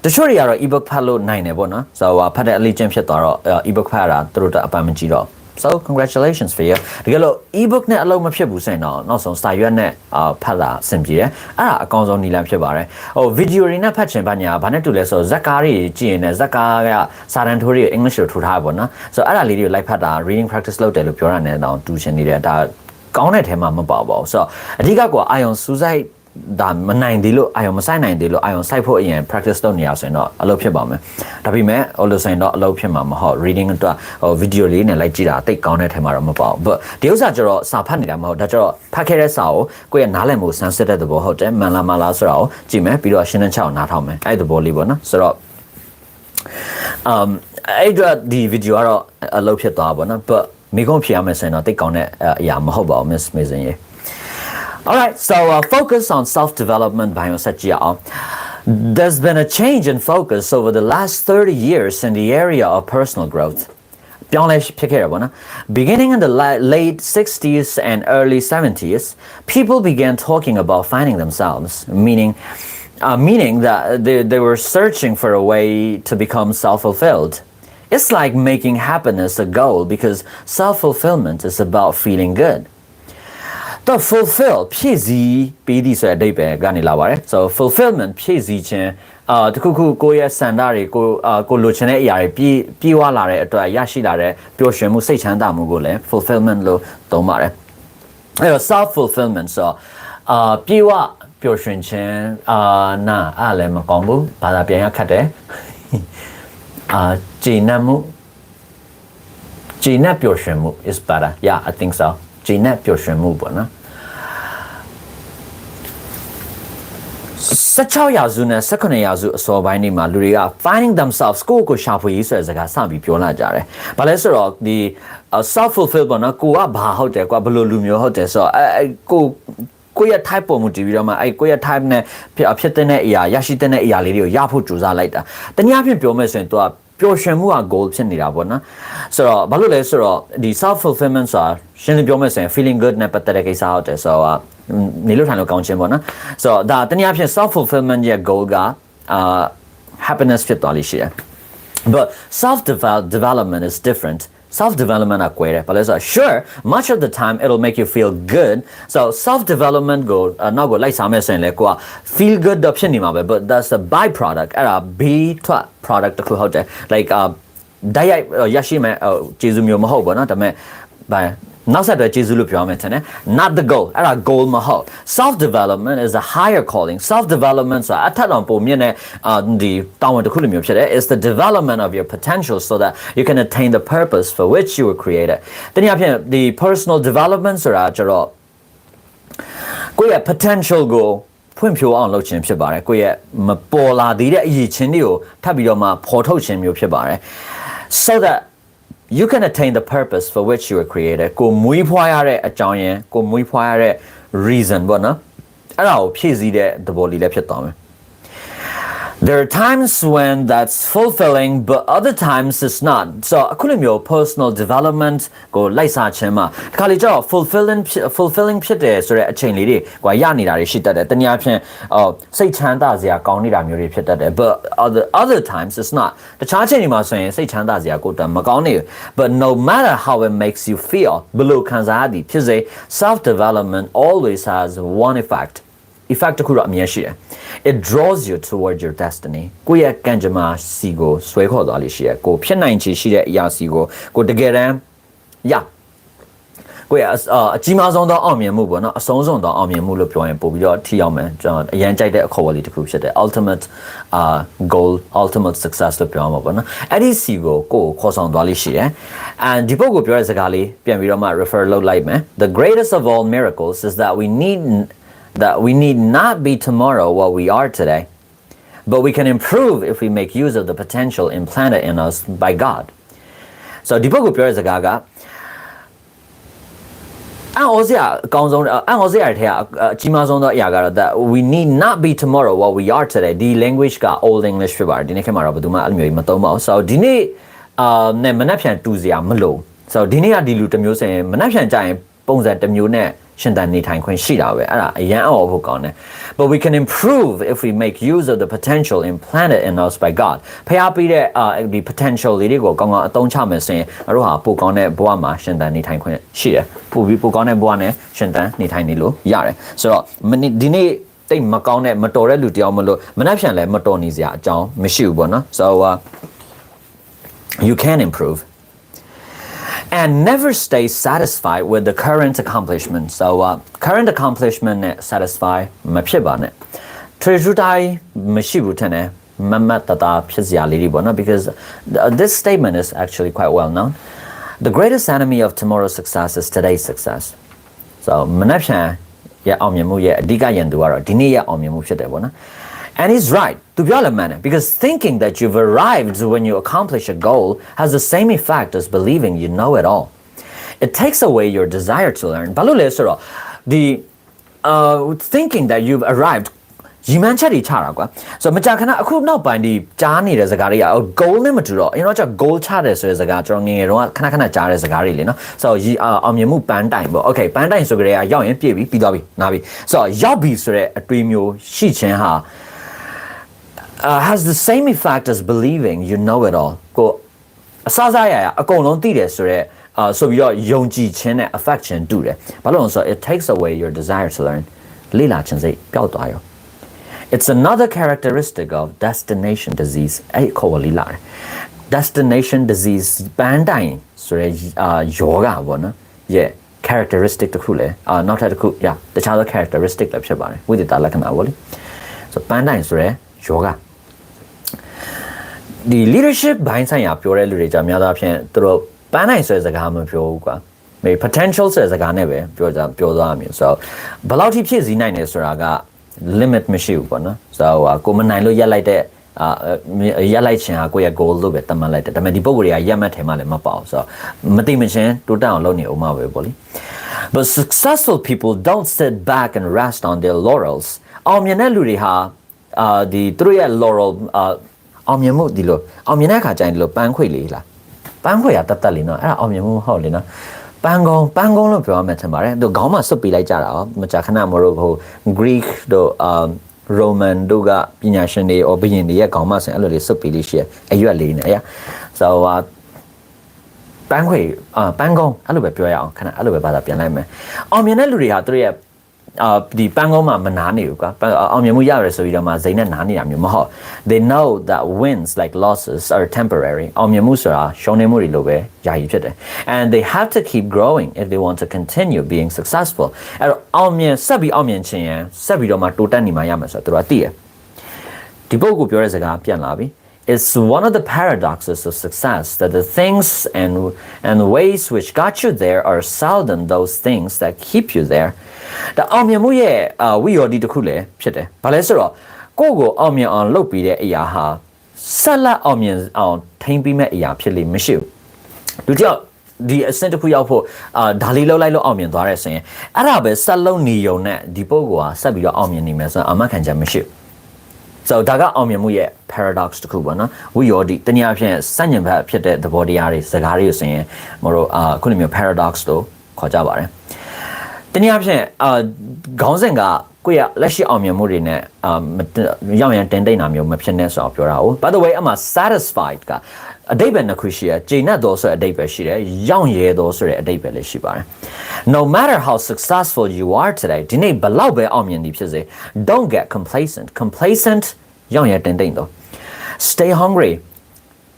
တချို့တွေကတော့ ebook ဖတ်လို့နိုင်တယ်ပေါ့နော်ဆိုတော့ဖတ်တဲ့အလေ့ကျင့်ဖြစ်သွားတော့ ebook ဖတ်ရတာသူတို့အပန်းမကြည့်တော့ so congratulations for you တကယ်လို့ ebook နဲ့အလုံးမဖြစ်ဘူးဆိုရင်တော့နောက်ဆုံးစာရွက်နဲ့ဖတ်တာအဆင်ပြေတယ်အဲ့ဒါအကောင်းဆုံးနည်းလမ်းဖြစ်ပါတယ်ဟို video တွေနဲ့ဖတ်ချင်ပါညာဘာနဲ့တူလဲဆိုဇက်ကားတွေကြည့်ရင်လည်းဇက်ကားကစာတန်ထိုးတွေ English ကိုထူထားပါပေါ့နော်ဆိုတော့အဲ့ဒါလေးတွေကိုလိုက်ဖတ်တာ reading practice လုပ်တယ်လို့ပြောရတယ်တော့တူချင်နေတယ်ဒါကောင်းတဲ့ထဲမှာမပါပါဘူးဆိုတော့အဓိကကအာယုံစူးစိုက်ဒါမနိုင်သေးလို့အာယုံမဆိုင်နိုင်သေးလို့အာယုံစိုက်ဖို့အရင် practice လုပ်နေရဆိုရင်တော့အလုပ်ဖြစ်ပါမယ်ဒါပေမဲ့ဟိုလိုဆိုရင်တော့အလုပ်ဖြစ်မှာမဟုတ် reading အတွက်ဟို video လေးနဲ့လိုက်ကြည့်တာတိတ်ကောင်းတဲ့ထဲမှာတော့မပေါ့ but ဒီဥစ္စာကျတော့စာဖတ်နေတာမဟုတ်ဒါကျတော့ဖတ်ခဲ့တဲ့စာကိုကိုယ့်ရဲ့နားလည်မှုစမ်းစစ်တဲ့သဘောဟုတ်တယ်မှန်လားမလားဆိုတော့ကြည့်မယ်ပြီးတော့ရှင်းနှချောင်းနားထောင်မယ်အဲ့ဒီသဘောလေးပေါ့နော်ဆိုတော့အဲ့တော့ဒီ video ကတော့အလုပ်ဖြစ်သွားပါဘောနော် but မိကုန်းဖြေရမယ်ဆိုရင်တော့တိတ်ကောင်းတဲ့အရာမဟုတ်ပါဘူး Miss Mason ရေAll right, so focus on self-development by There's been a change in focus over the last 30 years in the area of personal growth. Beginning in the late 60s and early 70s, people began talking about finding themselves, meaning that they were searching for a way to become self-fulfilled. It's like making happiness a goal because self-fulfillment is about feeling good.The fulfill ဖြည့်ဆည်းပေးသည်ဆိုတဲ့အဓိပ္ပာယ်ကနေလာပါတယ် so fulfillment ဖြည့်ဆည်းခြင်းတခုခုကိုယ့်ရဲ့စံတာတွေကိုလိုချင်တဲ့အရာတွေပြေးဝလာတဲ့အတွက်ရရှိလာတဲ့ပျော်ရွှင်မှုစိတ်ချမ်းသာမှုကိုလည်း fulfillment လို့သုံးပါတယ်အဲ့တော့ self fulfillment ဆိုပြေးဝပျော်ရွှင်ခြင်းအဲ့လည်းမကောင်းဘူးဘာသာပြန်ရခတ်တယ်ကျေနပ်ပျော်ရွှင်မှု is better yeah I think soကျေနပ်ပျော်ရွှင်မှုပေါ့နော်16ရာစုနဲ့18ရာစုအစောပိုင်းတွေမှာလူတွေက finding themselves ကိုယ့်ကိုရှာဖွေရေးဆိုတဲ့စကားစပြီးပြောလာကြတယ်။ဘာလဲဆိုတော့ဒီ self fulfill ပေါ့နော်ကိုကဘာဟုတ်တယ်ကွာဘယ်လိုလူမျိုးဟုတ်တယ်ဆိုတော့ကိုယ့်ရဲ့ type ပုံမူတည်ပြီးတော့မှကိုယ့်ရဲ့ type နဲ့ဖြစ်တဲ့အရာရရှိတဲ့အရာလေးတွေကိုရဖို့ကြိုးစားလိုက်တာ။တနည်းအားဖြင့်ပြောမယ်ဆိုရင်သူကပျော်ရွှင်မှုက goal ဖြစ်နေတာပေါ့နော်ဆိုတော့ဘာလို့လဲဆိုတော့ဒီ self fulfillment ဆိုတာရှင်းလင်းပြောမယ်ဆိုရင် feeling good နဲ့ပတ်သက်တဲ့ကိစ္စဟုတ်တယ်ဆိုတော့နေလို့ထိုင်လို့ကောင်းခြင်းပေါ့နော်ဆိုတော့ဒါတနည်းအားဖြင့် self fulfillment ရဲ့ goal ကhappiness ဖြစ်သွားလိမ့်ရှိတယ် But self-development is different. Self-development are greater, but let's sure much of the time it'll make you feel good. So self-development go not go like some saying like feel good option but that's a byproduct. Era B product like diet yashime jesu myo ma hout bo na da me baနောက်ဆက်တွဲကျေးဇူးလို့ပြောမယ်ထင်တယ် not the goal အဲ့ဒါ goal မဟုတ် self development is a higher calling self development ဆိုတာအထက်တော်ပုံမြင့်တဲ့ဒီတောင်းဝန်တစ်ခုလိုမျိုးဖြစ်တယ် is the development of your potential so that you can attain the purpose for which you were created တနည်းအားဖြင့်ဒီ personal development ဆိုတာကျတော့ကိုယ့်ရဲ့ potential ကိုဖွင့်ဖြိုးအောင်လုပ်ခြင်းဖြစ်ပါတယ်ကိုယ့်ရဲ့မပေါ်လာသေးတဲ့အရည်ချင်းတွေကိုထပ်ပြီးတော့မှဖော်ထုတ်ခြင်းမျိုးဖြစ်ပါတယ် so that you can attain the purpose for which you were created ကိုမွေးဖွားရတဲ့အကြောင်းရင်းကိုမွေးဖွားရတဲ့ reason ပေါ့နော်အဲ့ဒါကိုဖြည့်ဆည်းတဲ့သဘောလေးလည်းဖြစ်သွားမယ် There are times when that's fulfilling but other times it's not so အခုလိုမျိုး personal development ကိုလိုက်စားခြင်းမှာဒီခါလေးကျတော့ fulfilling ဖြစ်တယ်ဆိုတဲ့အချိန်လေးတွေကရနေတာတွေရှိတတ်တယ်တနည်းအားဖြင့်စိတ်ချမ်းသာစရာကောင်းနေတာမျိုးတွေဖြစ်တတ်တယ် but other times it's not တခြားအချိန်တွေမှာဆိုရင်စိတ်ချမ်းသာစရာကိုယ်တည်းမကောင်းနေဘူး but no matter how it makes you feel ဘယ်လိုခံစားရသည်ဖြစ်စေ self development always has one effectတစ်ခုတော့အမြဲရှိတယ် it draws you toward your destiny ကိုယ့်ရဲ့ကံကြမ္မာစီကိုဆွဲခေါ်သွားလိမ့်ရှိတယ်ကိုဖြစ်နိုင်ချေရှိတဲ့အရာစီကိုတကယ်တမ်းကိုယ့်ရဲ့အကြီးမားဆုံးသောအောင်မြင်မှုပေါ့နော်အဆုံးစွန်သောအောင်မြင်မှုလို့ပြောရင်ပို့ပြီးတော့ထိရောက်မယ်ကျွန်တော်အရင်ကြိုက်တဲ့အခေါ်အဝေါ်လေးတစ်ခုဖြစ်တယ် ultimate goal ultimate success လို့ပြောမှာပေါ့နော်အဲ့ဒီစီကိုခေါ်ဆောင်သွားလိမ့်ရှိတယ် and ဒီပုဂ္ဂိုလ်ပြောတဲ့စကားလေးပြန်ပြီးတော့မှ refer လုပ်လိုက်မယ် the greatest of all miracles is that we need not be tomorrow what we are today, but we can improve if we make use of the potential implanted in us by God. So, ဒီပုဂ္ဂိုလ်ပြောတဲ့စကားကအံ့ဩစရာအကောင်းဆုံးအံ့ဩစရာတွေထဲကအကြီးမားဆုံးသောအရာကတော့ that we need not be tomorrow what we are today. ဒီ language က old English ဖြစ်ပါတယ်ဒီနေ့ခေတ်မှာတော့ဘယ်သူမှအဲ့လိုမျိုးမသုံးပါဘူး so ဒီနေ့နဲ့မနှက်ဖြန်တူစရာမလို so ဒီနေ့ကဒီလူတစ်မျိုးဆိုရင်မနှက်ဖြန်ကြရင်ပုံစံတစ်မျိုးနဲ့ရှင်တန်နေထိုင်ခွင့်ရှိတာပဲအဲ့ဒါအရန်အော်ဖို့ကောင်းတယ် but we can improve if we make use of the potential implanted in us by God ဖျားပြီးတဲ့ဒီ potential လေးတွေကိုကောင်းကောင်းအသုံးချမယ်ဆိုရင်တို့ဟာပိုကောင်းတဲ့ဘဝမှာရှင်တန်နေထိုင်ခွင့်ရှိတယ်ပိုကောင်းတဲ့ဘဝနဲ့ရှင်တန်နေထိုင်နေလို့ရတယ်ဆိုတော့ဒီနေ့တိတ်မကောင်းတဲ့မတော်တဲ့လူတယောက်မလို့မနှက်ဖြန်လဲမတော်နေစရာအကြောင်းမရှိဘူးပေါ့နော် so you can improve and never stay satisfied with the current accomplishment. So current accomplishment နဲ့ satisfy မဖြစ်ပါနဲ့ trueတိုင်းမရှိဘူးထင်တယ်မမတ်တဖြစ်စရာလေးတွေပေါ့နော် because this statement is actually quite well known. The greatest enemy of tomorrow's success is today's success. So မနှက်ဖြန်ရဲ့အောင်မြင်မှုရဲ့အဓိကရန်သူကတော့ဒီနေ့ရဲ့အောင်မြင်မှုဖြစ်တယ်ပေါ့နော် And he's right, to be honest, man, because thinking that you've arrived when you accomplish a goal has the same effect as believing you know it all. It takes away your desire to learn. The thinking that you've arrived, you mentioned each other. So, Machakana, I could not bind the Jani as a Garia or goal limit. You know, a goal chart as a gathering, Kanakana jar as a Garil, you know. So, you are on your move bandine. Okay, bandine so great, young and Pibi, Navi. So, Yabi, a dream you, she ha. Has the same effect as believing you know it all. Go, Sazaya, a colon theatre, so your yongji chin affection do it. But also, it takes away your desire to learn. Lila Chense, Piao. It's another characteristic of destination disease. Destination disease, bandine, so yoga, one, yeah, characteristic to cool, not at a cool, yeah, the child characteristic of Shabari. We did that like an hour. So, bandine, so yoga. The leadership ဘိုင်းဆိုင်ရာပြောတဲ့လူတွေကြများသောအားဖြင့်သူတို့ပန်းနိုင်ဆိုတဲ့စကားမပြောဘူးကွာ maybe potential ဆိုတဲ့စကားနဲ့ပဲပြောသွားရမျိုး so ဘယ်လောက်ထိဖြည့်ဆည်းနိုင်တယ်ဆိုတာက limit မရှိဘူးပေါ့နော် so ကိုမနိုင်လို့ရက်လိုက်တဲ့ရက်လိုက်ခြင်းဟာကိုယ့်ရဲ့ goal လို့ပဲသတ်မှတ်လိုက်တယ်ဒါပေမဲ့ဒီပုံစံတွေကရက်မှတ်ထဲမှာလည်းမပေါ့ so မသိမချင်းတိုးတက်အောင်လုပ်နေအောင်မှာပဲပေါ့လေ but successful people don't sit back and rest on their laurels အောင်မြင်တဲ့လူတွေဟာဒီသူတို့ရဲ့ laurel အောင်မြင်မှုဒီလိုအောင်မြင်တဲ့အခါကျရင်ဒီလိုပန်းခွေလေးလားပန်းခွေရတတ်လေနော်အဲ့ဒါအောင်မြင်မှုမဟုတ်လေနော်ပန်းကုန်းလို့ပြောရမယ်ထင်ပါတယ်သူခေါင်းမှာစွတ်ပေးလိုက်ကြတာမကြာခဏမလို့ဟို Greek တို့ Roman တို့ကပညာရှင်တွေ or ဘုရင်တွေရဲ့ခေါင်းမဆင်အဲ့လိုလေးစွပ်ပြီးလေးရှိတယ်အရွက်လေးနဲ့ so ပန်းခွေပန်းကုန်းအဲ့လိုပဲပြောရအောင်ခဏအဲ့လိုပဲဘာသာပြန်လိုက်မယ်အောင်မြင်တဲ့လူတွေဟာသူတို့ရဲ့ဒီပန်းကုန်းမှာမနာနေဘူးကွာအောင်မြင်မှုရတယ်ဆိုပြီးတော့မှဇိမ်းနဲ့နားနေတာမျိုးမဟုတ် they know that wins like losses are temporary အောင်မြင်မှုဆိုတာရှုံးနေမှုတွေလိုပဲယာယီဖြစ်တယ် and they have to keep growing if they want to continue being successful အဲ့တော့အောင်မြင်ဆက်ပြီးအောင်မြင်ခြင်းရန်ဆက်ပြီးတော့မှတိုးတက်နေမှရမယ်ဆိုတော့သူတို့ကသိတယ်ဒီပုဂ္ဂိုလ်ပြောတဲ့စကားပြန်လာပြီ It's one of the paradoxes of success that the things and ways which got you there are seldom those things that keep you there. ဒါအောင်မြင်မှုရဲ့ဝိရောဓိတစ်ခုလည်းဖြစ်တယ်။ဘာလဲဆိုတော့ကိုယ့်ကိုအောင်မြင်အောင်လုပ်ပြီးတဲ့အရာဟာဆက်လက်အောင်မြင်အောင်ထိန်းပြီးမဲ့အရာဖြစ်လိမ့်မရှိဘူး။လူတယောက်ဒီအဆင့်တစ်ခုရောက်ဖို့ဒါလေးလောက်လိုက်လို့အောင်မြင်သွားတဲ့ဆိုရင်အဲ့ဒါပဲဆက်လုံးနေုံနဲ့ဒီပုဂ္ဂိုလ်ဟာဆက်ပြီးတော့အောင်မြင်နေမယ်ဆိုတော့အမှန်ခံချက်မရှိဘူး။ so ဒါကအောင်မြင်မှုရဲ့ paradox တစ်ခုပေါ့နော်ဝိရောဓိတနည်းအားဖြင့်စัญญံဘက်ဖြစ်တဲ့သဘောတရားတွေစကားတွေကိုဆိုရင်မတို့ခုလိုမျိုး paradox လို့ခေါ်ကြပါတယ်တနည်းအားဖြင့်ခေါင်းစဉ်ကကိုယ့်ရဲ့လက်ရှိအောင်မြင်မှုတွေနဲ့ရောက်ရန်တင်တိတ်နာမျိုးမဖြစ်နဲ့ဆိုတော့ပြောတာဟုတ် by the way အမှ satisfied ကအတိတ်ပဲနှစ်ခုရှိရကျေနပ်တော်ဆိုတဲ့အတိတ်ပဲရှိတယ်ရောက်ရဲတော်ဆိုတဲ့အတိတ်ပဲလည်းရှိပါတယ် no matter how successful you are today ဒီနေ့ဘလောက်ပဲအောင်မြင်နေဖြစ်စေ don't get complacent ရောက်ရဲတင်တိတ်တော့ stay hungry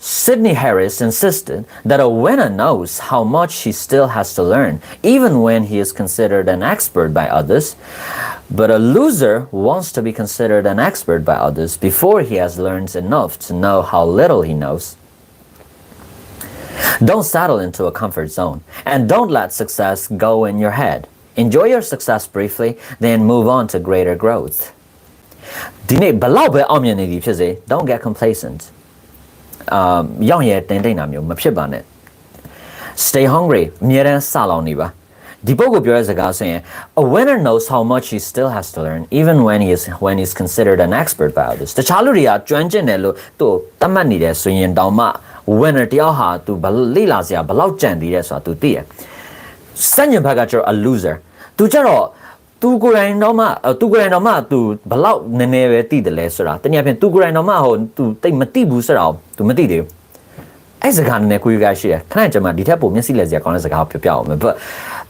Sidney Harris insisted that a winner knows how much he still has to learn, even when he is considered an expert by others. But a loser wants to be considered an expert by others before he has learned enough to know how little he knows. Don't settle into a comfort zone, and don't let success go in your head. Enjoy your success briefly, then move on to greater growth. ဒီနေ့ဘလောက်ပဲအောင်မြင်နေပြီဖြစ်စေ don't get complacent. ရောက်ရတင်တိတ်နာမျိုးမဖြစ်ပါနဲ့ stay hungry အမြဲတမ်းစလောင်နေပါဒီပုဂ္ဂိုလ်ပြောတဲ့စကားဆိုရင် a winner knows how much he still has to learn even when he's considered an expert by others တခြားလူတွေကကျွမ်းကျင်တယ်လို့သူသတ်မှတ်နေတယ်ဆိုရင်တောင်မှ winner တယောက်ဟာသူလေ့လာစရာဘလောက်ကြံသေးတယ်ဆိုတာသူသိရစัญญံဘက်ကကျတော့ a loser သူကျတော့သူကိုယ်တိုင်တော့မှသူဘလောက်နည်းနည်းပဲသိတယ်လဲဆိုတာတနည်းအားဖြင့်သူကိုယ်တိုင်တော့မှဟိုသူတိတ်မသိဘူးဆိုတာသူမသိသေးဘူးအဲ့စကားနည်းနည်းကိုယ်ရှိတယ်ခဏကျွန်မဒီထက်ပိုမျက်စိလက်စရာကောင်းတဲ့စကားကိုပြောပြအောင်မယ် but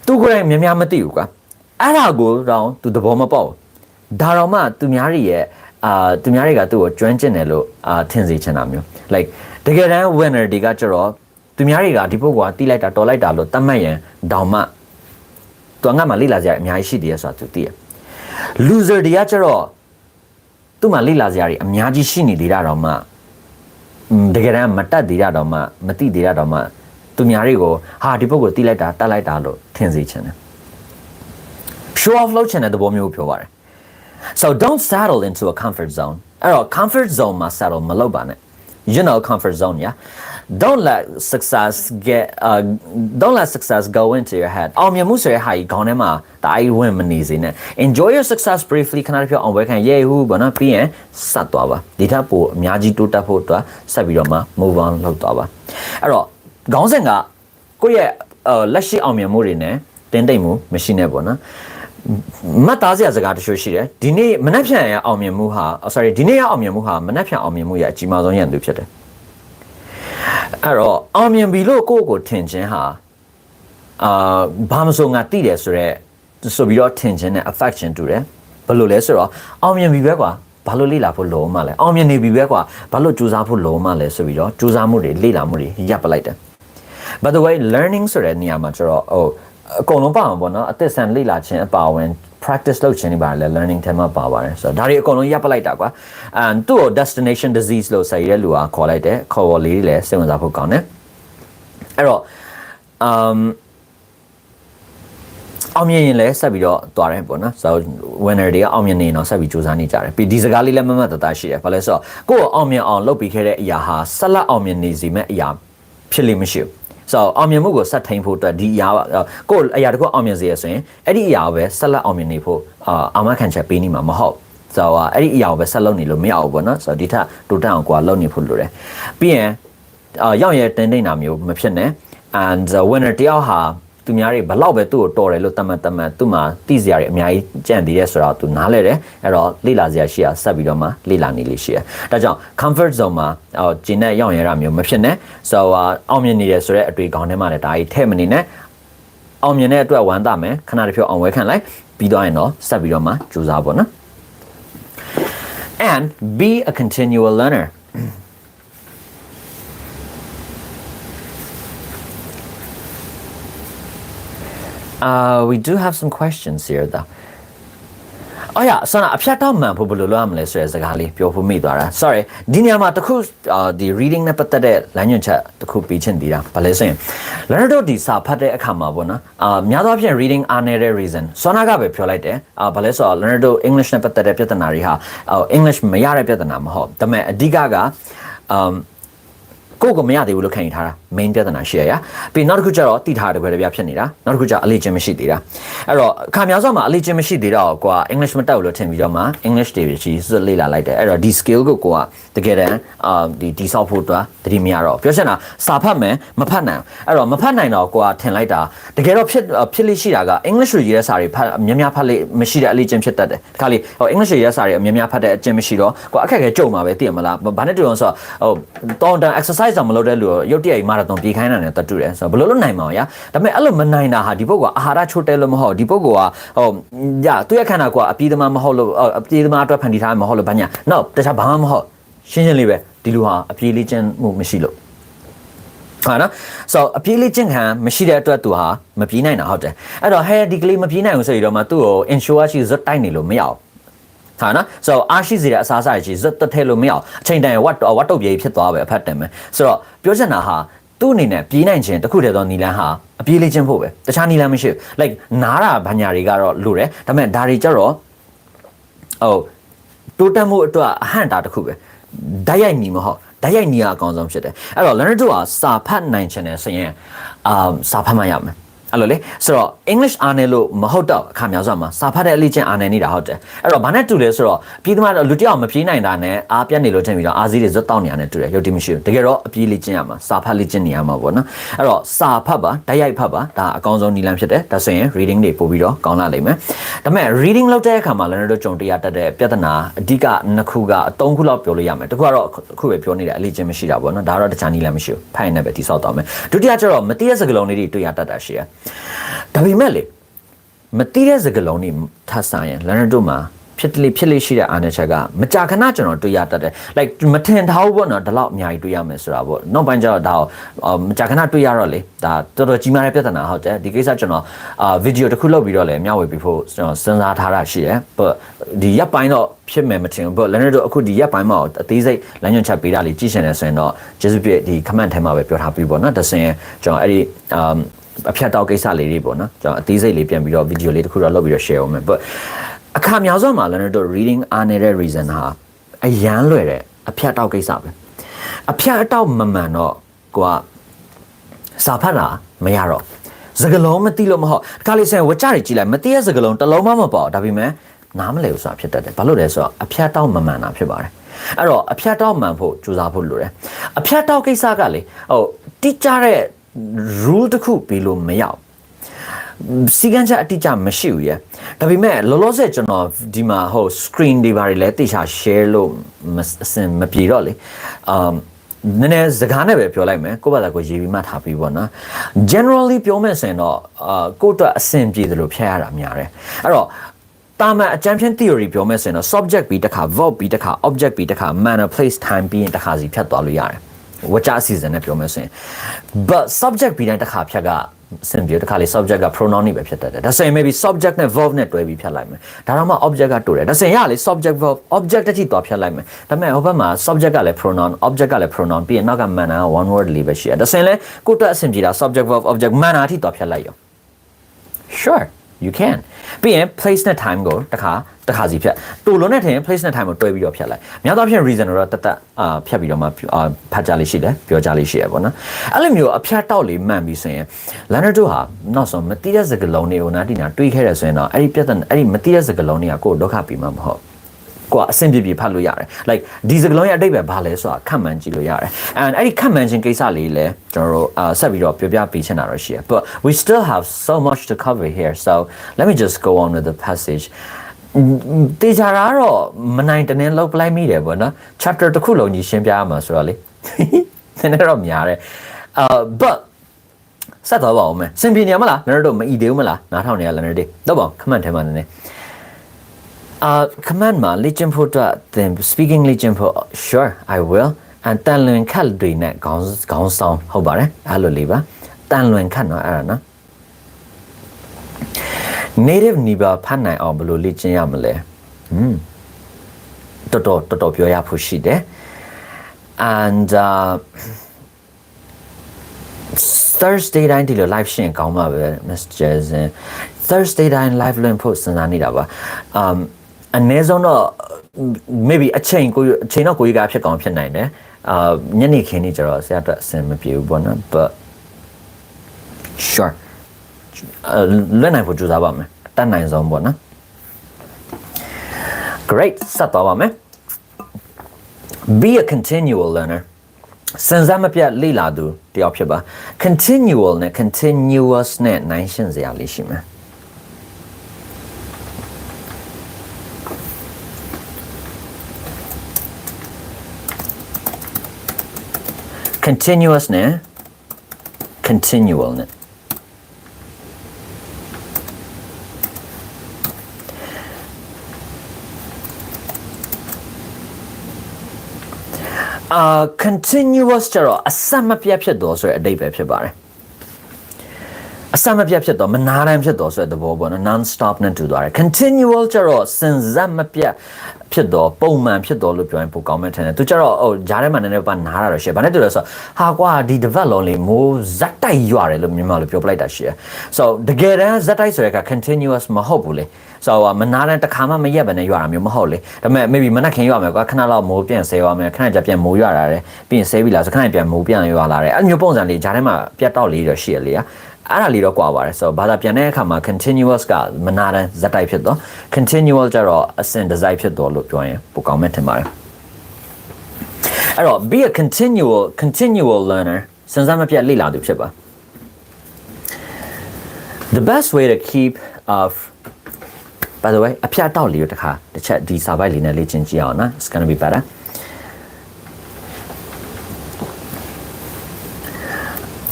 သူကိုယ်တိုင်များမသိဘူးကွာအဲ့ဒါကိုတော့သူသဘောမပေါက်ဒါတော့မှသူများတွေကသူ့ကိုကျွမ်းကျင်တယ်လို့ထင်စေချင်တာမျိုး like တကယ်တမ်း winner တွေကကျတော့သူများတွေကဒီပုဂ္ဂိုလ်ကတီးလိုက်တာတော်လိုက်တာလို့သတ်မှတ်ရင်တောင်မှသူငါမှလိလာစရာအများကြီးရှိတယ်ဆိုတာသူသိရ loser တွေကကျတော့သူ့မှာလိလာစရာတွေအများကြီးရှိနေသေးတာတော့မှတကယ်တမ်းမတတ်သေးတာတော့မှမသိသေးတာတော့မှသူများတွေကိုဟာဒီပုဂ္ဂိုလ်တီးလိုက်တာတတ်လိုက်တာလို့ထင်စေချင်တယ် show off လုပ်ချင်တဲ့သဘောမျိုးပြောပါတယ် so don't settle into a comfort zone အဲ့တော့ comfort zone မှာ settle မလုပ်ပါနဲ့ you know comfort zone yeah don't let success go into your head အောင်မြင်မှုဆိုတဲ့ဟာကြီးခေါင်းထဲမှာတားဝင်မနေစေနဲ့ enjoy your success briefly ခဏတစ်ဖြုတ်အောင်ဝဲခံရဲဟူဘာနော်ပြီးရင်ဆက်သွားပါဒီထက်ပိုအများကြီးတိုးတက်ဖို့အတွက်ဆက်ပြီးတော့မှ move on လုပ်သွားပါအဲ့တော့ခေါင်းစဉ်ကကိုယ့်ရဲ့လက်ရှိအောင်မြင်မှုတွေနဲ့တင်တိတ်မှုမရှိနဲ့ပေါ့နော်မတ်သားစရာစကားတချို့ရှိတယ်ဒီနေ့မနှက်ဖြန်ရအောင်မြင်မှုဟာ sorry ဒီနေ့ရအောင်မြင်မှုဟာမနှက်ဖြန်အောင်မြင်မှုရဲ့အကြီးမားဆုံးရန်သူဖြစ်တယ်အဲ့တော့အောင်မြင်ပြီလို့ကိုယ့်ကိုထင်ခြင်းဟာဘာမဆိုငါသိတယ်ဆိုပြီးတော့ထင်ခြင်းနဲ့ affection တူတယ်ဘယ်လိုလဲဆိုတော့အောင်မြင်ပြီပဲကွာဘာလို့လေ့လာဖို့လိုမှလဲအောင်မြင်နေပြီပဲကွာဘာလို့ကြိုးစားဖို့လိုမှလဲဆိုပြီးတော့ကြိုးစားမှုတွေလေ့လာမှုတွေရပ်ပလိုက်တယ် by the way learning ဆိုတဲ့နေရာမှာကျတော့အကုန်လုံးပါမှာပေါ့နော်အသက်ဆန်လေ့လာခြင်းအပါဝင် practice လုပ်ခြင်းတွေပါလေ learning ထဲမှာပါပါတယ်ဆိုတော့ဒါတွေအကုန်လုံးရပ်ပလိုက်တာကွာသူ့ကို destination disease လို့ဆိုရတဲ့လူကခေါ်လိုက်တယ်ခေါ်ပေါ်လေးလည်းစိတ်ဝင်စားဖို့ကောင်းတယ်အဲ့တော့အောင်မြင်ရင်လည်းဆက်ပြီးတော့တွားတယ်ပေါ့နော်ဆိုတော့ winner တွေကအောင်မြင်နေတော့ဆက်ပြီးစူးစမ်းနေကြတယ်ပြီးဒီစကားလေးလည်းမမတ်တတရှိတယ်ဘာလဲဆိုတော့ကိုယ့်ကိုအောင်မြင်အောင်လုပ်ပြီးခဲ့တဲ့အရာဟာဆက်လက်အောင်မြင်နေစီမဲ့အရာဖြစ်လိမ့်မရှိဘူးဆိုတော့အောင်မြင်မှုကိုဆက်ထိန်ဖို့အတွက်ဒီအရာကိုအရာတခုအောင်မြင်စေရဆိုရင်အဲ့ဒီအရာကိုပဲဆက်လက်အောင်မြင်နေဖို့အာမခံချက်ပေးနေမှာမဟုတ်ဆိုတော့အဲ့ဒီအရာကိုပဲဆက်လုပ်နေလို့မရဘူးပေါ့နော်ဆိုတော့ဒီထက်တိုးတက်အောင်ကိုလုပ်နေဖို့လိုတယ်ပြီးရင်ရောက်ရတင်တိတ်နာမျိုးမဖြစ်နဲ့ and winner တယောက်ဟာ သူများတွေဘလောက်ပဲသူ့ကိုတော်တယ်လို့တတ်မှတ်သူ့မှာသိစရာတွေအများကြီးကြံ့တည်ရဲဆိုတော့သူနားလဲတယ်အဲ့တော့လေ့လာစရာရှိရဆက်ပြီးတော့မှလေ့လာနေလေးရှိရဒါကြောင့် comfort zone မှာဂျင်းနဲ့ရောက်ရတာမျိုးမဖြစ်နဲ့ so အောင်မြင်နေရဆိုတဲ့အတွေ့အခေါင်းထဲမှာလည်းဒါကြီးထဲ့မနေနဲ့အောင်မြင်တဲ့အတွက်ဝမ်းသာမယ်ခဏတစ်ဖြုတ်အောင်ဝဲခံလိုက်ပြီးတော့ရင်တော့ဆက်ပြီးတော့မှကြိုးစားပါနော် and be a continual learner we do have some questions here though. Oh yeah, so အဖြတ်တောက်မှန်ဖို့ဘယ်လိုလုပ်ရမလဲဆိုတဲ့စကားလေးပြောဖို့မိသွားတာ sorry ဒီနေရာမှာတခုဒီ reading နဲ့ပတ်သက်တဲ့လမ်းညွှန်ချက်တခုပြီးချင်းတည်တာဘာလဲဆိုရင် learner တို့ဒီစာဖတ်တဲ့အခါမှာပေါ့နော်များသောအားဖြင့် reading အားနည်းတဲ့ reason ဆောနာကပဲပြောလိုက်တယ်ဘာလဲဆိုတော့ learner တို့ English နဲ့ပတ်သက်တဲ့ပြဿနာတွေဟာ English မရတဲ့ပြဿနာမဟုတ်ဒါပေမဲ့အဓိကကကိုမရသေးဘူးလို့ခံယူထားတာ main ပြဿနာရှိရပြီးနောက်တစ်ခုကျတော့တိထားတဲ့ဘယ်လိုပြဖြစ်နေတာနောက်တစ်ခုကျအလေးချင်းမရှိသေးတာအဲ့တော့အခါများစွာမှာအလေးချင်းမရှိသေးတော့ကွာ English မတတ်ဘူးလို့ထင်ပြီးတော့မှ English တွေကြီးစွတ်လေ့လာလိုက်တယ်အဲ့တော့ဒီ skill ကိုကိုကတကယ်တမ်းဒီဆောက်ဖို့အတွက်တတိမရတော့ပြောချင်တာစာဖတ်မယ်မဖတ်နိုင်အဲ့တော့မဖတ်နိုင်တော့ကိုကထင်လိုက်တာတကယ်တော့ဖြစ်လိရှိတာက English လိုရေးတဲ့စာတွေဖတ်များများဖတ်လိမရှိတဲ့အလေးချင်းဖြစ်တတ်တယ်ဒီခါလေးEnglish ရေးတဲ့စာတွေများများဖတ်တဲ့အကျင့်မရှိတော့ကိုအခက်ခဲကြုံမှာပဲသိရမလားဘာနဲ့တူအောင်ဆိုတော့တောင်းတန် exercise မလုပ်တဲ့လူရုပ်တရက်မာရသွန်ပြေးခိုင်းတာနဲ့တတူတယ်ဆိုတော့ဘယ်လိုလုပ်နိုင်မအောင်ရဒါပေမဲ့အဲ့လိုမနိုင်တာဟာဒီပုဂ္ဂိုလ်ကအာဟာရချိုးတဲလို့မဟုတ်ဒီပုဂ္ဂိုလ်ကသူ့ရဲ့ခန္ဓာကိုယ်ကအပြေးသမားမဟုတ်လို့အပြေးသမားအတွက်ဖန်တီးထားမဟုတ်လို့ဘာညာ no တခြားဘာမှမဟုတ်ရှင်းလေးပဲဒီလူဟာအပြေးလေးချင်းမှုမရှိလို့ဟာနော် so အပြေးလေးချင်းခံမရှိတဲ့အတွက်သူဟာမပြေးနိုင်တာဟုတ်တယ်အဲ့တော့ဟဲဒီကလေးမပြေးနိုင်ဘူးဆိုပြီးတော့မှသူ့ကို ensure ရှိဇွတ်တိုက်နေလို့မရအောင်ဟာနော် so အားရှိစေတဲ့အစားအစာကြီးဇွတ်တက်ထဲလို့မရအောင်အချိန်တန်ဝတ်တုတ်ပြေးဖြစ်သွားပဲအဖတ်တယ်မယ်ဆိုတော့ပြောချင်တာဟာသူ့အနေနဲ့ပြေးနိုင်ခြင်းတခုတည်းသောနီလန်းဟာအပြေးလေးချင်းဖို့ပဲတခြားနီလန်းမရှိဘူး like နားတာဘာညာတွေကတော့လိုတယ်ဒါပေမဲ့ဒါတွေကြတော့တိုးတက်မှုအတွက်အဟန့်တာတခုပဲဓာတ်ရိုက်ညီမဟုတ်ဓာတ်ရိုက်ညီအကောင်းဆုံးဖြစ်တယ်အဲ့တော့ learner တို့ကစာဖတ်နိုင်ခြင်းနဲ့ဆိုရင်စာဖတ်မှရမယ်အဲ့လိုလေဆိုတော့ English အားနည်းလို့မဟုတ်တော့အခါများစွာမှာစာဖတ်တဲ့အလေးချင်းအားနည်းနေတာဟုတ်တယ်အဲ့တော့ဘာနဲ့တူလဲဆိုတော့ပြည်သမားလူတယောက်မပြေးနိုင်တာနဲ့အားပြတ်နေလို့ထင်ပြီးတော့အားစည်းတွေဇွတ်တောက်နေရတဲ့တူတယ်ရုပ်တည်မရှိဘူးတကယ်တော့အပြေးလေးချင်းရမှာစာဖတ်လေးချင်းနေရမှာပေါ့နော်အဲ့တော့စာဖတ်ပါဓာတ်ရိုက်ဖတ်ပါဒါအကောင်းဆုံးနည်းလမ်းဖြစ်တယ်ဒါဆိုရင် reading တွေပို့ပြီးတော့ကောင်းလာလိမ့်မယ်ဒါပေမဲ့ reading လုပ်တဲ့အခါမှာလည်းတို့ကြုံတွေ့ရတတ်တဲ့ပြဿနာအဓိကနှစ်ခုကအသုံးခုလောက်ပြောလို့ရမယ်တခုကတော့အခုပဲပြောနေတဲ့အလေးချင်းမရှိတာပေါ့နော်ဒါတော့တခြားနည်းလမ်းမရှိဘူးဖိုင်နဲ့ပဲတိဆောက်သွားမယ်ဒုတိယကျတော့မတိတဲ့စကားလုံးလေးတွေတွေ့ရတတ်တာရှိရဒါပေမဲ့လေမတိတဲ့စကားလုံးတွေထပ်ဆိုင်ရင် learner တို့မှာဖြစ်လေရှိတဲ့အားနည်းချက်ကမကြာခဏကျွန်တော်တွေ့ရတတ်တယ် like မထင်ထားဘူးပေါ့နော်ဒီလောက်အများကြီးတွေ့ရမယ်ဆိုတာပေါ့နောက်ပိုင်းကျတော့ဒါမကြာခဏတွေ့ရတော့လေဒါတော်တော်ကြီးမားတဲ့ပြဿနာဟုတ်တယ်ဒီကိစ္စကျွန်တော်ဗီဒီယိုတစ်ခုလုပ်ပြီးတော့လည်းမျှဝေပေးဖို့ကျွန်တော်စဉ်းစားထားတာရှိတယ် but ဒီရက်ပိုင်းတော့ဖြစ်မယ်မထင်ဘူး but learner တို့အခုဒီရက်ပိုင်းမှာအသေးစိတ်လမ်းညွှန်ချက်ပေးတာလေးကြည့်ရှင်နေဆိုရင်တော့ကျေးဇူးပြည့်ဒီ comment ထဲမှာပဲပြောထားပြီးပေါ့နော်ဒါဆိုရင်ကျွန်တော်အဲ့ဒီအဖြတ်တောက်ကိစ္စလေးတွေပေါ့နော်ကျွန်တော်အသေးစိတ်လေးပြန်ပြီးတော့ဗီဒီယိုလေးတစ်ခုတော့လုပ်ပြီးတော့ share အောင်မယ် but အခါများစွာမှာလည်းတို့ reading အားနေတဲ့ reason ဟာအရန်လွယ်တဲ့အဖြတ်တောက်ကိစ္စပဲအဖြတ်အတောက်မမှန်တော့ကိုကစာဖတ်တာမရတော့စကားလုံးမသိလို့မဟုတ်တခါလေးဆင်ဝကြတွေကြည့်လိုက်မသိတဲ့စကားလုံးတစ်လုံးမှမပေါ့ဒါပေမဲ့နားမလည်ဘူးဆိုတာဖြစ်တတ်တယ်ဘာလို့လဲဆိုတော့အဖြတ်တောက်မမှန်တာဖြစ်ပါတယ်အဲ့တော့အဖြတ်တောက်မှန်ဖို့ကြိုးစားဖို့လိုတယ်အဖြတ်တောက်ကိစ္စကလေတိကျတဲ့ rule တစ်ခုပြီးလို့မရအောင်စီကံချက်အတိအကျမရှိဘူးရဲ့ဒါပေမဲ့လောလောဆယ်ကျွန်တော်ဒီမှာscreen တွေဘာတွေလဲတိကျ share လို့အစင်မပြေတော့လေနည်းနည်းစကားနဲ့ပဲပြောလိုက်မယ်ကိုယ့်ဘာသာကိုရေးပြီးမှထားပြီးပေါ့နော် generally ပြောမယ်ဆိုရင်တော့ကိုယ့်အတွက်အဆင်ပြေတယ်လို့ဖြတ်ရတာများတယ်အဲ့တော့တာမန်အကြမ်းဖျင်း theory ပြောမယ်ဆိုရင်တော့ subject ပြီးတစ်ခါ verb ပြီးတစ်ခါ object ပြီးတစ်ခါ manner place time ပြီးရင်တစ်ခါစီဖြတ်သွားလို့ရတယ်ဝကြအစီအစဉ်နဲ့ပြောမယ်ဆိုရင် but subject ပြီးတိုင်းတစ်ခါဖြတ်ကစင်ပြေတစ်ခါလေး subject က pronoun နေပဲဖြစ်တတ်တယ်ဒါဆိုရင် maybe subject နဲ့ verb နဲ့တွဲပြီးဖြတ်လိုက်မယ်ဒါတော့မှ object ကတိုးတယ်ဒါဆိုရင်ရလေ subject verb object တစ်ထိသွားဖြတ်လိုက်မယ်ဒါပေမဲ့ဟိုဘက်မှာ subject ကလည်း pronoun object ကလည်း pronoun ပြီးရင်နောက်က manner က one word လေးပဲရှိတယ်ဒါဆိုရင်လေကိုယ့်အတွက်အဆင်ပြေတာ subject verb object manner အထိသွားဖြတ်လိုက်ရော sure you can ပြီးရင် place နဲ့ time ကိုတစ်ခါစီဖြတ်တူလုံးနဲ့ထင် place နဲ့ time ကိုတွဲပြီးတော့ဖြတ်လိုက်များသောအားဖြင့် reason တော့တတ်ဖြတ်ပြီးတော့မှဖတ်ကြလေးရှိတယ်ပြောကြလေးရှိရပေါ့နော်အဲ့လိုမျိုးအဖြတ်တောက်လေးမှန်ပြီးဆိုရင် learner တို့ဟာနောက်ဆုံးမတိတဲ့စကားလုံးတွေကိုနားတိနာတွေးခဲ့ရဆိုရင်တော့အဲ့ဒီပြဿနာအဲ့ဒီမတိတဲ့စကားလုံးတွေကကိုယ်ဒုက္ခပြီးမှမဟုတ် ကိုကအဆင်ပြေပြေဖတ်လို့ရတယ် like ဒီစကားလုံးရဲ့အဓိပ္ပာယ်ဘာလဲဆိုတာခန့်မှန်းကြည့်လို့ရတယ် and အဲ့ဒီခန့်မှန်းခြင်းကိစ္စလေးလည်းကျွန်တော်တို့ဆက်ပြီးတော့ပြောပြပေးချင်တာတော့ရှိတယ် but we still have so much to cover here so let me just go on with the passage တေချာတော့မနိုင်တနင်းလောက်ပလိုက်မိတယ်ပေါ့နော် chapter တစ်ခုလုံးကြီးရှင်းပြရမှာဆိုတော့လေနည်းနည်းတော့များတယ်but ဆက်တော့ပါဦးမယ်စင်ပြေနေမလားနည်းတော့မအီသေးဘူးမလားနားထောင်နေရလားနည်းတော့ပါ comment ထဲမှာနည်းနည်း command မှာ legend for then speaking legend for sure I will and တန်လွင်ခတ်တွေနဲ့ခေါင်းဆောင်ဟုတ်ပါတယ်အဲ့လိုလေးပါတန်လွင်ခတ်နော်အဲ့ဒါနော် native နီးပါဖတ်နိုင်အောင်ဘယ်လိုလေ့ကျင့်ရမလဲတော်တော်ပြောရဖို့ရှိတယ် and Thursday တိုင်းဒီလို live ရှင်းကောင်းပါပဲ messages and Thursday တိုင်း live လွှင့်ဖို့စဉ်းစားနေတာပါအနည်းဆုံးတော့ maybe အချိန်တော့ကိုကြီးကဖြစ်ကောင်းဖြစ်နိုင်တယ်ညနေခင်းနေကြတော့ဆရာအတွက်အဆင်မပြေဘူးပေါ့နော် but sure လွှင့်နိုင်ဖို့ကြိုးစားပါမယ်တတ်နိုင်ဆုံးပေါ့နော် great ဆက်သွားပါမယ် be a continual learner စဉ်းစားမပြတ်လေ့လာသူတယောက်ဖြစ်ပါ continual နဲ့ continuous နဲ့နိုင်ရှင်းစရာလေးရှိမယ်continuous နဲ့ continual နဲ့continuous ကျတော့အစမပြတ်ဖြစ်တော့ဆိုတဲ့အဓိပ္ပာယ်ဖြစ်ပါတယ်အစမပြတ်ဖြစ်တော့မနာတမ်းဖြစ်တော့ဆိုတဲ့သဘောပေါ့နော် non stop နဲ့တူသွားတယ် continual ကျတော့စဉ်ဆက်မပြတ်ဖြစ်တော့ပုံမှန်ဖြစ်တော့လို့ပြောရင်ပိုကောင်းမယ်ထင်တယ်သူကျတော့ဂျားထဲမှာနည်းနည်းပါနားတာတော့ရှိတယ်ဘာနဲ့တူလဲဆိုတော့ဟာကွာဒီ develop လေးမိုးဇက်တိုက်ရွရတယ်လို့မြန်မာလိုပြောပလိုက်တာရှိတယ် so တကယ်တမ်းဇက်တိုက်ဆိုတဲ့က continuous မဟုတ်ဘူးလေဆိုတော့မနာတဲ့တစ်ခါမှမရက်ပဲနဲ့ရွာတာမျိုးမဟုတ်လေဒါပေမဲ့ maybe မနက်ခင်းရွာမယ်ကွာခဏလောက်မိုးပြန်ဆဲရွာမယ်ခဏကြာပြန်မိုးရွာတာတယ်ပြီးရင်ဆဲပြီလားဆိုခဏပြန်မိုးပြန်ရွာလာတယ်အဲ့မျိုးပုံစံလေးဂျားထဲမှာပြတ်တော့လေးတော့ရှိရလေအဲ့ဒါလေးတော့ကွာပါတယ်ဆိုတော့ဘာသာပြန်တဲ့အခါမှာ continuous ကမနာတဲ့ဇက်တိုက်ဖြစ်တော့ continual ကျတော့အစဉ်တစိုက်ဖြစ်တော့လို့ပြောရင်ပိုကောင်းမယ်ထင်ပါတယ်အဲ့တော့ be a continual learner စဉ်းစားမပြတ်လေ့လာသူဖြစ်ပါ the best way to keep by the way အဖျားတောက်လေးတစ်ခါတစ်ချက်ဒီစာပိုက်လေးနဲ့လေ့ကျင့်ကြည့်အောင်နော် it's gonna be better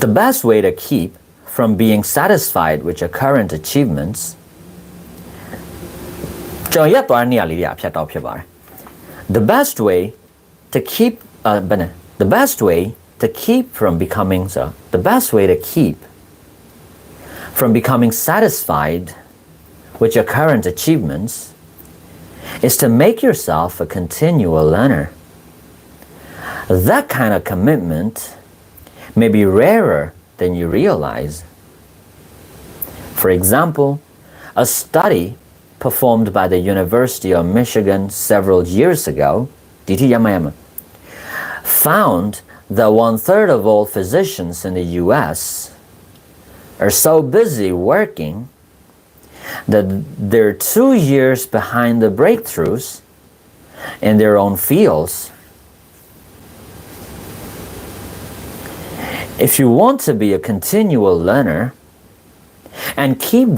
the best way to keep from being satisfied with your current achievements ကျွန်တော်ရသွားနေရလေးတွေအဖျက်တော့ဖြစ်ပါတယ် the best way to keep the best way to keep from becoming the best way to keep from becoming satisfied with your current achievements is to make yourself a continual learner that kind of commitment may be rarer than you realize. For example, a study performed by the University of Michigan several years ago found that 1/3 of all physicians in the US are so busy working that they're 2 years behind the breakthroughs in their own fields. If you want to be a continual learner and keep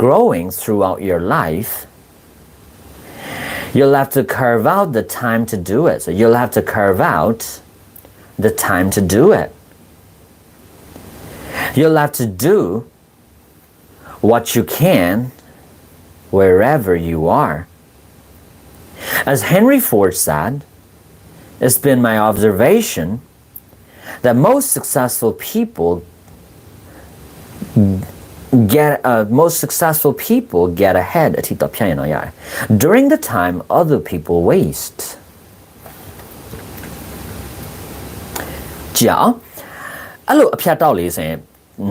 growing throughout your life, you'll have to carve out the time to do it. So you'll have to carve out the time to do it. You'll have to do what you can wherever you are. As Henry Ford said, it's been my observation that most successful people get ahead during the time other people waste. ကြာအဲ့လိုအဖြတ်တောက်လေးဆိုရင်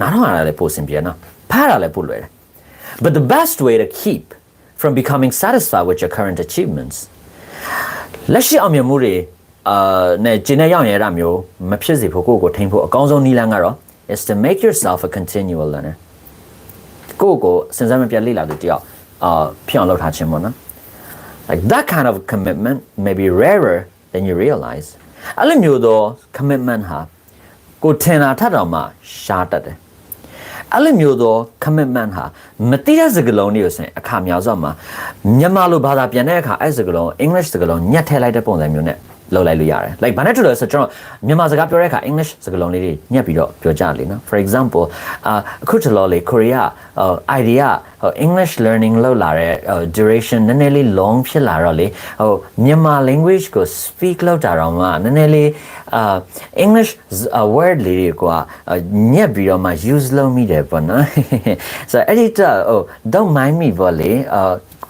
နားထောင်ရတာလည်းပိုစင်ပြေနော်ဖတ်ရတာလည်းပိုလွယ်တယ် but the best way to keep from becoming satisfied with your current achievements လက်ရှိအောင်မြင်မှုတွေနဲ့ကျင်းတဲ့ရောက်ရတာမျိုးမဖြစ်စေဖို့ကိုယ့်ကိုထိန်းဖို့အကောင်းဆုံးနည်းလမ်းကတော့ is to make yourself a continual learner ကိုယ့်ကိုစဉ်းစားမပြတ်လေ့လာသူတယောက်ဖြစ်အောင်လုပ်ထားခြင်းပေါ့နော် Like that kind of commitment may be rarer than you realize. အဲ့လိုမျိုးသော commitment ဟာကိုထင်တာထပ်တော်မှရှားတတ်တယ်အဲ့လိုမျိုးသော commitment ဟာမတိတဲ့စကားလုံးတွေကိုဆိုရင်အခါများစွာမှာမြန်မာလိုဘာသာပြန်တဲ့အခါအဲ့စကားလုံး English စကားလုံးညှက်ထည့်လိုက်တဲ့ပုံစံမျိုးနဲ့လောက်လိုက်လို့ရတယ် like ဘာနဲ့တူလဲဆိုတော့ကျွန်တော်မြန်မာစကားပြောတဲ့အခါ English စကားလုံးလေးတွေညှက်ပြီးတော့ပြောကြလေနော် for example အခုတလောလေး Korea idea English learning လောက်လာတဲ့ duration နည်းနည်းလေး long ဖြစ်လာတော့လေမြန်မာ language ကို speak လောက်တာတော့မှနည်းနည်းလေးEnglish word လေးတွေကညက်ပြီးတော့မှ use လုပ်မိတယ်ပေါ့နော် so အဲ့ဒီတော့ don't mind me ပေါ့လေ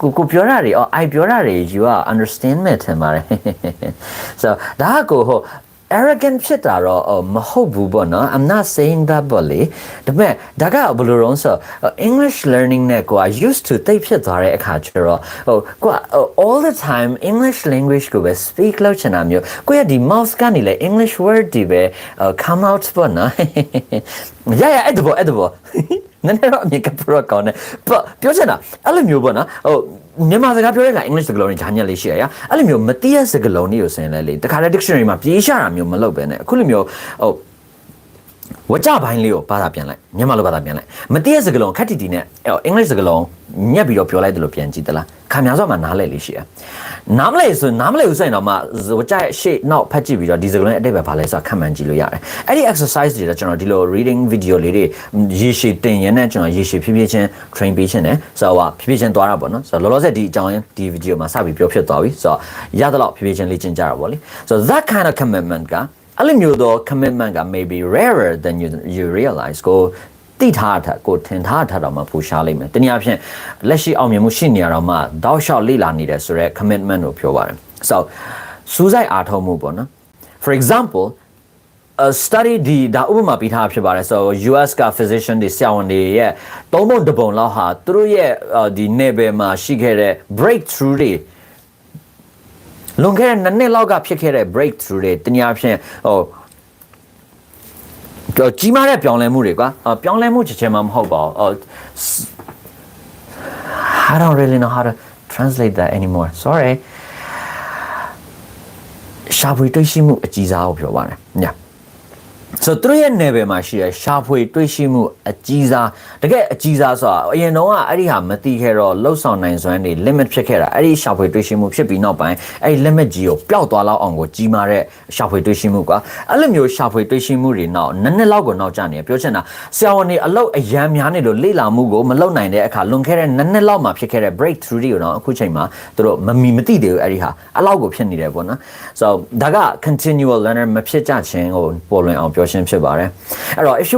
ကိုပြောတာတွေI ပြောတာတွေ you are understand မဲ့ထင်ပါတယ် so ဒါကိုarrogant ဖြစ်တာတော့မဟုတ်ဘူးပေါ့နော် I'm not saying that ပေါ့လေဒါပေမဲ့ဒါကဘယ်လိုလဲဆို English learning နဲ့ကို used to သိဖြစ်သွားတဲ့အခါကျတော့ကို all the time English language ကိုပဲ speak လုပ်ချင်တာမျိုးကိုရဒီ mouse ကနေလေ English word တွေပဲ come out ပေါ့နော် yeah အဲ့ဒါပေါ့နည်းနည်းတော့အမြင်ကပရောကောင်းတယ်ပြောချင်တာအဲ့လိုမျိုးပေါ့နော်မြန်မာစကားပြောတဲ့အခါ English စကားလုံးတွေဂျာညက်လေးရှိရအဲ့လိုမျိုးမတိရစကားလုံးတွေကိုဆင်လဲလေတခါတည်း dictionary မှာပြေးရှာတာမျိုးမလုပ်ပဲနဲ့အခုလိုမျိုးဝကြပိုင်းလေးကိုဘာသာပြန်လိုက်မြန်မာလိုဘာသာပြန်လိုက်မတိရစကားလုံးခက်တီတီနဲ့ English စကားလုံးညက်ပြီးတော့ပြောလိုက်တယ်လို့ပြန်ကြည့်သလားခါများစွာမှာနားလဲလေးရှိရနားမလဲဦးဆိုရင်တော့မှဝကြရဲ့ရှေ့နောက်ဖတ်ကြည့်ပြီးတော့ဒီစကားလုံးအတိတ်ပဲဘာလဲဆိုတာခံမှန်းကြည့်လို့ရတယ်အဲ့ဒီ exercise တွေတော့ကျွန်တော်ဒီလို reading video လေးတွေရေရှည်တင်ရင်နဲ့ကျွန်တော်ရေရှည်ဖြည်းဖြည်းချင်း train ပေးခြင်းနဲ့ဆိုတော့ဖြည်းဖြည်းချင်းသွားတာပေါ့နော်ဆိုတော့လောလောဆယ်ဒီအကြောင်းဒီ video မှာစပြီးပြောဖြစ်သွားပြီဆိုတော့ရသလောက်ဖြည်းဖြည်းချင်းလေ့ကျင့်ကြတာပေါ့လေ so that kind of commitment ကအဲ့လိုမျိုးသော commitment က maybe rarer than you realize ကိုတိထားတာကိုထင်ထားတာတော့မှပူရှားလိမ့်မယ်တနည်းအားဖြင့်လက်ရှိအောင်မြင်မှုရှိနေရတော့မှတောက်လျှောက်လေ့လာနေတယ်ဆိုတော့ commitment ကိုပြောပါတယ် so စူးစိုက်အားထုတ်မှုပေါ့နော် for example a study ဒါဥပမာပေးထားဖြစ်ပါတယ် so US က physician တွေဆရာဝန်တွေရဲ့သုံးပုံတစ်ပုံလောက်ဟာသူတို့ရဲ့ဒီနယ်ပယ်မှာရှိခဲ့တဲ့ breakthrough တွေလွန်ခဲ့တဲ့နှစ်လောက်ကဖြစ်ခဲ့တဲ့ breakthrough တွေတနည်းအားဖြင့်ကြီးမားတဲ့ပြောင်းလဲမှုတွေကွာပြောင်းလဲမှုချက်ချင်းမှမဟုတ်ပါဘူး I don't really know how to translate that anymore sorry ရှာဖွေတွေ့ရှိမှုအကြီးစားကိုပြောပါတယ်ညso သူတို့ရဲ့နယ်ပယ်မှာရှိတဲ့ရှာဖွေတွေ့ရှိမှုအကြီးစားတကယ်အကြီးစားဆိုတာအရင်တော့အဲ့ဒီဟာမသိခဲ့တော့လှုပ်ဆောင်နိုင်စွမ်းတွေ limit ဖြစ်ခဲ့တာအဲ့ဒီရှာဖွေတွေ့ရှိမှုဖြစ်ပြီးနောက်ပိုင်းအဲ့ဒီ limit ကြီးကိုပျောက်သွားလောက်အောင်ကိုကြီးမားတဲ့ရှာဖွေတွေ့ရှိမှုကွာအဲ့လိုမျိုးရှာဖွေတွေ့ရှိမှုတွေနောက်နှစ်လောက်ကိုနောက်ကျနေပြောချင်တာဆရာဝန်တွေအလုပ်အရန်များနေလို့လေ့လာမှုကိုမလုပ်နိုင်တဲ့အခါလွန်ခဲ့တဲ့နှစ်လောက်မှာဖြစ်ခဲ့တဲ့ breakthrough တွေကိုတော့အခုချိန်မှာသူတို့မသိသေးဘူးအဲ့ဒီဟာအလောက်ကိုဖြစ်နေတယ်ပေါ့နော် so ဒါက continual learner မဖြစ်ကြခြင်းကိုပေါ်လွင်အောင်ပြောရှင်းဖြစ်ပါတယ်အဲ့တော့ if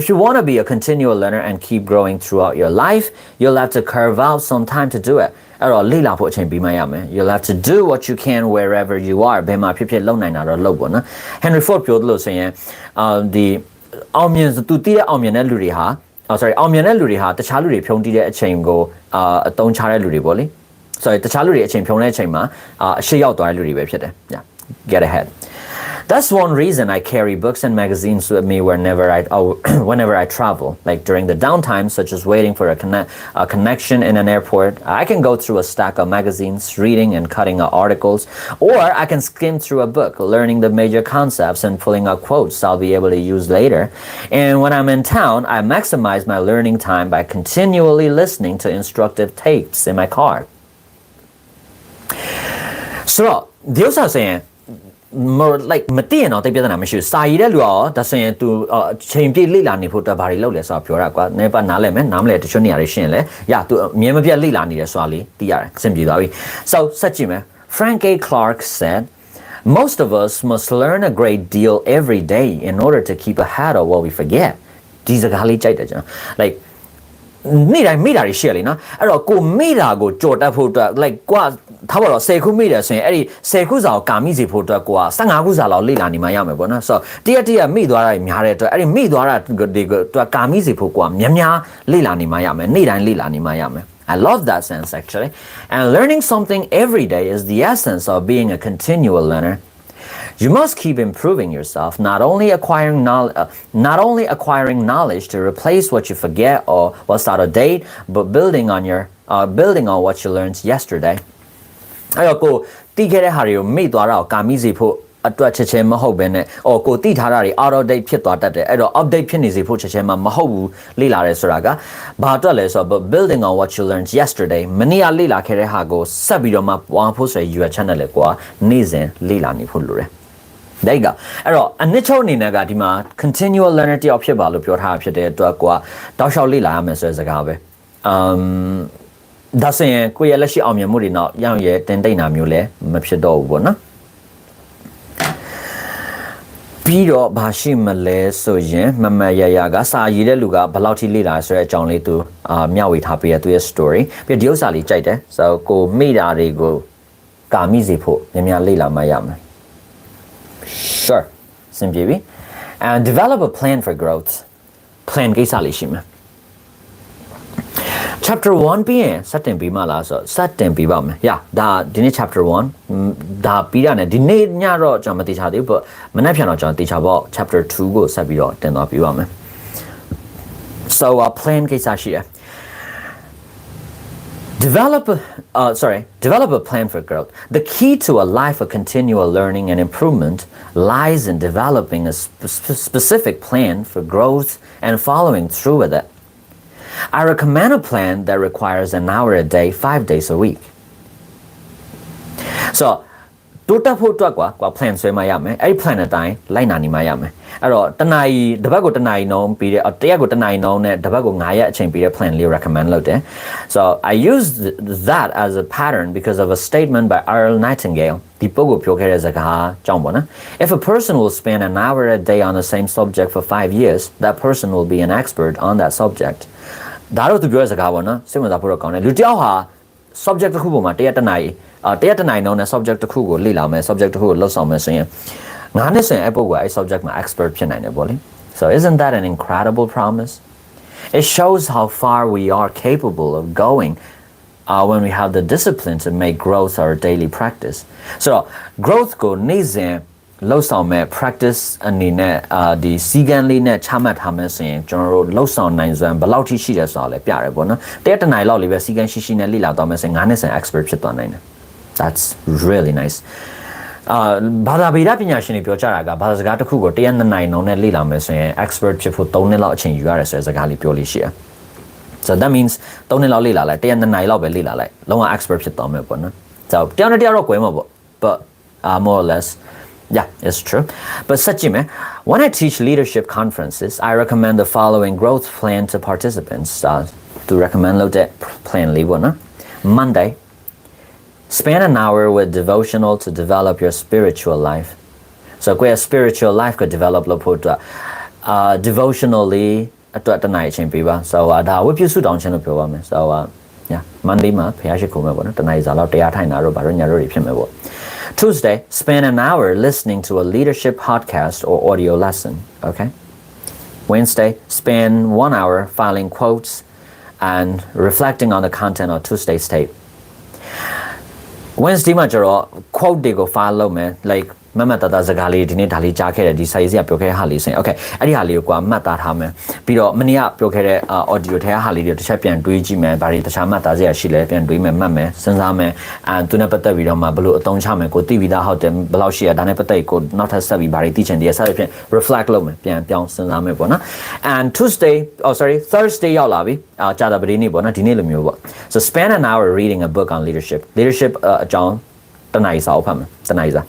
you want to be a continual learner and keep growing throughout your life you'll have to carve out some time to do it အဲ့တော့လေ့လာဖို့အချိန်ပေးမှရမယ် you'll have to do what you can wherever you are ဘယ်မှာဖြစ်လုပ်နိုင်တာတော့လုပ်ပေါ့နော် Henry Ford ပြောလို့ဆိုရင်ဒီအောင်မြင်သူတည်တဲ့အောင်မြင်တဲ့လူတွေဟာအောင်မြင်တဲ့လူတွေဟာတခြားလူတွေဖြုံးတီးတဲ့အချိန်ကိုအသုံးချတဲ့လူတွေပေါ့လေ sorry တခြားလူတွေအချိန်ဖြုံးတဲ့အချိန်မှာအရှိရောက်သွားတဲ့လူတွေပဲဖြစ်တယ် yeah get ahead That's one reason I carry books and magazines with me whenever I travel. Like during the downtime, such as waiting for a connection in an airport, I can go through a stack of magazines, reading and cutting out articles, or I can skim through a book, learning the major concepts and pulling out quotes I'll be able to use later. And when I'm in town, I maximize my learning time by continually listening to instructive tapes in my car. So, those are saying, more like မသိရင်တော့တိတ်ပြဿနာမရှိဘူးစာရည်တဲ့လူရောဒါဆိုရင် तू ချိန်ပြည့်လေ့လာနေဖို့အတွက်ဘာတွေလုပ်လဲဆိုတာပြောတာကွာနည်းပါနားလဲမယ်နားမလဲတချို့နေရာတွေရှင်းလဲ तू အမြဲမပြတ်လေ့လာနေတယ်ဆိုတာလေးသိရတယ်အဆင်ပြေသွားပြီ so ဆက်ကြည့်မယ် Frank A. Clark said most of us must learn a great deal every day in order to keep ahead of what we forget ဒီစကားလေးကြိုက်တယ်ကျွန်တော် like နေ့တိုင်းမိတာတွေရှိရလေနော်အဲ့တော့ကိုမိတာကိုကြော်တက်ဖို့အတွက် like ကွာထားပါတော့10ခုမိတယ်ဆိုရင်အဲ့ဒီ10ခုစာကိုကာမိစီဖို့အတွက်ကိုက15ခုစာလောက်လေ့လာနေမှရမယ်ပေါ့နော်ဆိုတော့တရက်မိသွားတာများတဲ့အတွက်အဲ့ဒီမိသွားတာတွေကိုကာမိစီဖို့ကိုကများလေ့လာနေမှရမယ်နေ့တိုင်းလေ့လာနေမှရမယ် I love that sense actually and learning something every day is the essence of being a continual learner You must keep improving yourself, not only acquiring knowledge to replace what you forget or what's out of date, but building on your building on what you learned yesterday အဲ့တော့ကိုတီးခဲ့တဲ့ဟာတွေကိုမိသွားတာကိုကာမိစီဖို့အတွက်ချက်ချင်းမဟုတ်ဘဲနဲ့ကိုတီးထားတာတွေ out of date ဖြစ်သွားတတ်တယ်အဲ့တော့ update ဖြစ်နေစီဖို့ချက်ချင်းမှမဟုတ်ဘူးလေ့လာရဲဆိုတာကဘာအတွက်လဲဆိုတော့ building on what you learned yesterday မနေ့ကလေ့လာခဲ့တဲ့ဟာကိုဆက်ပြီးတော့မှပွားဖို့ဆိုရည်ရွယ်ချက်နဲ့လေကွာနေ့စဉ်လေ့လာနေဖို့လိုတယ်ဒါကအဲ့တော့အနှစ်ချုပ်အနေနဲ့ကဒီမှာ continual learner တယောက်ဖြစ်ပါလို့ပြောထားတာဖြစ်တဲ့အတွက်ကိုကတောက်လျှောက်လေ့လာရမယ်ဆိုတဲ့စကားပဲဒါဆိုရင်ကိုယ့်ရဲ့လက်ရှိအောင်မြင်မှုတွေနောက်ရောင်ရဲတင်တိတ်နာမျိုးလည်းမဖြစ်တော့ဘူးပေါ့နော်ပြီးတော့ဘာရှိမလဲဆိုရင်မမရရကစာရည်တဲ့လူကဘယ်လောက်ထိလေ့လာဆိုတဲ့အကြောင်းလေးသူမျှဝေထားပေးရသူရဲ့ story ပြီးဒီဥစ္စာလေးကြိုက်တယ်ဆိုတော့ကိုမိတာတွေကိုကာမိစေဖို့များများလေ့လာမှရမယ် Sure စင်ပြေပြီ and develop a plan for growth plan ကိစ္စလေးရှိမယ်Chapter 1ပြီးရင်စတင်ပြီးမှလားဆိုစတင်ပြီးပါမယ်။ Yeah ဒါဒီနေ့ Chapter 1ဒါပြီးရတယ်ဒီနေ့ညတော့ကျွန်တော်မသိချသေးဘူး but မနေ့ပြန်တော့ကျွန်တော်သိချပေါ့ Chapter 2ကိုဆက်ပြီးတော့တင်သွားပြီးပါမယ်။ So plan ကိစ္စရှိတယ်။ Develop a plan for growth. The key to a life of continual learning and improvement lies in developing a specific plan for growth and following through with it. I recommend a plan that requires an hour a day, 5 days a week. So, တိုးတက်ဖို့အတွက်ကွာ plan ဆွဲမှရမယ်အဲ့ဒီ plan အတိုင်းလိုက်နာနေမှရမယ်အဲ့တော့တနာရီတစ်ပတ်ကိုတနာရီနှုန်းပြီးတဲ့တရက်ကိုတနာရီနှုန်းနဲ့တစ်ပတ်ကို9ရက်အချိန်ပြီးတဲ့ plan လေး recommend လုပ်တယ် So I use that as a pattern because of a statement by Earl Nightingale ဒီပုဂ္ဂိုလ်ပြောခဲ့တဲ့စကားကြောင့်ပေါ့နော် If a person will spend an hour a day on the same subject for 5 years that person will be an expert on that subject ဒါတော့သူပြောတဲ့စကားပေါ့နော်စိတ်ဝင်စားဖို့တော့ကောင်းတယ်လူတစ်ယောက်ဟာ subject တစ်ခုပေါ်မှာတရက်တနာရီနှုန်းနဲ့ subject တစ်ခုကိုလေ့လာမယ် subject တစ်ခုကိုလုပ်ဆောင်မယ်ဆိုရင်ငါးနှစ်ဆိုရင်အဲ့ပုဂ္ဂိုလ်အဲ့ subject မှာ expert ဖြစ်နိုင်တယ်ပေါ့လေ So isn't that an incredible promise? It shows how far we are capable of going when we have the discipline to make growth our daily practice. So growth ကိုနေ့စဉ်လှုပ်ဆောင်မဲ့ practice အနေနဲ့ဒီစီကံလေးနဲ့ချမှတ်ထားမယ်ဆိုရင်ကျွန်တော်တို့လှုပ်ဆောင်နိုင်စွမ်းဘယ်လောက်ထိရှိတယ်ဆိုတာလည်းပြရတယ်ပေါ့နော်တရက်တနိုင်လောက်လေးပဲစီကံရှိရှိနဲ့လေ့လာတော့မယ်ဆိုရင်9နှစ်ဆန် expert ဖြစ်သွားနိုင်တယ် That's really nice ဘာသာဗေဒပညာရှင်တွေပြောကြတာကဘာသာစကားတစ်ခုကိုတရက်2နိုင်နှုန်းနဲ့လေ့လာမယ်ဆိုရင် expert ဖြစ်ဖို့3နှစ်လောက်အချိန်ယူရတယ်ဆိုတဲ့စကားလေးပြောလို့ရှိရ So that means 3နှစ်လောက်လေ့လာလိုက်တရက်2နိုင်လောက်ပဲလေ့လာလိုက်လုံးဝ expert ဖြစ်သွားမယ်ပေါ့နော် So တယောက်နဲ့တယောက်တော့ကွဲမှာပေါ့ but more or less Yeah, it's true. But Sajime, when I teach leadership conferences, I recommend the following growth plan to participants. To recommend the plan libo. Monday, spend an hour with devotional to develop your spiritual life. So, where spiritual life could develop devotionally at the night champion. So, that would be so down channel program. So, yeah, Monday ma, pay the night is allowed to attend our baron. Tuesday, spend an hour listening to a leadership podcast or audio lesson, okay? Wednesday, spend 1 hour filing quotes and reflecting on the content of Tuesday's tape. Wednesday, quote they go follow me, like Mama Tata Zagali, Dini Dali Jacket, Disazia Poke Hali saying, okay, Adi Haliqua, Mata Hame, Pido, Mania Poke audio Hali, the champion, Duiji man, Bari, the Chamata, she left and Duime Mame, Senzame, and Tunapata Vidoma, Balu, Don Chame, could TV how them, Balaushia, Danepate could not have Savi Bari teaching the Assapian, reflect Lome, Pian Pian Senzame Bona. And Thursday, Yalabi, Jada Brini Bona, Dinilum. So spend an hour reading a book on leadership. Leadership, John, Tanaisa Opam, Tanaiza.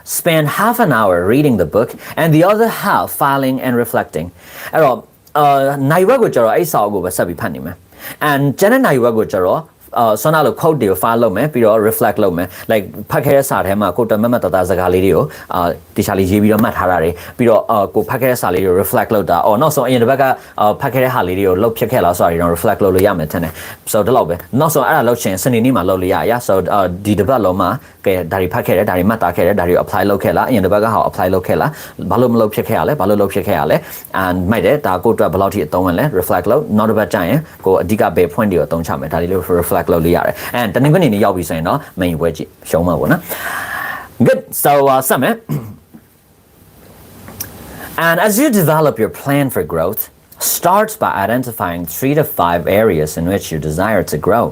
Spend half an hour reading the book and the other half filing and reflecting. And Janet Naiwago Sonalo code deal follow me, Piro reflect low me, like Pakera Sarhema, Kota Mamata Zagalidio, Tishali Jibio Matarari, Piro go Pakera Salio, reflect low da, or not so in the Baga Pakera Halidio, low Piakela, sorry, don't reflect low yametene. So the lobby, not so a low chance, Senima Lolia, so the developma, Dari Pakera, Dari Matakera, Dari apply locala, in the Baga apply locala, Balum low Piakale, Balu Piakale, and my day, go to a Baloti Tomale, reflect low, not about giant, go Diga Bay Point or Don Chame, Tali for reflect. And then even in the Yabi saying, no, main wedgie, show my one. Good, so summit. And as you develop your plan for growth, starts by identifying 3 to 5 areas in which you desire to grow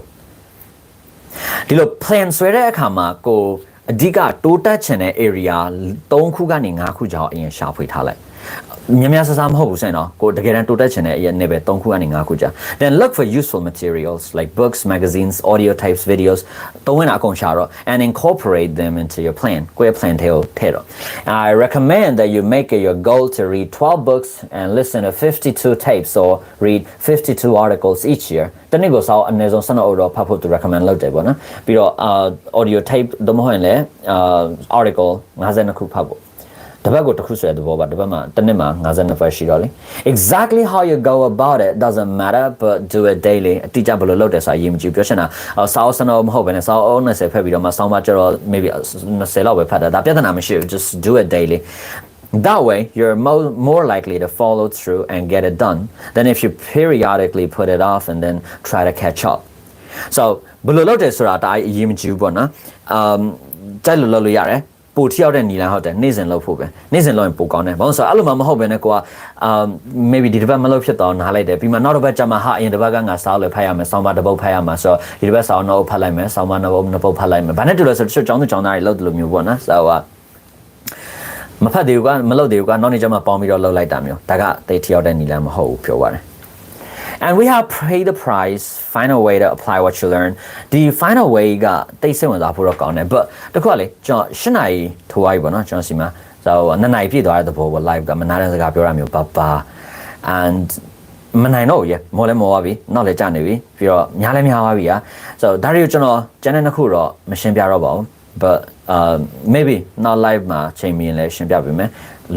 ဒီလို plan ဆွဲတဲ့အခါမှာကိုအဓိကတိုးတက်ချင်တဲ့ area 3ခုကနေ5ခုကြောင်အရင်ရှာဖွေထားလိုက်များများဆဆမဟုတ်ဘူးဆိုရင်တော့ကိုတကယ်တမ်းတိုးတက်ချင်တဲ့အရာနဲ့ပဲ3ခုကနေ5ခုကြာ then look for useful materials like books magazines audio types videos သုံးဝင်အကုန်ရှာတော့ and incorporate them into your plan ကိုရဲ့ plan ထဲကိုထည့်တော့ I recommend that you make it your goal to read 12 books and listen to 52 tapes or read 52 articles each year တနေ့ကိုစောအနည်းဆုံး12 hour ဖတ်ဖို့ recommend လုပ်တယ်ပေါ့နော်ပြီးတော့ audio tape တော့မဟုတ်ရင်လည်း article 52ခုဖတ်ဖို့တပတ်ကိုတစ်ခုဆွဲတဲ့ဘောပါတပတ်မှာတစ်နှစ်မှာ52 file ရှိတော့လေ exactly how you go about it doesn't matter but do it daily အတိအကျဘယ်လိုလုပ်တယ်ဆိုတာအရေးမကြီးပြောချင်တာစာအုပ်စနစ်မဟုတ်ဘဲနဲ့စာအုပ်20ဖက်ပြီးတော့မှစောင်းမကျတော့ maybe 20လောက်ပဲဖတ်တာဒါပြဿနာမရှိဘူး just do it daily that way you're more likely to follow through and get it done than if you periodically put it off and then try to catch up so ဘယ်လိုလုပ်တယ်ဆိုတာဒါအရေးမကြီးဘူးပေါ့နော်ကြိုက်လို့လုပ်လို့ရတယ်ပိုထရောက်တဲ့နီလန်ဟုတ်တယ်နေ့စဉ်လုပ်ဖို့ပဲနေ့စဉ်လုပ်ရင်ပိုကောင်းတယ်ဘာလို့ဆိုတော့အဲ့လိုမှမဟုတ်ဘဲနဲ့ကိုကmaybe ဒီတစ်ပတ်မလုပ်ဖြစ်တော့နားလိုက်တယ်ပြီးမှနောက်တစ်ပတ်ကျမှဟာအရင်တစ်ပတ်ကငါစားလို့ဖတ်ရမယ်ဆောင်းပါတစ်ပုတ်ဖတ်ရမှာဆိုတော့ဒီတစ်ပတ်ဆောင်းနောက်ဖတ်လိုက်မယ်ဆောင်းပါနှစ်ပုတ်ဖတ်လိုက်မယ်ဘာနဲ့တူလဲဆိုတော့ကျောင်းသူကျောင်းသားတွေလုပ်တယ်လို့မျိုးပေါ့နော်ဆိုတော့မဖတ်သေးဘူးကမလုပ်သေးဘူးကနောက်နေ့ကျမှပေါင်းပြီးတော့လုပ်လိုက်တာမျိုးဒါကတိတ်ထရောက်တဲ့နီလန်မဟုတ်ဘူးပြောပါတယ်And we have paid the price, find a way to apply what you learn. The final way ကတိတ်စိတ်ဝင်စားဖို့တော့ကောင်းတယ် but တခုကလေကျွန်တော်8နာရီထိုးသွားပြီပေါ့နော်ကျွန်တော်စီမှာဆိုတော့2နာရီပြည့်သွားတဲ့သဘောပေါ့ live ကမနာတဲ့စကားပြောရမျိုးပါ and မနိုင်တော့ရမော်လဲမော်သွားပြီနောက်လဲကြာနေပြီပြီးတော့များလဲများသွားပြီဆိုတော့ဒါတွေကိုကျွန်တော်ကျန်တဲ့နှစ်ခုတော့မရှင်းပြတော့ပါဘူး but maybe not live မှာချိန်မီရင်လဲရှင်းပြပေးမယ်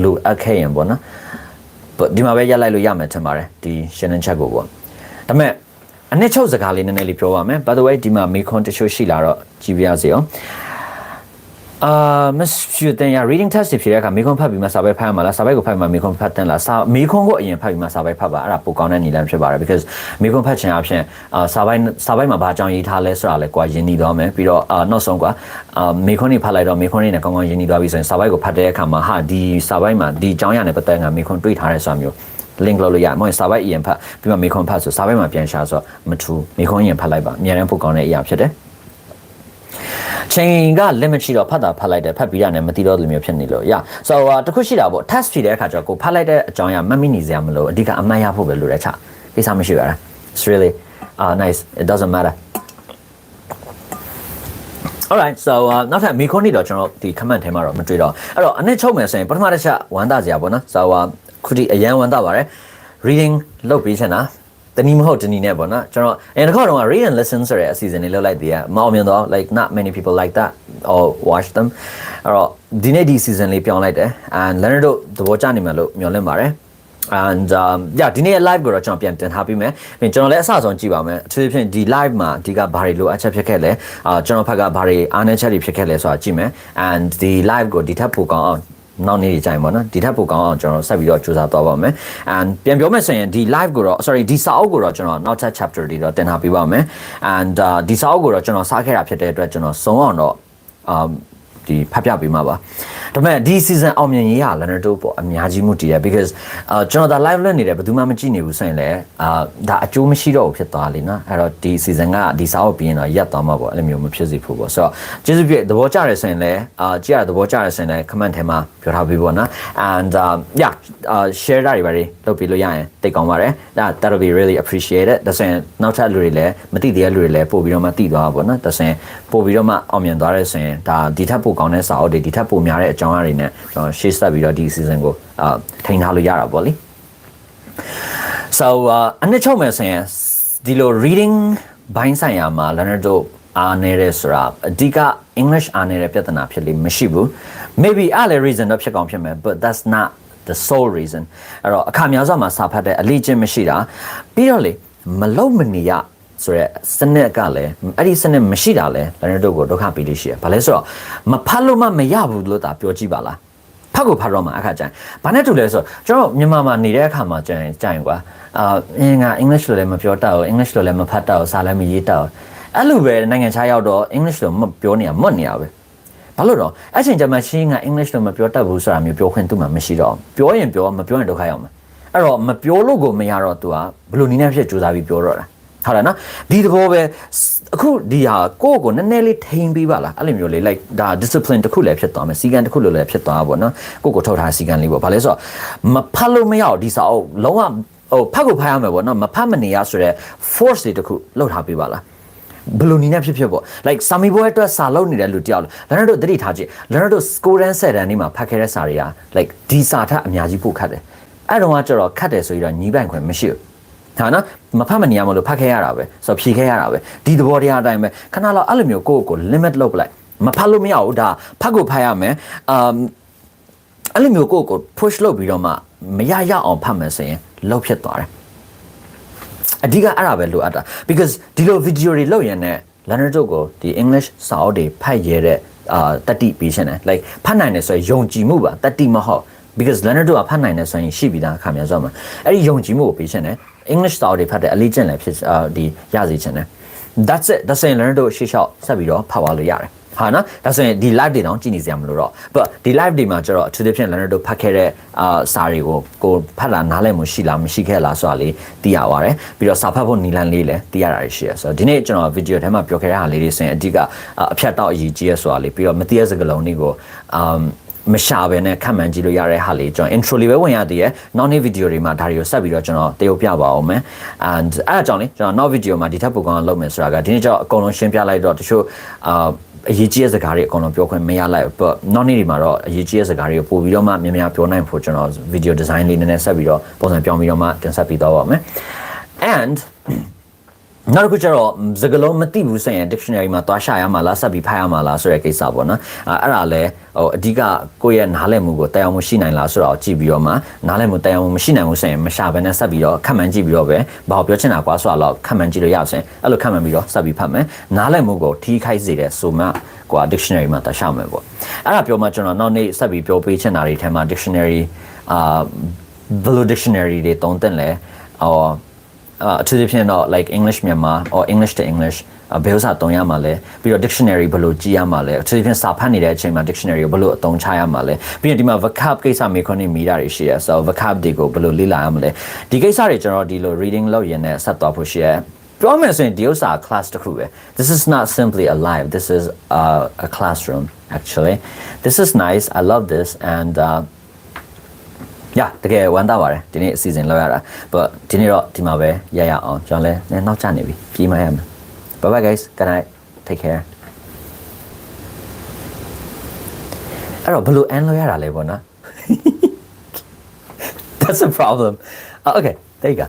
လူအခဲရင်ပေါ့နော်ဒီမှာပဲရက်လိုက်လို့ရမယ်ထင်ပါတယ်ဒီရှင်းလင်းချက်ကိုပေါ့ဒါပေမဲ့အနှစ်ချုပ်စကားလေးနည်းနည်းလေးပြောပါမယ် by the way ဒီမှာမေခွန်းတချို့ရှိလာတော့ကြည့်ပြရစီအောင်မရှိတဲ့ရ reading test ဖြစ်တဲ့အခါမေခွန်းဖတ်ပြီးမှစာပဲဖတ်ရမှာလားစာပဲကိုဖတ်မှမေခွန်းဖတ်တယ်လားမေခွန်းကိုအရင်ဖတ်ပြီးမှစာပဲဖတ်ပါအဲ့ဒါပိုကောင်းတဲ့နည်းလမ်းဖြစ်ပါတယ် because မေခွန်းဖတ်ခြင်းအပြင်စာပဲမှာဘာအကြောင်းရေးထားလဲဆိုတာလဲကွာယဉ်နေသွားမယ်ပြီးတော့နောက်ဆုံးကွာမေခွန်းတွေဖတ်လိုက်တော့မေခွန်းတွေနဲ့ကောင်းကောင်းယဉ်နေသွားပြီဆိုရင်စာပဲကိုဖတ်တဲ့အခါမှာဟာဒီစာပဲမှာဒီအကြောင်းအရာနဲ့ပတ်သက်ငါမေခွန်းတွေးထားတဲ့ဆိုတာမျိုး link လုပ်လို့ရမဟုတ်စာပဲအရင်ဖတ်ပြီးမှမေခွန်းဖတ်ဆိုစာပဲမှာပြန်ရှာဆိုမထူးမေခွန်းရင်ဖတ်လိုက်ပါအများနဲ့ပိုကောင်းတဲ့အရာဖြစ်တယ်ချိန်က limit ရှိတော့ဖတ်တာဖတ်လိုက်တယ်ဖတ်ပြီးတာနဲ့မသိတော့လူမျိုးဖြစ်နေလို့ဆိုတော့တခုရှိတာပေါ့ test ဖြစ်တဲ့အခါကျတော့ကိုဖတ်လိုက်တဲ့အကြောင်းအရာမှတ်မိနေစရာမလိုအဓိကအမှတ်ရဖို့ပဲလိုတဲ့ချကိစ္စမရှိပါလား It's really nice it doesn't matter Alright so နောက်ထပ်မိခွန်းနေတော့ကျွန်တော်ဒီ comment ထဲမှာတော့မတွေ့တော့အဲ့တော့အနည်းချုပ်မယ်ဆိုရင်ပထမတစ်ချက်ဝမ်းသာစရာပေါ့နော်ဆိုတော့ခုဒီအရန်ဝမ်းသာပါတယ် reading လုပ်ပြီးချင်တာတနည်းမဟုတ်တနည်းနဲ့ပေါ့နော်ကျွန်တော်တစ်ခါတော့ read and listen ဆိုတဲ့အစီအစဉ်လေးလုပ်လိုက်သေးတယ်မအောင်မြင်တော့ like not many people like that or watch them အဲ့တော့ဒီနေ့ဒီ season လေးပြောင်းလိုက်တယ် and Leonard တို့သဘောကျနေမှာလို့မျှော်လင့်ပါတယ် andဒီနေ့ live ကိုတော့ကျွန်တော်ပြန်တင်ထားပြီးမယ်ပြီးကျွန်တော်လည်းအစဆုံးကြည့်ပါမယ်အထူးသဖြင့်ဒီ live မှာဒီကဘာတွေလိုအပ်ချက်ဖြစ်ခဲ့လဲကျွန်တော်ဘက်ကဘာတွေအားနည်းချက်တွေဖြစ်ခဲ့လဲဆိုတာကြည့်မယ် and ဒီ live ကိုဒီထက်ပိုကောင်းအောင်နောက်နေ့ကြိုင်ပါနော်ဒီထက်ပိုကောင်းအောင်ကျွန်တော်ဆက်ပြီးတော့စူးစမ်းသွားပါမယ် and ပြန်ပြောမယ်ဆိုရင်ဒီ live ကိုတော့ sorry ဒီစာအုပ်ကိုတော့ကျွန်တော်နောက်ထပ် chapter တွေတော့တင်ထားပေးပါမယ် and ဒီစာအုပ်ကိုတော့ကျွန်တော်စားခဲ့တာဖြစ်တဲ့အတွက်ကျွန်တော်ဆုံးအောင်တော့ဒီဖတ်ပြပေးမှာပါဒါပေမဲ့ဒီ season အောင်မြင်ရေးရ Leonard တို့ပေါ့အများကြီးမှုတည်တယ် because ကျွန်တော်ဒါ live လုပ်နေတယ်ဘယ်သူမှမကြည့်နေဘူးဆိုရင်လည်းဒါအကျိုးမရှိတော့ဘူးဖြစ်သွားလိမ့်နော်အဲ့တော့ဒီ season ကဒီစာအုပ်ပြီးရင်တော့ရပ်သွားမှာပေါ့အဲ့လိုမျိုးမဖြစ်စေဖို့ပေါ့ဆိုတော့ကျေးဇူးပြုသဘောကျတယ်ဆိုရင်လည်းကြည့်ရသဘောကျတယ်ဆိုရင်လည်း comment ထဲမှာပြောထားပေးပေါ့နော် and share တာတွေပါလုပ်ပြီးလို့ရရင်တိတ်ကောင်းပါတယ်that'll be really appreciated ဒါဆိုရင်နောက်ထပ်လူတွေလည်းမသိသေးတဲ့လူတွေလည်းပို့ပြီးတော့မှသိသွားပါပေါ့နော်ဒါဆိုရင်ပို့ပြီးတော့မှအောင်မြင်သွားတယ်ဆိုရင်ဒါဒီထက်ပိုကောင်းတဲ့စာအုပ်တွေဒီထက်ပိုများတဲ့အကြောင်းအရာတွေနဲ့ကျွန်တော် share ဆက်ပြီးတော့ဒီ season ကိုထိန်းထားလို့ရတာပေါ့လေ so အနှစ်ချုပ်မယ်ဆိုရင်ဒီလို reading ဘိုင်းဆိုင်ရာမှာ Leonard တို့အားနေတဲ့ဆိုတာအဓိက English အားနေတဲ့ပြဿနာဖြစ်လိမ့်မရှိဘူး maybe အားလည်း reason တော့ဖြစ်ကောင်းဖြစ်မယ် but that's not the sole reason အဲ့တော့အခါများစွာမှာစာဖတ်တဲ့အလေ့ကျင့်မရှိတာပြီးတော့လေမလုံးမနေရဆိုရဲစနစ်ကလည်းအဲ့ဒီစနစ်မရှိတာလဲ Leonard တို့ကိုဒုက္ခပေးလို့ရှိရဘာလဲဆိုတော့မဖတ်လို့မရဘူးလို့ဒါပြောကြည့်ပါလားဖတ်ကိုဖတ်တော့မှအခါကျရင်ဘာနဲ့တူလဲဆိုတော့ကျွန်တော်မြန်မာမှာနေတဲ့အခါမှာကျရင်ကွာငါ English လိုလည်းမပြောတတ်ဘူး English လိုလည်းမဖတ်တတ်ဘူးစာလည်းမရေးတတ်ဘူးအဲ့လိုပဲနိုင်ငံခြားရောက်တော့ English လိုမပြောနေရမွတ်နေရပဲဘာလို့တော့အဲ့ချိန်ကျမှရှင်းငါ English လိုမပြောတတ်ဘူးဆိုတာမျိုးပြောခွင့်သူ့မှာမရှိတော့ပြောရင်ပြောမပြောရင်ဒုက္ခရောက်မှာ အဲ့တော့မပြောလို့ကိုမရတော့ तू ကဘယ်လိုနည်းနဲ့ဖြစ်ကြိုးစားပြီးပြောတော့တာဟုတ်တယ်နော်ဒီသဘောပဲအခုဒီဟာကိုယ့်ကိုနည်းနည်းလေးထိန်းပေးပါလားအဲ့လိုမျိုးလေး like ဒါ discipline တစ်ခုလည်းဖြစ်သွားမယ်စီကံတစ်ခုလိုလည်းဖြစ်သွားတာပေါ့နော်ကိုယ့်ကိုထုတ်ထားတဲ့စီကံလေးပေါ့ဘာလဲဆိုတော့မဖတ်လို့မရအောင်ဒီစာအုပ်လုံးဝဖတ်ကိုဖတ်ရမယ်ပေါ့နော်မဖတ်မနေရဆိုတော့ force တွေတစ်ခုလောက်ထားပေးပါလားဘယ်လိုနည်းနဲ့ဖြစ်ပေါ့ like စာမေးပွဲအတွက်စာလုပ်နေတဲ့လူတယောက်လမ်းတို့သတိထားကြည့်လမ်းတို့ score တန်း7တန်းနေမှာဖတ်ခဲ့တဲ့စာတွေက like ဒီစာထက်အများကြီးပို့ခတ်တယ်အဲ့တော့ကကျတော့ခတ်တယ်ဆိုပြီးတော့ညီးပိုင်ခွင့်မရှိဘူးဟာနော်မဖတ်မနေရမလို့ဖတ်ခဲ့ရတာပဲဆိုတော့ဖြေခဲ့ရတာပဲဒီသဘောတရားအတိုင်းပဲခဏလောက်အဲ့လိုမျိုးကိုယ့်ကို limit လုပ်ပလိုက်မဖတ်လို့မရဘူးဒါဖတ်ကိုဖတ်ရမယ်အဲ့လိုမျိုးကိုယ့်ကို push လုပ်ပြီးတော့မှမရအောင်ဖတ်မယ်ဆိုရင်လောက်ဖြစ်သွားတယ်အဓိကအဲ့ဒါပဲလိုအပ်တာ because ဒီလို video တွေလုပ်ရင်လည်း learner တို့ကိုဒီ English စာအုပ်တွေဖတ်ရတဲ့တတိပေးရှင်တယ် like ဖတ်နိုင်တယ်ဆိုရင်ယုံကြည်မှုပါတတိမဟုတ် because learner တို့ကဖတ်နိုင်တယ်ဆိုရင်ရှိပြီးသားအခါများဆိုမှာအဲ့ဒီယုံကြည်မှုကိုပေးရှင်တယ် English စာအုပ်တွေဖတ်တဲ့အလေးကျင့်လည်းဖြစ်ဒီရစေချင်တယ် that's it ဒါဆိုရင် learner တို့ရှေ့လျှောက်ဆက်ပြီးတော့ဖတ်သွားလို့ရတယ်ဟာနော်ဒါဆိုရင်ဒီ live တွေတော့ကြည့်နေစရာမလိုတော့ but ဒီ live တွေမှာကျတော့သူတို့ဖြင့် learner တို့ဖတ်ခဲ့တဲ့စာတွေကိုကိုဖတ်လာနားလည်မှုရှိလားမရှိခဲ့လားဆိုတာလေးသိရပါတယ်ပြီးတော့စာဖတ်ဖို့နည်းလမ်းလေးလည်းသိရတာရှိရဆိုတော့ဒီနေ့ကျွန်တော် video ထဲမှာပြောခဲ့တဲ့ဟာလေးတွေဆိုရင်အဓိကအဖြတ်တော့အရေးကြီးရဆိုတာလေးပြီးတော့မသိရစကလုံးတွေကိုမရှာဘဲနဲ့ခံမှန်းကြည့်လို့ရတဲ့ဟာလေးကျွန်တော် intro လေးပဲဝင်ရသေးတယ်နောက်နေ့ video တွေမှာဒါတွေကိုဆက်ပြီးတော့ကျွန်တော်တရုပ်ပြပါအောင်မယ် and အဲ့အကြောင်းလေးကျွန်တော်နောက် video မှာဒီထက်ပိုကောင်းအောင်လုပ်မယ်ဆိုတာကဒီနေ့ကျတော့အကုန်လုံးရှင်းပြလိုက်တော့တချို့အရေးကြီးတဲ့စကားတွေအကုန်လုံးပြောခွင့်မရလိုက်ဘူး နောက်နေ့ဒီမှာတော့အရေးကြီးတဲ့စကားတွေကိုပို့ပြီးတော့မှများများပြောနိုင်ဖို့ကျွန်တော် video design လေးနည်းနည်းဆက်ပြီးတော့ပုံစံပြောင်းပြီးတော့မှတင်ဆက်ပြီးတော့ပါမယ် and နောက်တစ်ခုကျတော့စကားလုံးမသိဘူးဆိုရင် dictionary မှာသွားရှာရမှာလားဆက်ပြီးဖတ်ရမှာလားဆိုတဲ့ကိစ္စပေါ့နော်အဲ့ဒါလည်းအဓိကကိုယ့်ရဲ့နားလည်မှုကိုတရားမှုရှိနိုင်လားဆိုတော့ကြည့်ပြီးတော့မှနားလည်မှုတရားမှုမရှိနိုင်ဘူးဆိုရင်မရှာဘဲနဲ့ဆက်ပြီးတော့ခံမှန်းကြည့်ပြီးတော့ပဲဘာကိုပြောချင်တာကွာဆိုတော့ခံမှန်းကြည့်လို့ရအောင်ဆိုရင်အဲ့လိုခံမှန်းပြီးတော့ဆက်ပြီးဖတ်မယ်နားလည်မှုကိုထိခိုက်စေတဲ့ဆိုမှကွာ dictionary မှာသွားရှာမယ်ပေါ့အဲ့ဒါပြောမှကျွန်တော်နောက်နေ့ဆက်ပြီးပြောပေးချင်တာတွေထဲမှာ dictionary ဘယ်လို dictionary တွေတုံးတင်လဲအထူးသဖြင့်တော့ like English မြန်မာ or English to English ဘယ်ဥစားတုံးရမှာလဲပြီးတော့ dictionary ဘယ်လိုကြည့်ရမှာလဲအထူးသဖြင့်စာဖတ်နေတဲ့အချိန်မှာ dictionary ကိုဘယ်လိုအသုံးချရမှာလဲပြီးရင်ဒီမှာ vocab ကိစ္စမေးခွန်းတွေမိတာတွေရှိရဆို vocab တွေကိုဘယ်လိုလေ့လာရမလဲဒီကိစ္စတွေကျွန်တော်ဒီလို reading လုပ်ရင်လည်းဆက်သွားဖို့ရှိရပြောမယ်ဆိုရင်ဒီဥစား class တစ်ခုပဲ this is not simply a live this is a classroom actually this is nice I love this andတကယ်ဝမ်းသာပါတယ်ဒီနေ့အစီအစဉ်လောက်ရတာ but ဒီနေ့တော့ဒီမှာပဲရအောင်ကျွန်တော်လည်းနောက်ကျနေပြီပြီးမှရမယ် bye bye guys good night take care အဲ့တော့ဘယ်လို end လောက်ရတာလဲပေါ့နော် that's a problem okay there you go